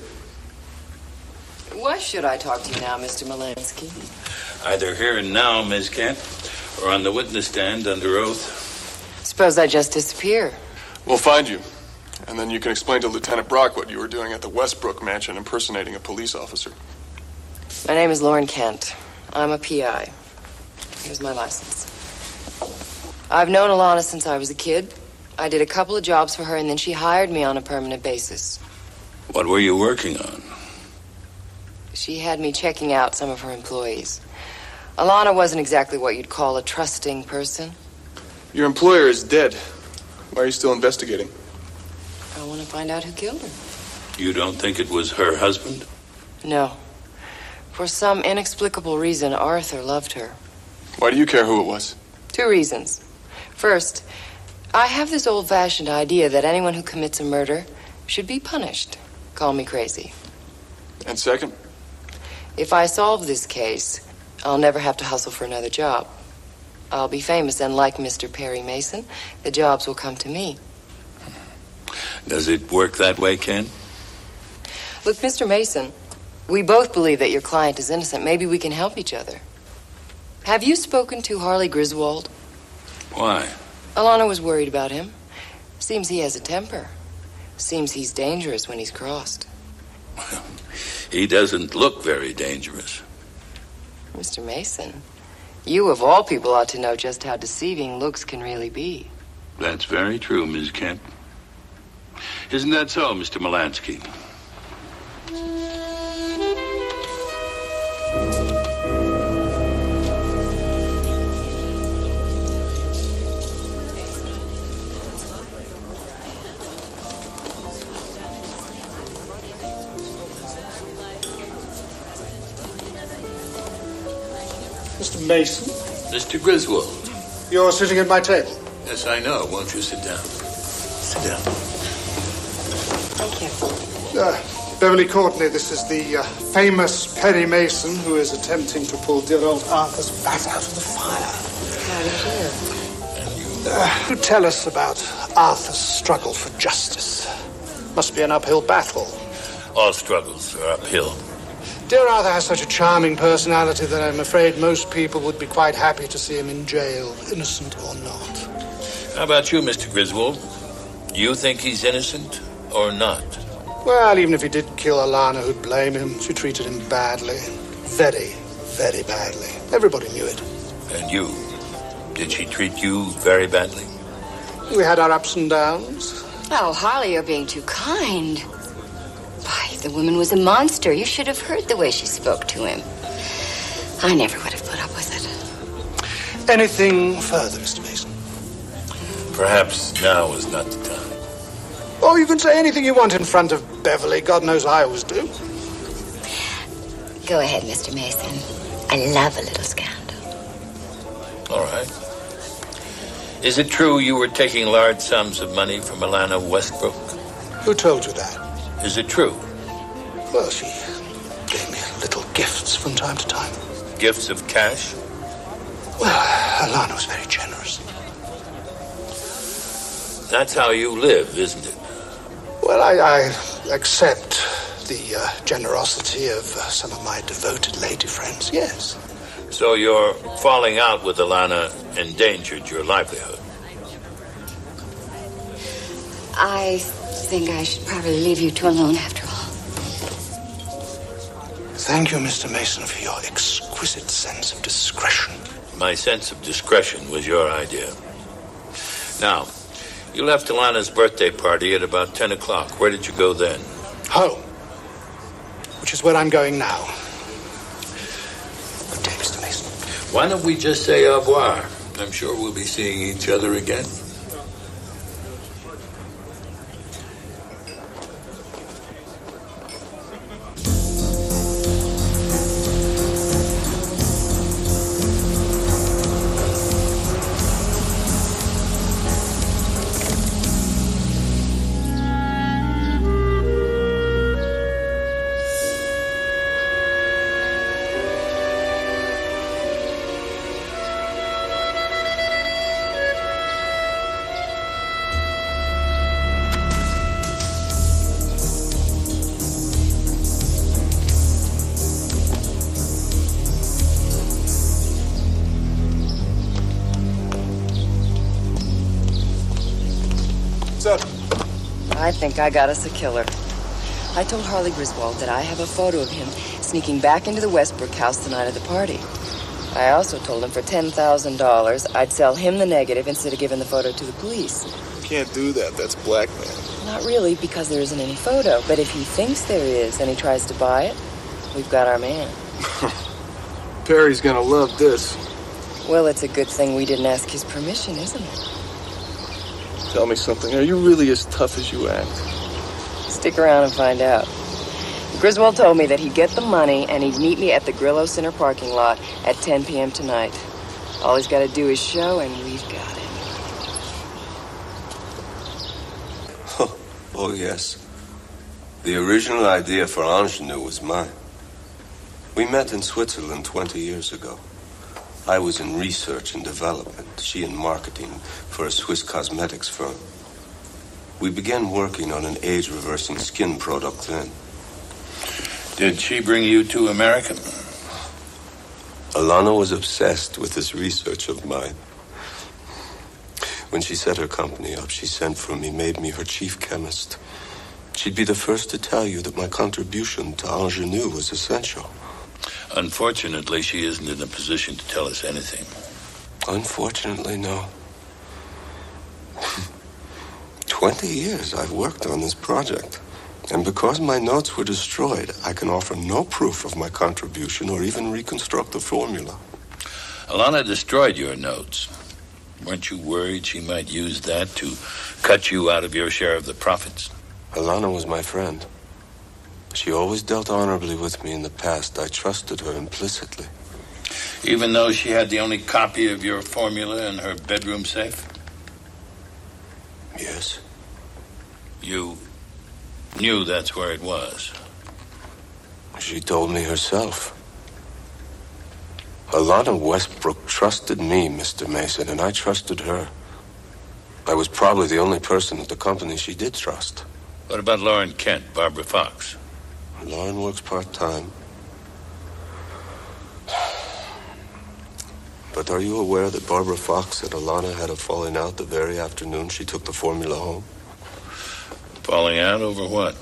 F: Why should I talk to you now, Mr. Melansky?
L: Either here and now, Ms. Kent, or on the witness stand under oath.
F: Suppose I just disappear.
E: We'll find you. And then you can explain to Lieutenant Brock what you were doing at the Westbrook mansion impersonating a police officer.
F: My name is Lauren Kent. I'm a PI. Here's my license. I've known Alana since I was a kid. I did a couple of jobs for her, and then she hired me on a permanent basis.
L: What were you working on?
F: She had me checking out some of her employees. Alana wasn't exactly what you'd call a trusting person.
E: Your employer is dead. Why are you still investigating?
F: I want to find out who killed her.
L: You don't think it was her husband?
F: No. For some inexplicable reason, Arthur loved her.
E: Why do you care who it was?
F: 2 reasons. First, I have this old-fashioned idea that anyone who commits a murder should be punished. Call me crazy.
E: And second?
F: If I solve this case, I'll never have to hustle for another job. I'll be famous, and like Mr. Perry Mason, the jobs will come to me.
L: Does it work that way, Ken?
F: Look, Mr. Mason, we both believe that your client is innocent. Maybe we can help each other. Have you spoken to Harley Griswold?
L: Why?
F: Alana was worried about him. Seems he has a temper. Seems he's dangerous when he's crossed.
L: Well, he doesn't look very dangerous.
F: Mr. Mason, you of all people ought to know just how deceiving looks can really be.
L: That's very true, Ms. Kent. Isn't that so, Mr. Melansky?
A: Mr. Mason?
L: Mr. Griswold.
A: You're sitting at my table.
L: Yes, I know. Won't you sit down? Sit down.
F: Thank you.
A: Beverly Courtney, this is the famous Perry Mason who is attempting to pull dear old Arthur's bat out of the fire.
F: How do you?
A: Tell us about Arthur's struggle for justice. Must be an uphill battle.
L: All struggles are uphill.
A: Dear Arthur has such a charming personality that I'm afraid most people would be quite happy to see him in jail, innocent or not.
L: How about you, Mr. Griswold? Do you think he's innocent or not?
A: Well, even if he did kill Alana, who'd blame him? She treated him badly. Very, very badly. Everybody knew it.
L: And you? Did she treat you very badly?
A: We had our ups and downs.
G: Oh, Harley, you're being too kind. Why, the woman was a monster. You should have heard the way she spoke to him. I never would have put up with it.
A: Anything further, Mr. Mason?
L: Perhaps now is not the time.
A: Oh, you can say anything you want in front of Beverly. God knows I always do.
I: Go ahead, Mr. Mason. I love a little scandal.
L: All right. Is it true you were taking large sums of money from Alana Westbrook?
A: Who told you that?
L: Is it true?
A: Well, she gave me little gifts from time to time.
L: Gifts of cash?
A: Well, Alana was very generous.
L: That's how you live, isn't it?
A: Well, I accept the generosity of some of my devoted lady friends, yes.
L: So your falling out with Alana endangered your livelihood?
I: I think I should probably leave you two alone after all.
A: Thank you, Mr. Mason, for your exquisite sense of discretion.
L: My sense of discretion was your idea. Now, you left Alana's birthday party at about 10 o'clock. Where did you go then?
A: Home, which is where I'm going now. Good day, Mr. Mason.
L: Why don't we just say au revoir? I'm sure we'll be seeing each other again.
F: I think I got us a killer. I told Harley Griswold that I have a photo of him sneaking back into the Westbrook house the night of the party. I also told him for $10,000 I'd sell him the negative instead of giving the photo to the police.
E: You can't do that. That's blackmail.
F: Not really, because there isn't any photo. But if he thinks there is and he tries to buy it, we've got our man.
E: Perry's gonna love this.
F: Well, it's a good thing we didn't ask his permission, isn't it?
E: Tell me something. Are you really as tough as you act?
F: Stick around and find out. Griswold told me that he'd get the money and he'd meet me at the Grillo Center parking lot at 10 p.m. tonight. All he's got to do is show, and we've got him.
S: Oh, yes. The original idea for Ingenue was mine. We met in Switzerland 20 years ago. I was in research and development, she in marketing for a Swiss cosmetics firm. We began working on an age-reversing skin product then.
L: Did she bring you to America?
S: Alana was obsessed with this research of mine. When she set her company up, she sent for me, made me her chief chemist. She'd be the first to tell you that my contribution to Ingenue was essential.
L: Unfortunately, she isn't in a position to tell us anything.
S: Unfortunately, no. 20 years I've worked on this project. And because my notes were destroyed, I can offer no proof of my contribution or even reconstruct the formula.
L: Alana destroyed your notes. Weren't you worried she might use that to cut you out of your share of the profits?
S: Alana was my friend. She always dealt honorably with me in the past. I trusted her implicitly.
L: Even though she had the only copy of your formula in her bedroom safe?
S: Yes.
L: You knew that's where it was?
S: She told me herself. Alana Westbrook trusted me, Mr. Mason, and I trusted her. I was probably the only person at the company she did trust.
L: What about Lauren Kent, Barbara Fox?
S: Lauren works part-time. But are you aware that Barbara Fox and Alana had a falling out the very afternoon she took the formula home?
L: Falling out over what?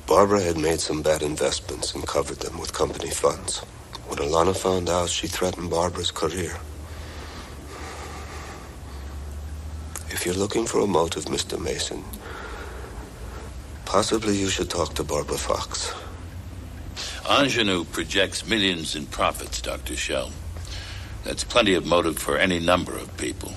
S: Barbara had made some bad investments and covered them with company funds. When Alana found out, she threatened Barbara's career. If you're looking for a motive, Mr. Mason, possibly you should talk to Barbara Fox.
L: Ingenue projects millions in profits, Dr. Shell. That's plenty of motive for any number of people.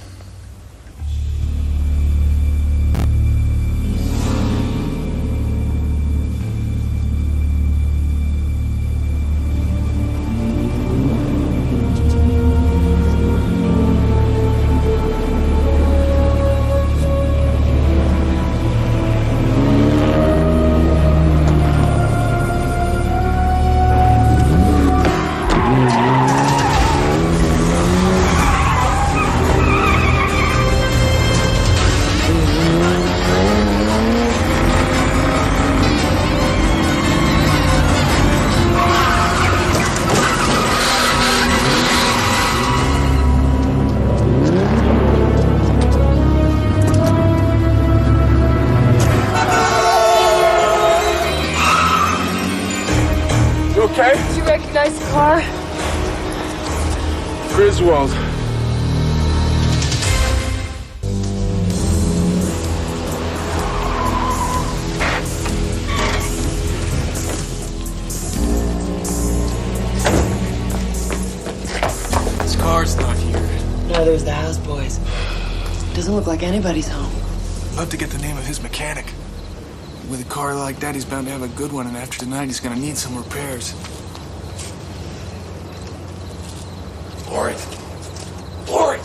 R: Okay?
F: Did you recognize the car?
R: Griswold.
F: This car's not here. Neither is the houseboys. Doesn't look like anybody's home.
D: Love to get the name of his mechanic. With a car like that, he's bound to have a good one, and after tonight, he's gonna need some repairs.
R: Lauren. Lauren!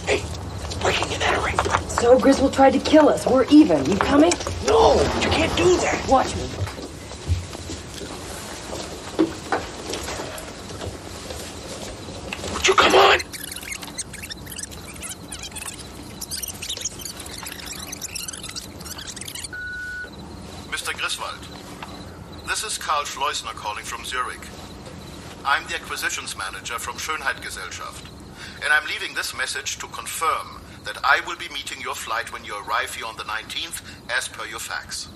R: Hey, it's breaking and entering.
F: So Griswold tried to kill us. We're even. You coming?
R: No, you can't do that.
F: Watch me.
R: Would you come on?
O: Mr. Griswold, this is Karl Schleusner calling from Zurich. I'm the acquisitions manager from Schönheitgesellschaft, and I'm leaving this message to confirm that I will be meeting your flight when you arrive here on the 19th, as per your fax.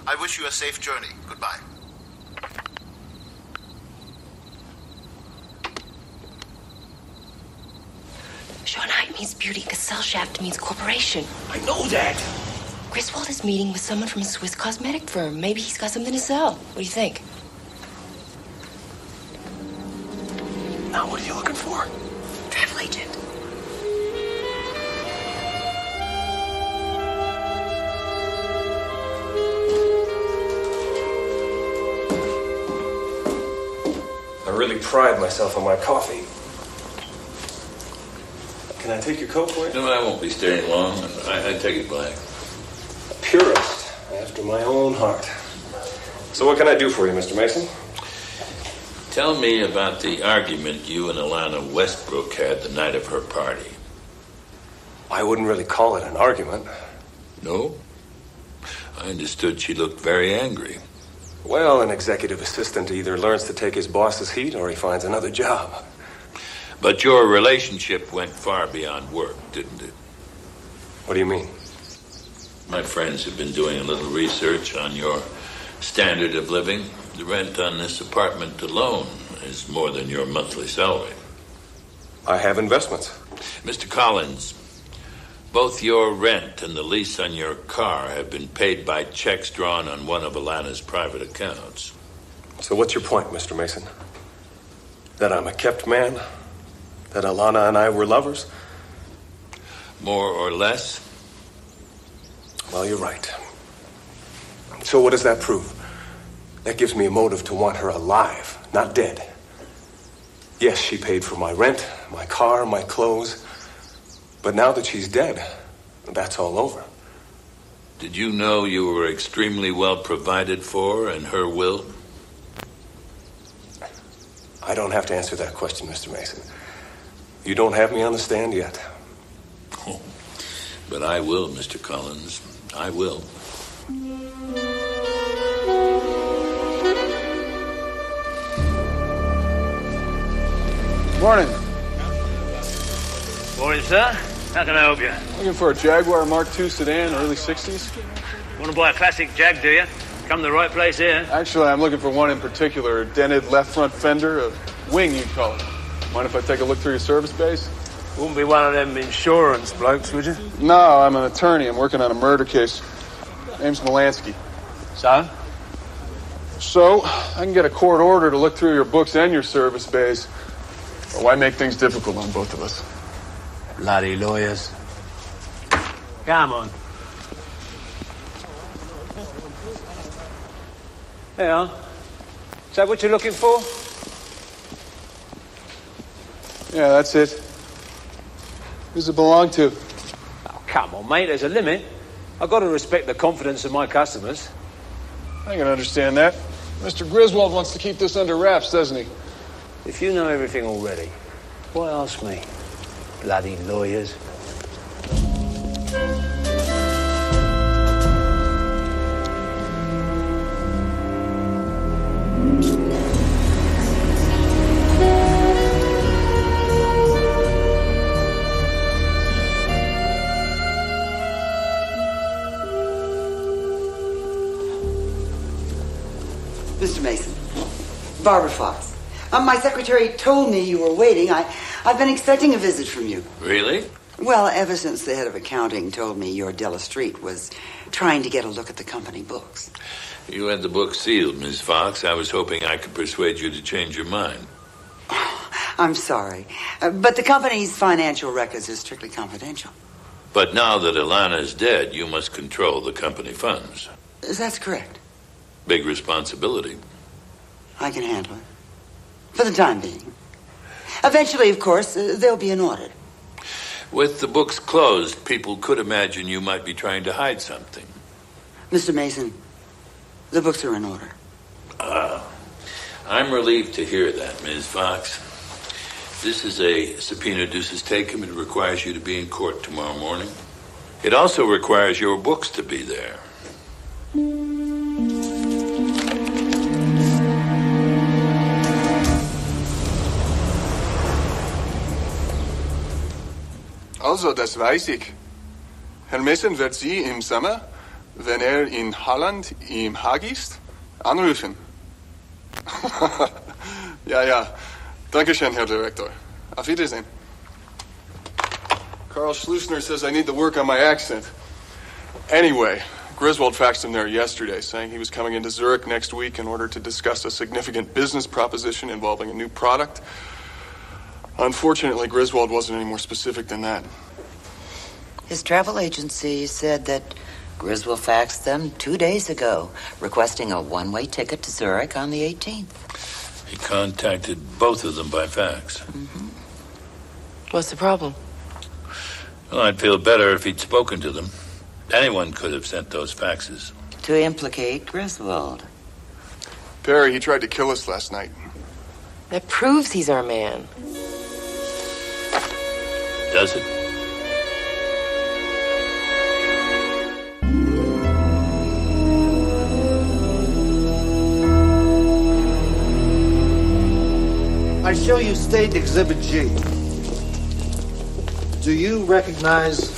O: I wish you a safe journey. Goodbye.
F: Schönheit means beauty. Gesellschaft means corporation.
R: I know that.
F: Griswold is meeting with someone from a Swiss cosmetic firm. Maybe he's got something to sell. What do you think?
R: Now, what are you looking for?
F: Travel agent.
E: I really pride myself on my coffee. Can I take your coat for you?
L: No, I won't be staying long. I take it black.
E: Purist, after my own heart. So what can I do for you, Mr. Mason?
L: Tell me about the argument you and Alana Westbrook had the night of her party.
E: I wouldn't really call it an argument.
L: No? I understood she looked very angry.
E: Well, an executive assistant either learns to take his boss's heat or he finds another job.
L: But your relationship went far beyond work, didn't it?
E: What do you mean?
L: My friends have been doing a little research on your standard of living. The rent on this apartment alone is more than your monthly salary.
E: I have investments.
L: Mr. Collins, both your rent and the lease on your car have been paid by checks drawn on one of Alana's private accounts.
E: So what's your point, Mr. Mason? That I'm a kept man? That Alana and I were lovers?
L: More or less?
E: Well, you're right. So what does that prove? That gives me a motive to want her alive, not dead. Yes, she paid for my rent, my car, my clothes. But now that she's dead, that's all over.
L: Did you know you were extremely well provided for in her will?
E: I don't have to answer that question, Mr. Mason. You don't have me on the stand yet.
L: Oh, but I will, Mr. Collins. I will.
R: Morning.
U: Morning, sir. How can I help you?
R: Looking for a Jaguar Mark II sedan, early 60s?
U: Want to buy a classic Jag, do you? Come to the right place here.
R: Actually, I'm looking for one in particular, a dented left front fender, a wing, you'd call it. Mind if I take a look through your service base?
U: Wouldn't be one of them insurance blokes, would you?
R: No, I'm an attorney. I'm working on a murder case.
E: Name's Melansky.
U: So?
E: So, I can get a court order to look through your books and your service bays. But why make things difficult on both of us?
U: Bloody lawyers. Come on. There you are. Is that what you're looking for?
E: Yeah, that's it. Who's it belong to?
U: Oh, come on, mate. There's a limit. I've got to respect the confidence of my customers.
E: I can understand that. Mr. Griswold wants to keep this under wraps, doesn't he?
U: If you know everything already, why ask me? Bloody lawyers.
I: Mr. Mason. Barbara Fox. My secretary told me you were waiting. I've been expecting a visit from you.
L: Really?
I: Well, ever since the head of accounting told me your Della Street was trying to get a look at the company books.
L: You had the book sealed, Miss Fox. I was hoping I could persuade you to change your mind.
I: I'm sorry, but the company's financial records are strictly confidential.
L: But now that Alana is dead, you must control the company funds.
I: That's correct.
L: Big responsibility.
I: I can handle it. For the time being. Eventually, of course, there'll be an audit.
L: With the books closed, people could imagine you might be trying to hide something.
I: Mr. Mason, the books are in order.
L: I'm relieved to hear that, Ms. Fox. This is a subpoena duces tecum. It requires you to be in court tomorrow morning. It also requires your books to be there.
E: Also, das weiß ich. Herr Mason wird Sie im Sommer, wenn in Holland im Haag ist, anrufen. Ja. Dankeschön, Herr Director. Auf Wiedersehen. Carl Schlusner says I need to work on my accent. Anyway, Griswold faxed him there yesterday, saying he was coming into Zurich next week in order to discuss a significant business proposition involving a new product. Unfortunately, Griswold wasn't any more specific than that.
I: His travel agency said that Griswold faxed them 2 days ago, requesting a one-way ticket to Zurich on the 18th.
L: He contacted both of them by fax.
I: Mm-hmm.
F: What's the problem?
L: Well, I'd feel better if he'd spoken to them. Anyone could have sent those faxes.
I: To implicate Griswold.
E: Perry, he tried to kill us last night.
F: That proves he's our man.
L: Does it?
B: I show you State Exhibit G. Do you recognize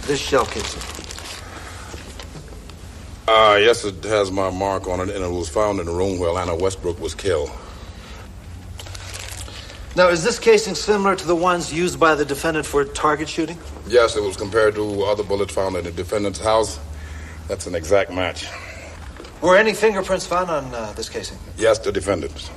B: this shell casing?
Q: Yes, it has my mark on it, and it was found in the room where Alana Westbrook was killed.
B: Now, is this casing similar to the ones used by the defendant for target shooting?
Q: Yes, it was compared to other bullets found in the defendant's house. That's an exact match.
B: Were any fingerprints found on this casing?
Q: Yes, the defendant's.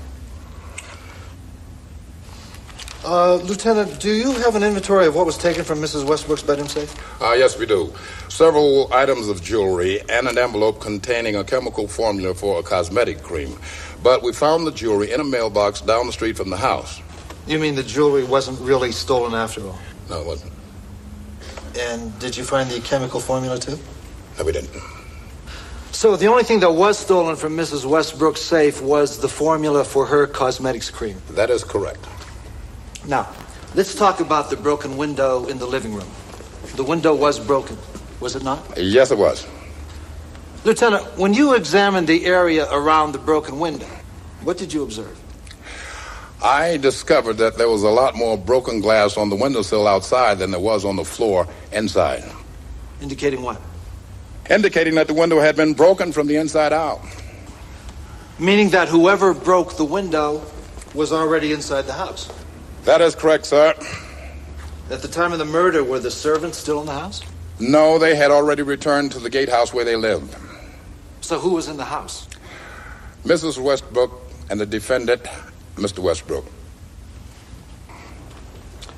B: Lieutenant, do you have an inventory of what was taken from Mrs. Westbrook's bedroom safe?
Q: Yes, we do. Several items of jewelry and an envelope containing a chemical formula for a cosmetic cream. But we found the jewelry in a mailbox down the street from the house.
B: You mean the jewelry wasn't really stolen after all?
Q: No, it wasn't.
B: And did you find the chemical formula, too?
Q: No, we didn't.
B: So the only thing that was stolen from Mrs. Westbrook's safe was the formula for her cosmetics cream?
Q: That is correct.
B: Now, let's talk about the broken window in the living room. The window was broken, was it not?
Q: Yes, it was.
B: Lieutenant, when you examined the area around the broken window, what did you observe?
Q: I discovered that there was a lot more broken glass on the windowsill outside than there was on the floor inside.
B: Indicating what?
Q: Indicating that the window had been broken from the inside out.
B: Meaning that whoever broke the window was already inside the house?
Q: That is correct, sir.
B: At the time of the murder, were the servants still in the house?
Q: No, they had already returned to the gatehouse where they lived.
B: So who was in the house?
Q: Mrs. Westbrook and the defendant, Mr. Westbrook.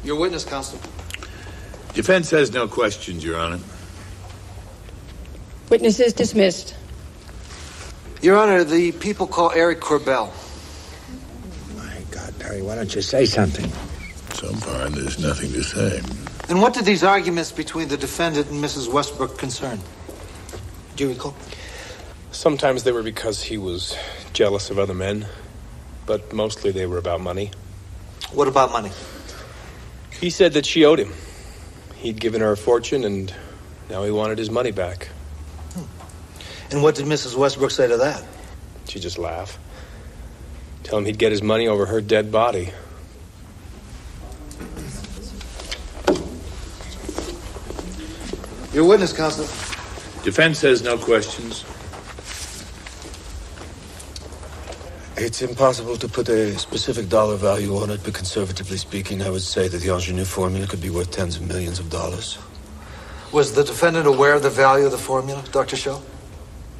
B: Your witness, counsel.
H: Defense has no questions, Your Honor.
K: Witness is dismissed.
B: Your Honor, the people call Eric Corbell.
U: My God, Terry, why don't you say something?
H: So far, there's nothing to say.
B: And what did these arguments between the defendant and Mrs. Westbrook concern? Do you recall?
T: Sometimes they were because he was jealous of other men, but mostly they were about money.
B: What about money?
T: He said that she owed him. He'd given her a fortune, and now he wanted his money back.
B: And what did Mrs. Westbrook say to that?
T: She just laughed. Tell him he'd get his money over her dead body.
B: Your witness, counsel.
H: Defense has no questions.
P: It's impossible to put a specific dollar value on it, but conservatively speaking, I would say that the ingenue formula could be worth tens of millions of dollars.
B: Was the defendant aware of the value of the formula, Dr. Shaw?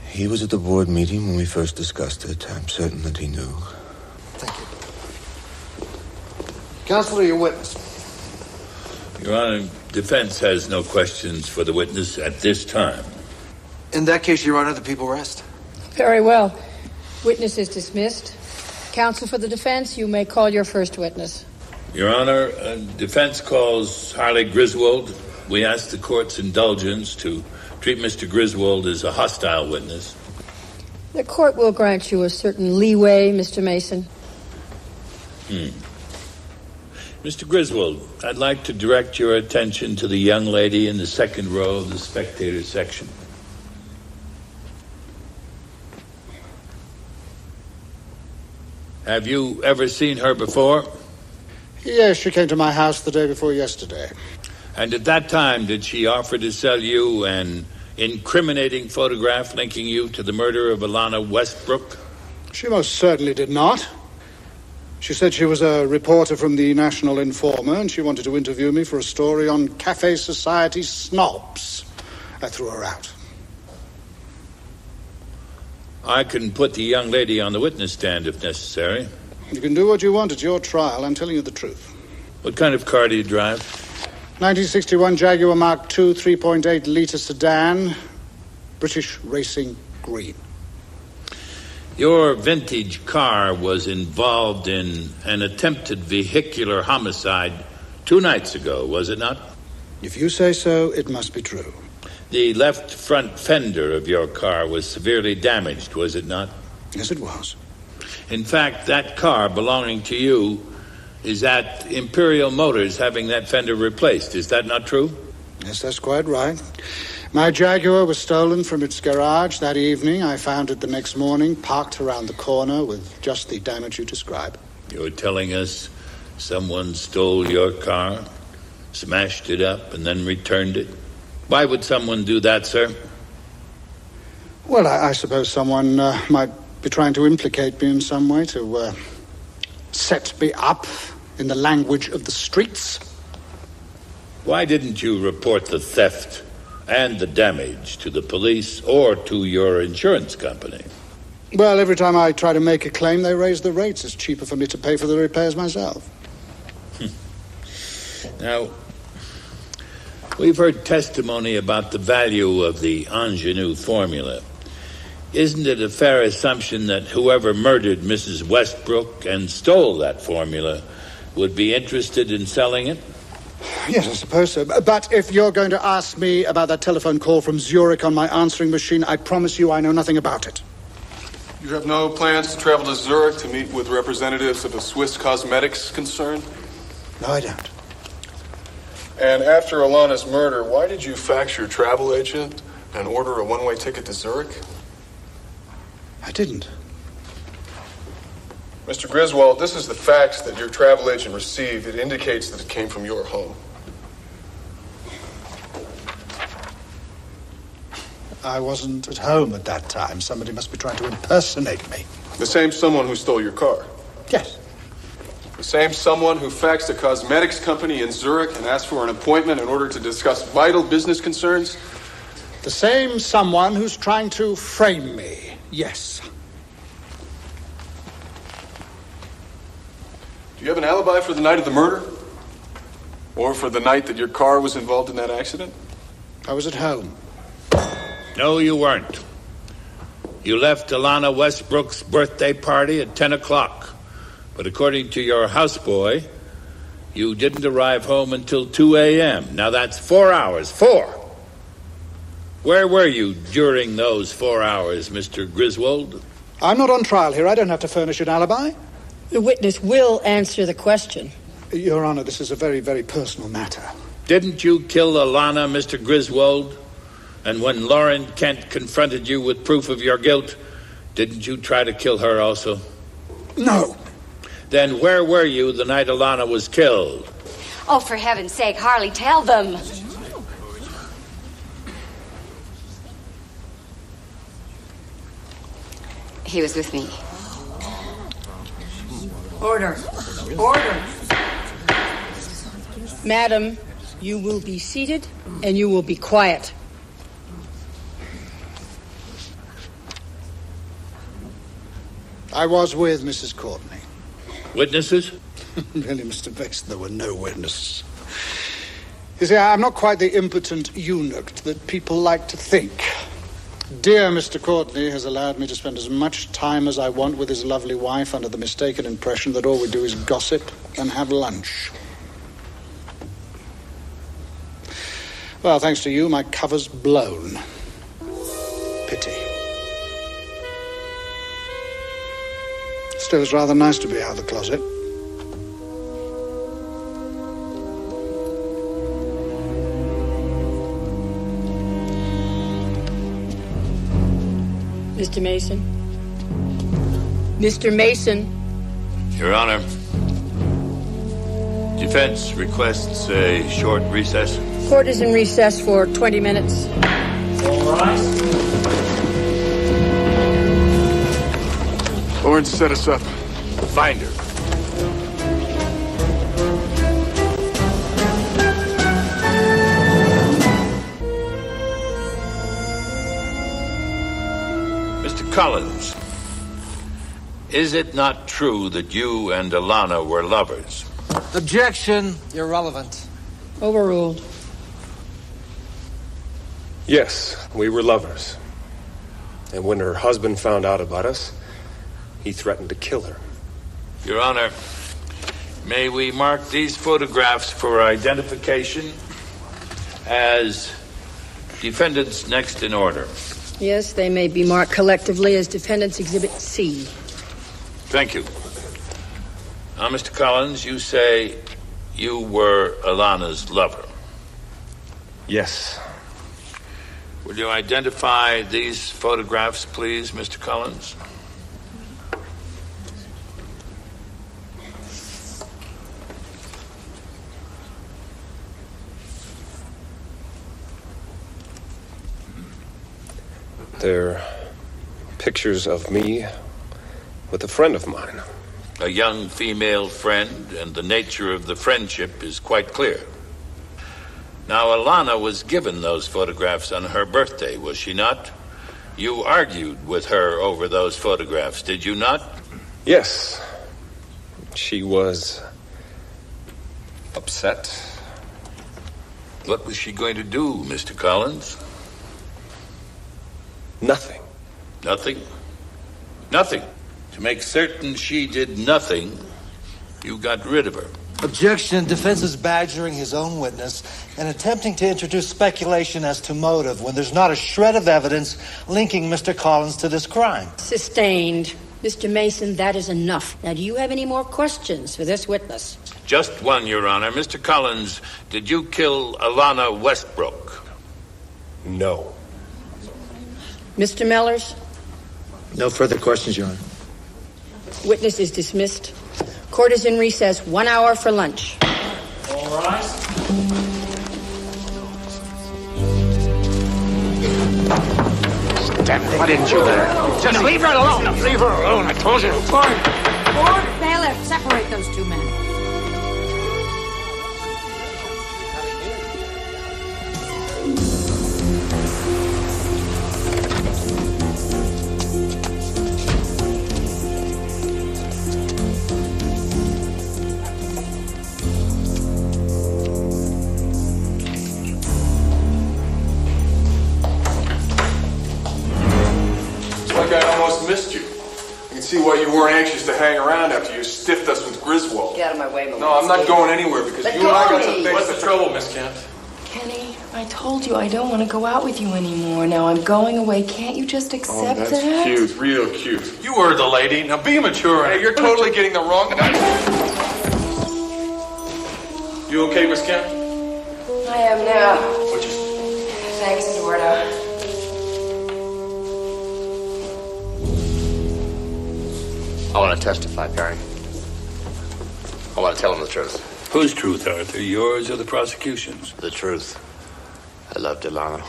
P: He was at the board meeting when we first discussed it. I'm certain that he knew.
B: Thank you. Counselor, your witness.
H: Your Honor, defense has no questions for the witness at this time.
B: In that case, Your Honor, the people rest.
K: Very well. Witness is dismissed. Counsel for the defense, you may call your first witness.
H: Your Honor, defense calls Harley Griswold. We ask the court's indulgence to treat Mr. Griswold as a hostile witness.
K: The court will grant you a certain leeway, Mr. Mason.
H: Mr. Griswold, I'd like to direct your attention to the young lady in the second row of the spectator section. Have you ever seen her before?
A: Yes, she came to my house the day before yesterday.
H: And at that time, did she offer to sell you an incriminating photograph linking you to the murder of Alana Westbrook?
A: She most certainly did not. She said she was a reporter from the National Informer, and she wanted to interview me for a story on Cafe Society snobs. I threw her out.
H: I can put the young lady on the witness stand if necessary.
A: You can do what you want. It's your trial. I'm telling you the truth.
H: What kind of car do you drive?
A: 1961 Jaguar Mark II 3.8-litre sedan, British Racing Green.
H: Your vintage car was involved in an attempted vehicular homicide 2 nights ago, was it not?
A: If you say so, it must be true.
H: The left front fender of your car was severely damaged, was it not?
A: Yes, it was.
H: In fact, that car belonging to you is at Imperial Motors having that fender replaced. Is that not true?
A: Yes, that's quite right. My Jaguar was stolen from its garage that evening. I found it the next morning, parked around the corner with just the damage you describe.
H: You're telling us someone stole your car, smashed it up, and then returned it? Why would someone do that, sir?
A: Well, I suppose someone might be trying to implicate me in some way, to set me up in the language of the streets.
H: Why didn't you report the theft and the damage to the police or to your insurance company?
A: Well, every time I try to make a claim, they raise the rates. It's cheaper for me to pay for the repairs myself.
H: Now, we've heard testimony about the value of the ingenue formula. Isn't it a fair assumption that whoever murdered Mrs. Westbrook and stole that formula would be interested in selling it?
A: Yes, I suppose so. But if you're going to ask me about that telephone call from Zurich on my answering machine, I promise you I know nothing about it.
E: You have no plans to travel to Zurich to meet with representatives of a Swiss cosmetics concern?
A: No, I don't.
E: And after Alana's murder, why did you fax your travel agent and order a one-way ticket to Zurich?
A: I didn't.
E: Mr. Griswold, this is the fax that your travel agent received. It indicates that it came from your home.
A: I wasn't at home at that time. Somebody must be trying to impersonate me.
E: The same someone who stole your car?
A: Yes.
E: The same someone who faxed a cosmetics company in Zurich and asked for an appointment in order to discuss vital business concerns?
A: The same someone who's trying to frame me, yes.
E: Do you have an alibi for the night of the murder? Or for the night that your car was involved in that accident?
A: I was at home.
H: No, you weren't. You left Alana Westbrook's birthday party at 10 o'clock. But according to your houseboy, you didn't arrive home until 2 a.m. Now that's 4 hours. 4! Where were you during those 4 hours, Mr. Griswold?
A: I'm not on trial here. I don't have to furnish an alibi.
K: The witness will answer the question.
A: Your Honor, this is a very, very personal matter.
H: Didn't you kill Alana, Mr. Griswold? And when Lauren Kent confronted you with proof of your guilt, didn't you try to kill her also?
A: No.
H: Then where were you the night Alana was killed?
G: Oh, for heaven's sake, Harley, tell them.
F: He was with me.
K: Order. Order. Madam, you will be seated and you will be quiet.
A: I was with Mrs. Courtney.
H: Witnesses?
A: Really, Mr. Mason, there were no witnesses. You see, I'm not quite the impotent eunuch that people like to think. Dear Mr. Courtney has allowed me to spend as much time as I want with his lovely wife under the mistaken impression that all we do is gossip and have lunch. Well, thanks to you, my cover's blown. Pity. Still, it's rather nice to be out of the closet.
K: Mr. Mason? Mr. Mason?
H: Your Honor, defense requests a short recess.
K: Court is in recess for 20 minutes.
J: All rise.
E: Lauren set us up.
H: Find her. Mr. Collins, is it not true that you and Alana were lovers?
B: Objection. Irrelevant.
K: Overruled.
M: Yes, we were lovers. And when her husband found out about us, he threatened to kill her.
H: Your Honor, may we mark these photographs for identification as defendants next in order?
K: Yes, they may be marked collectively as Defendants Exhibit C.
H: Thank you. Now, Mr. Collins, you say you were Alana's lover.
M: Yes.
H: Will you identify these photographs, please, Mr. Collins?
M: They're pictures of me with a friend of mine.
H: A young female friend, and the nature of the friendship is quite clear. Now, Alana was given those photographs on her birthday, was she not? You argued with her over those photographs, did you not?
M: Yes. She was upset.
H: What was she going to do, Mr. Collins?
M: Nothing.
H: Nothing? Nothing. To make certain she did nothing, you got rid of her.
B: Objection. Defense is badgering his own witness and attempting to introduce speculation as to motive when there's not a shred of evidence linking Mr. Collins to this crime.
K: Sustained. Mr. Mason, that is enough. Now, do you have any more questions for this witness?
H: Just one, Your Honor. Mr. Collins, did you kill Alana Westbrook?
M: No.
K: Mr. Mellors?
B: No further questions, Your Honor.
K: Witness is dismissed. Court is in recess 1 hour for lunch.
J: All rise.
R: Damn it, why didn't you let her? Just leave her alone. Leave her alone, I told you.
G: Bailiff, separate those two men.
E: Missed you. I can see why you weren't anxious to hang around after you stiffed us with Griswold.
F: Get out of my way, Melansky.
E: No, I'm not going anywhere because
F: Let
E: you and I got some
F: me.
E: things.
R: What's the trouble, Miss Kent?
F: Kenny, I told you I don't want to go out with you anymore. Now I'm going away. Can't you just accept
E: that's
F: that?
E: cute, real cute.
R: You were the lady. Now be mature.
E: Hey, you're totally getting the wrong.
R: You okay, Miss Kent?
F: I am now. Thanks, Eduardo.
C: I want to testify, Perry. I want to tell him the truth.
H: Whose truth, Arthur? Yours or the prosecution's?
C: The truth. I love Delano.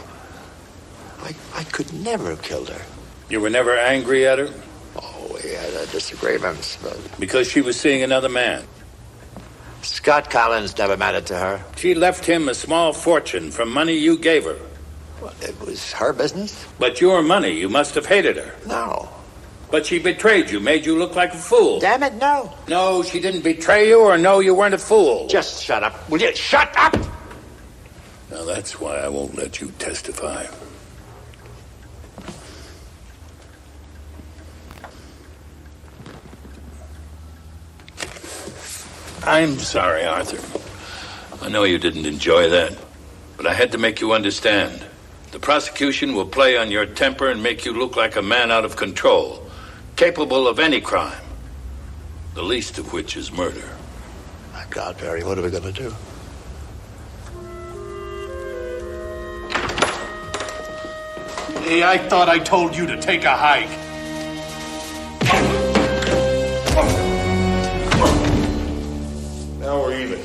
C: I could never have killed her.
H: You were never angry at her?
C: Oh, we had disagreements, but...
H: Because she was seeing another man.
C: Scott Collins never mattered to her.
H: She left him a small fortune from money you gave her.
C: Well, it was her business.
H: But your money, you must have hated her.
C: No.
H: But she betrayed you, made you look like a fool.
C: Damn it, no.
H: No, she didn't betray you, or no, you weren't a fool.
C: Just shut up. Will you shut up?
H: Now that's why I won't let you testify. I'm sorry, Arthur. I know you didn't enjoy that, but I had to make you understand. The prosecution will play on your temper and make you look like a man out of control, capable of any crime, the least of which is murder.
C: My God, Barry, what are we going to do?
R: Hey, I thought I told you to take a hike.
E: Now we're even.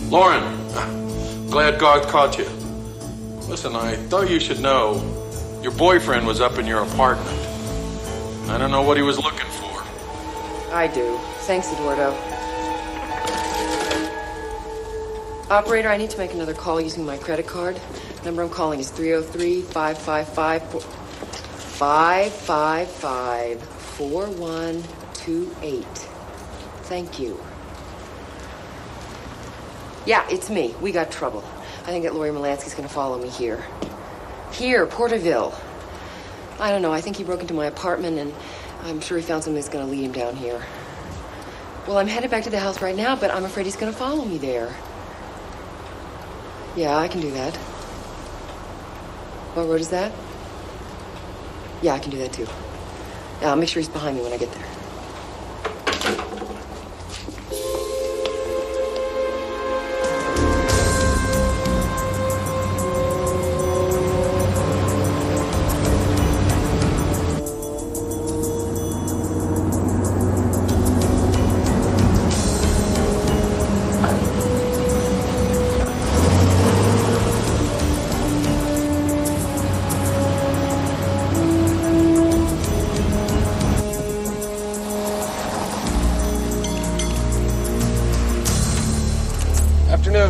R: Lauren, glad God caught you. Listen, I thought you should know your boyfriend was up in your apartment. I don't know what he was looking for.
F: I do. Thanks, Eduardo. Operator, I need to make another call using my credit card. Number I'm calling is 303-555-4128. Thank you. Yeah, it's me. We got trouble. I think that Lori Melansky's gonna follow me here. Here, Porterville. I don't know. I think he broke into my apartment, and I'm sure he found something that's gonna lead him down here. Well, I'm headed back to the house right now, but I'm afraid he's gonna follow me there. Yeah, I can do that. What road is that? Yeah, I can do that too. Yeah, I'll make sure he's behind me when I get there.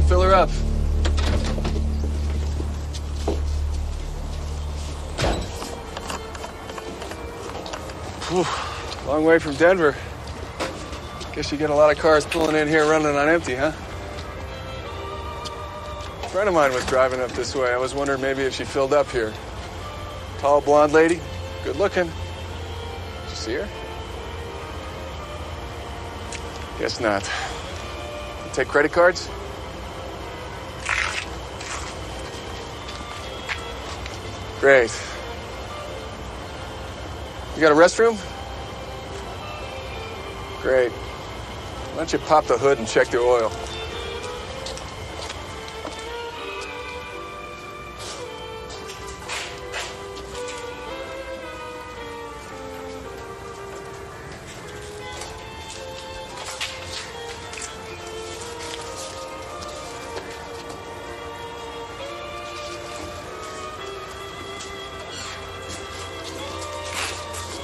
E: Fill her up. Whew, long way from Denver. Guess you get a lot of cars pulling in here running on empty, huh? A friend of mine was driving up this way. I was wondering maybe if she filled up here. Tall, blonde lady, good looking. Did you see her? Guess not. You take credit cards? Great. You got a restroom? Great. Why don't you pop the hood and check the oil?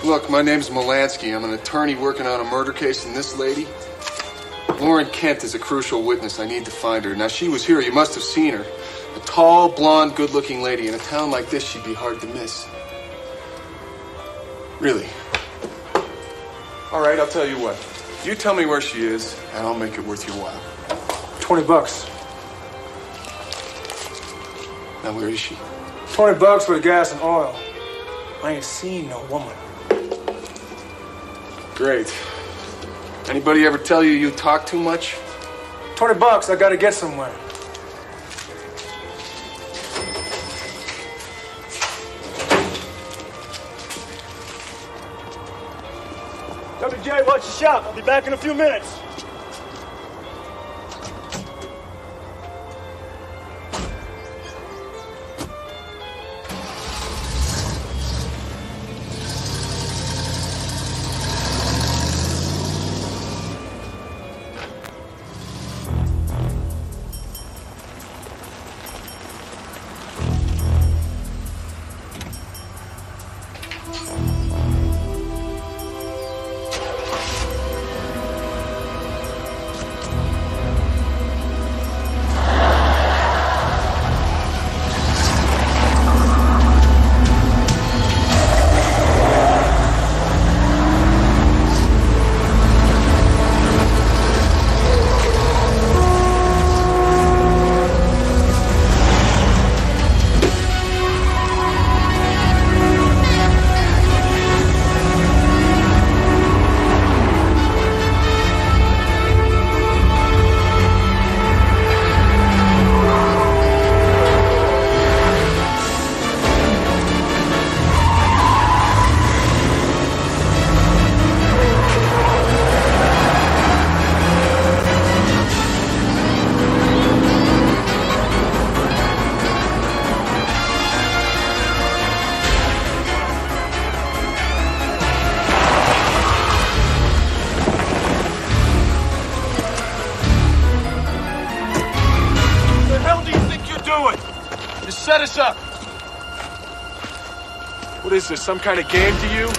E: Look, my name's Molansky. I'm an attorney working on a murder case, and this lady, Lauren Kent, is a crucial witness. I need to find her. Now, she was here. You must have seen her. A tall, blonde, good-looking lady. In a town like this, she'd be hard to miss. Really. All right, I'll tell you what. You tell me where she is, and I'll make it worth your while.
J: $20.
E: Now, where is she?
J: $20 for the gas and oil. I ain't seen no woman.
E: Great. Anybody ever tell you talk too much?
J: $20, I gotta get somewhere. WJ, watch your shop. I'll be back in a few minutes.
E: Set us up. What is this, some kind of game to you?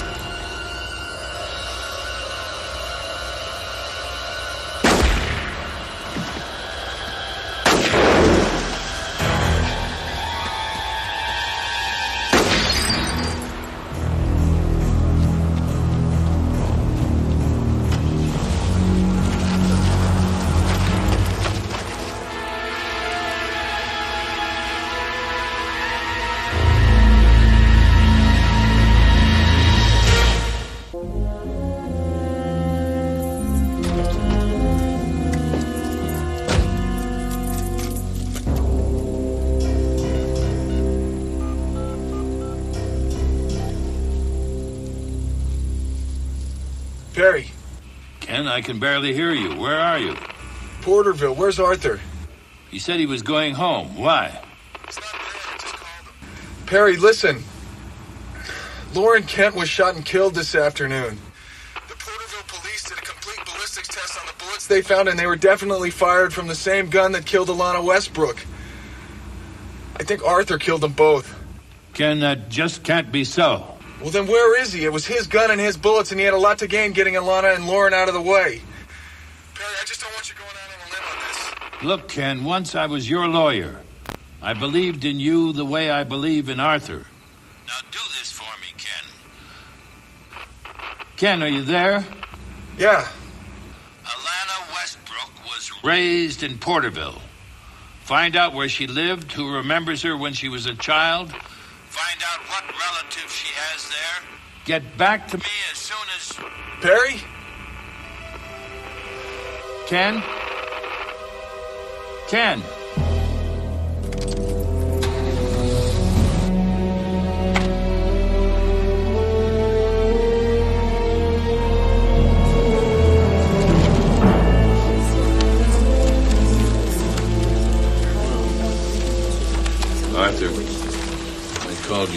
E: Perry.
H: Ken, I can barely hear you. Where are you?
E: Porterville. Where's Arthur?
H: He said he was going home. Why?
E: He's not there. I just called him. Perry, listen. Lauren Kent was shot and killed this afternoon. The Porterville police did a complete ballistics test on the bullets they found, and they were definitely fired from the same gun that killed Alana Westbrook. I think Arthur killed them both.
H: Ken, that just can't be so.
E: Well, then where is he? It was his gun and his bullets, and he had a lot to gain getting Alana and Lauren out of the way. Perry, I just don't want you going out on a limb on this.
H: Look, Ken, once I was your lawyer. I believed in you the way I believe in Arthur. Now do this for me, Ken. Ken, are you there?
E: Yeah.
H: Alana Westbrook was raised in Porterville. Find out where she lived, who remembers her when she was a child. Find out what relatives she has there. Get back to me as soon as...
E: Perry?
H: Ken? Ken?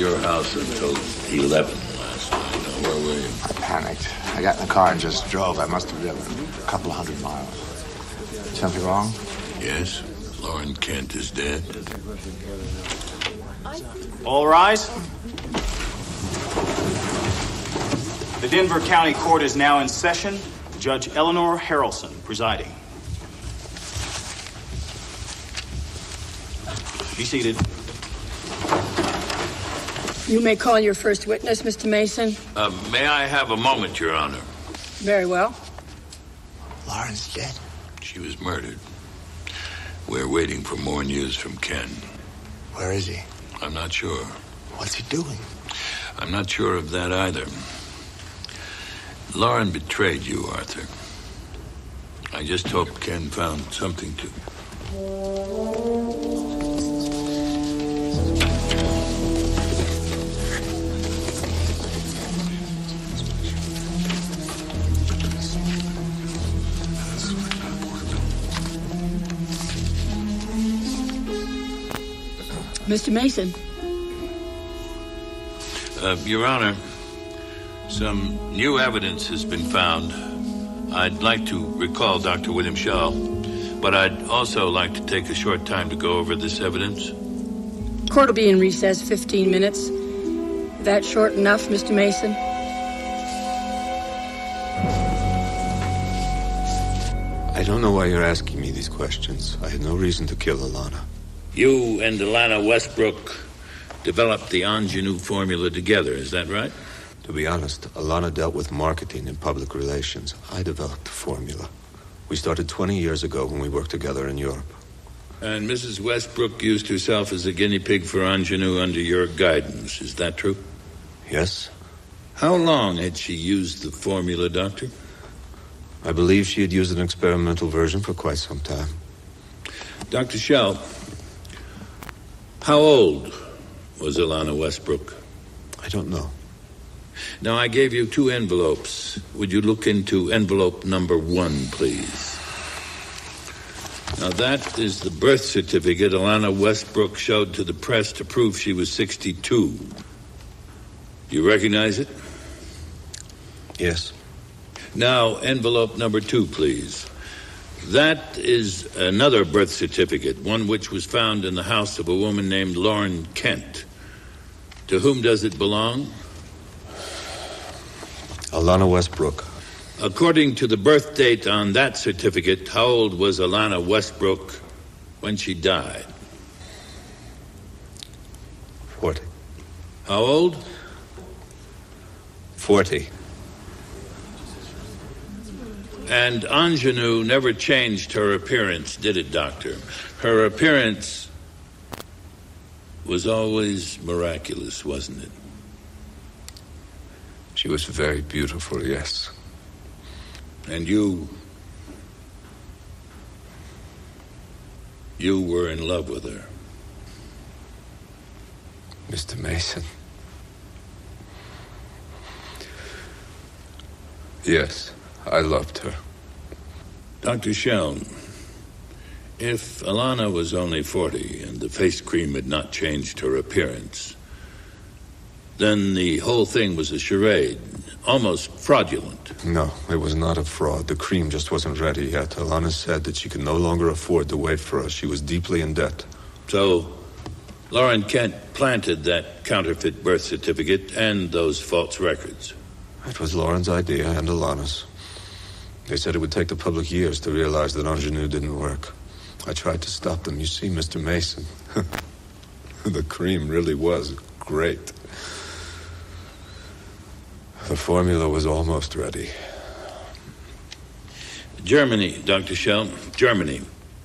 L: your house until 11 last night. Now, where were you?
C: I panicked. I got in the car and just drove. I must have driven a couple of 100 miles. Something wrong?
L: Yes. Lauren Kent is dead.
N: All rise. The Denver County Court is now in session. Judge Eleanor Harrelson presiding. Be seated.
K: You may call your first witness, Mr. Mason.
L: May I have a moment, Your Honor?
K: Very well.
C: Lauren's dead.
L: She was murdered. We're waiting for more news from Ken.
C: Where is he?
L: I'm not sure.
C: What's he doing?
L: I'm not sure of that either. Lauren betrayed you, Arthur. I just hope Ken found something to...
K: Mr. Mason.
L: Your Honor, some new evidence has been found. I'd like to recall Dr. William Shaw, but I'd also like to take a short time to go over this evidence.
K: Court will be in recess 15 minutes. That short enough, Mr. Mason?
P: I don't know why you're asking me these questions. I had no reason to kill Alana.
L: You and Alana Westbrook developed the ingenue formula together, is that right?
P: To be honest, Alana dealt with marketing and public relations. I developed the formula. We started 20 years ago when we worked together in Europe.
L: And Mrs. Westbrook used herself as a guinea pig for ingenue under your guidance, is that true?
P: Yes.
L: How long had she used the formula, Doctor?
P: I believe she had used an experimental version for quite some time.
L: Dr. Schell, how old was Alana Westbrook?
P: I don't know.
L: Now, I gave you 2 envelopes. Would you look into envelope number 1, please? Now, that is the birth certificate Alana Westbrook showed to the press to prove she was 62. Do you recognize it?
P: Yes.
L: Now, envelope number 2, please. That is another birth certificate, one which was found in the house of a woman named Lauren Kent. To whom does it belong?
P: Alana Westbrook.
L: According to the birth date on that certificate, how old was Alana Westbrook when she died?
P: 40.
L: How old?
P: 40.
L: And ingenue never changed her appearance, did it, Doctor? Her appearance was always miraculous, wasn't it?
P: She was very beautiful, yes.
L: And you were in love with her.
P: Mr. Mason. Yes, I loved her.
L: Dr. Schell, if Alana was only 40 and the face cream had not changed her appearance, then the whole thing was a charade, almost fraudulent.
P: No, it was not a fraud. The cream just wasn't ready yet. Alana said that she could no longer afford to wait for us. She was deeply in debt.
L: So, Lauren Kent planted that counterfeit birth certificate and those false records.
P: It was Lauren's idea and Alana's. They said it would take the public years to realize that ingenue didn't work. I tried to stop them. You see, Mr. Mason, the cream really was great. The formula was almost ready.
L: Germany, Dr. Schell, Germany.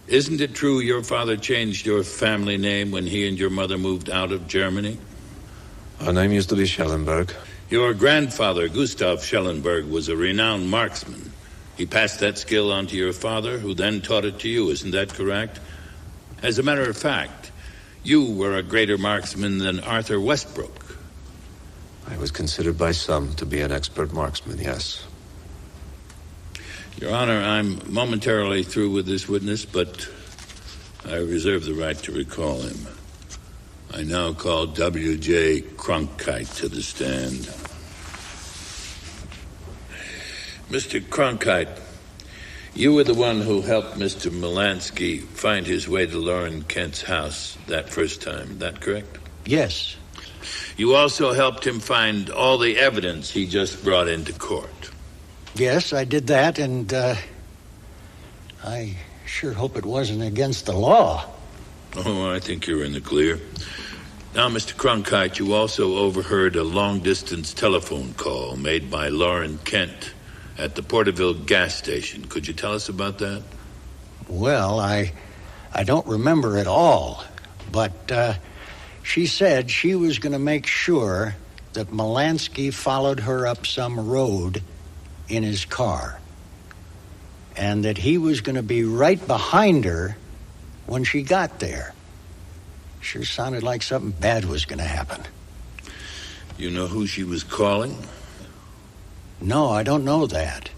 L: Isn't it true your father changed your family name when he and your mother moved out of Germany?
P: Our name used to be Schellenberg.
L: Your grandfather, Gustav Schellenberg, was a renowned marksman. He passed that skill on to your father, who then taught it to you. Isn't that correct? As a matter of fact, you were a greater marksman than Arthur Westbrook.
P: I was considered by some to be an expert marksman, yes.
L: Your Honor, I'm momentarily through with this witness, but I reserve the right to recall him.
H: I now call W.J. Cronkite to the stand. Mr. Cronkite, you were the one who helped Mr. Melansky find his way to Lauren Kent's house that first time, that correct?
U: Yes.
H: You also helped him find all the evidence he just brought into court.
U: Yes, I did that, and I sure hope it wasn't against the law.
H: Oh, I think you're in the clear. Now, Mr. Cronkite, you also overheard a long-distance telephone call made by Lauren Kent at the Porterville gas station. Could you tell us about that?
U: Well, I don't remember it all, but she said she was going to make sure that Melansky followed her up some road in his car, and that he was going to be right behind her when she got there. Sure sounded like something bad was going to happen.
H: You know who she was calling?
U: No, I don't know that.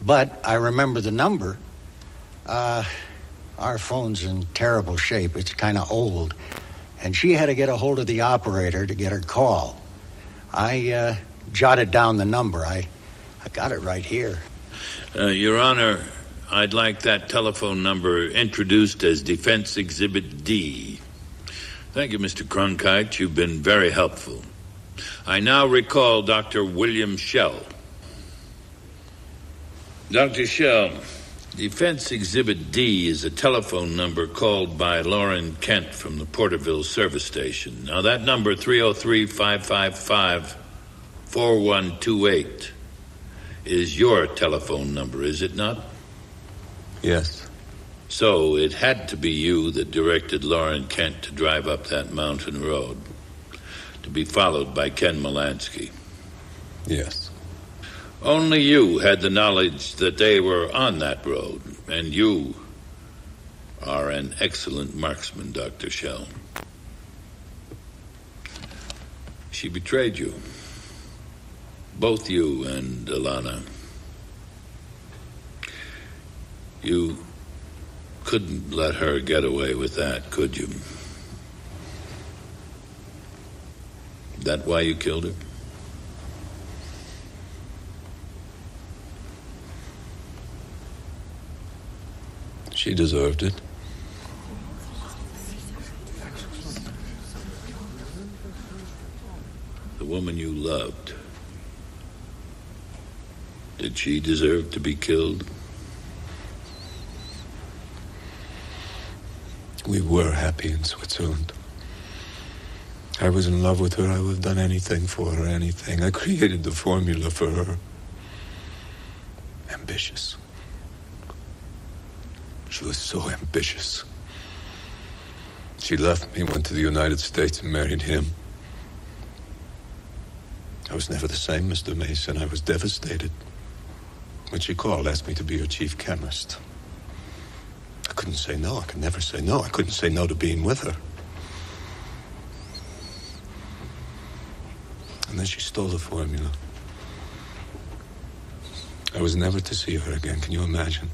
U: But I remember the number. Our phone's in terrible shape. It's kind of old. And she had to get a hold of the operator to get her call. I jotted down the number. I got it right here.
H: Your Honor, I'd like that telephone number introduced as Defense Exhibit D. Thank you, Mr. Cronkite. You've been very helpful. I now recall Dr. William Schell. Dr. Schell, Defense Exhibit D is a telephone number called by Lauren Kent from the Porterville service station. Now, that number, 303-555-4128, is your telephone number, is it not?
P: Yes.
H: So it had to be you that directed Lauren Kent to drive up that mountain road, to be followed by Ken Melansky.
P: Yes.
H: Only you had the knowledge that they were on that road, and you are an excellent marksman, Dr. Schell. She betrayed you. Both you and Alana. You couldn't let her get away with that, could you? That why you killed her?
P: She deserved it.
H: The woman you loved, did she deserve to be killed?
P: We were happy in Switzerland. I was in love with her. I would have done anything for her, anything. I created the formula for her. Ambitious. She was so ambitious. She left me, went to the United States, and married him. I was never the same, Mr. Mason. I was devastated. When she called, asked me to be her chief chemist. I couldn't say no. I could never say no. I couldn't say no to being with her. And then she stole the formula. I was never to see her again. Can you imagine?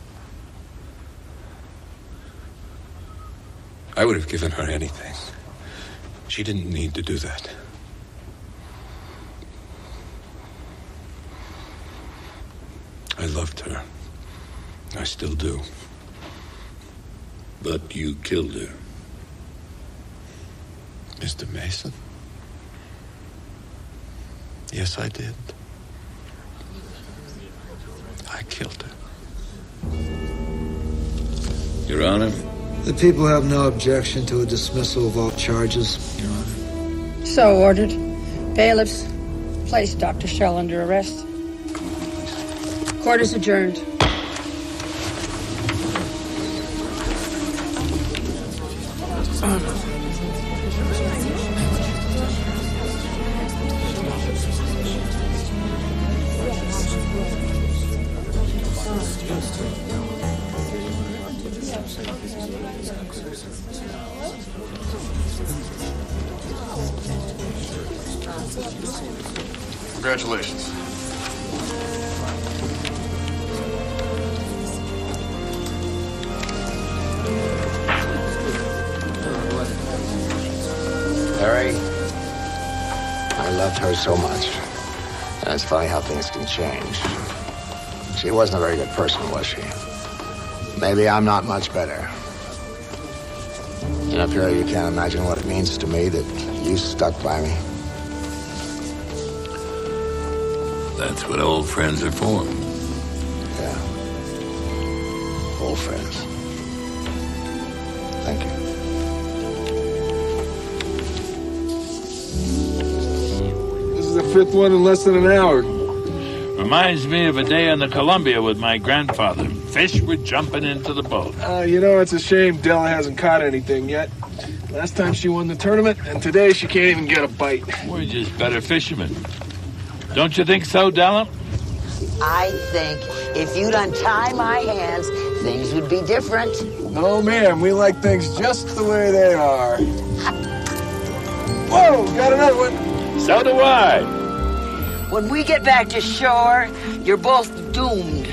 P: I would have given her anything. She didn't need to do that. I loved her. I still do.
H: But you killed her.
P: Mr. Mason? Yes, I did. I killed her.
H: Your Honor?
B: The people have no objection to a dismissal of all charges, Your Honor.
K: So ordered. Bailiffs, place Dr. Schell under arrest. Court is adjourned.
E: Congratulations.
S: Harry, I loved her so much. And it's funny how things can change. She wasn't a very good person, was she? Maybe I'm not much better. You know, Perry, you can't imagine what it means to me that you stuck by me.
L: That's what old friends are for.
S: Yeah. Old friends. Thank you.
R: This is the fifth one in less than an hour.
H: Reminds me of a day on the Columbia with my grandfather. Fish were jumping into the boat.
R: You know, it's a shame Della hasn't caught anything yet. Last time she won the tournament, and today she can't even get a bite.
H: We're just better fishermen. Don't you think so, Della?
I: I think if you'd untie my hands, things would be different.
R: No, ma'am. We like things just the way they are. Whoa, got another one.
H: So do I.
I: When we get back to shore, you're both doomed.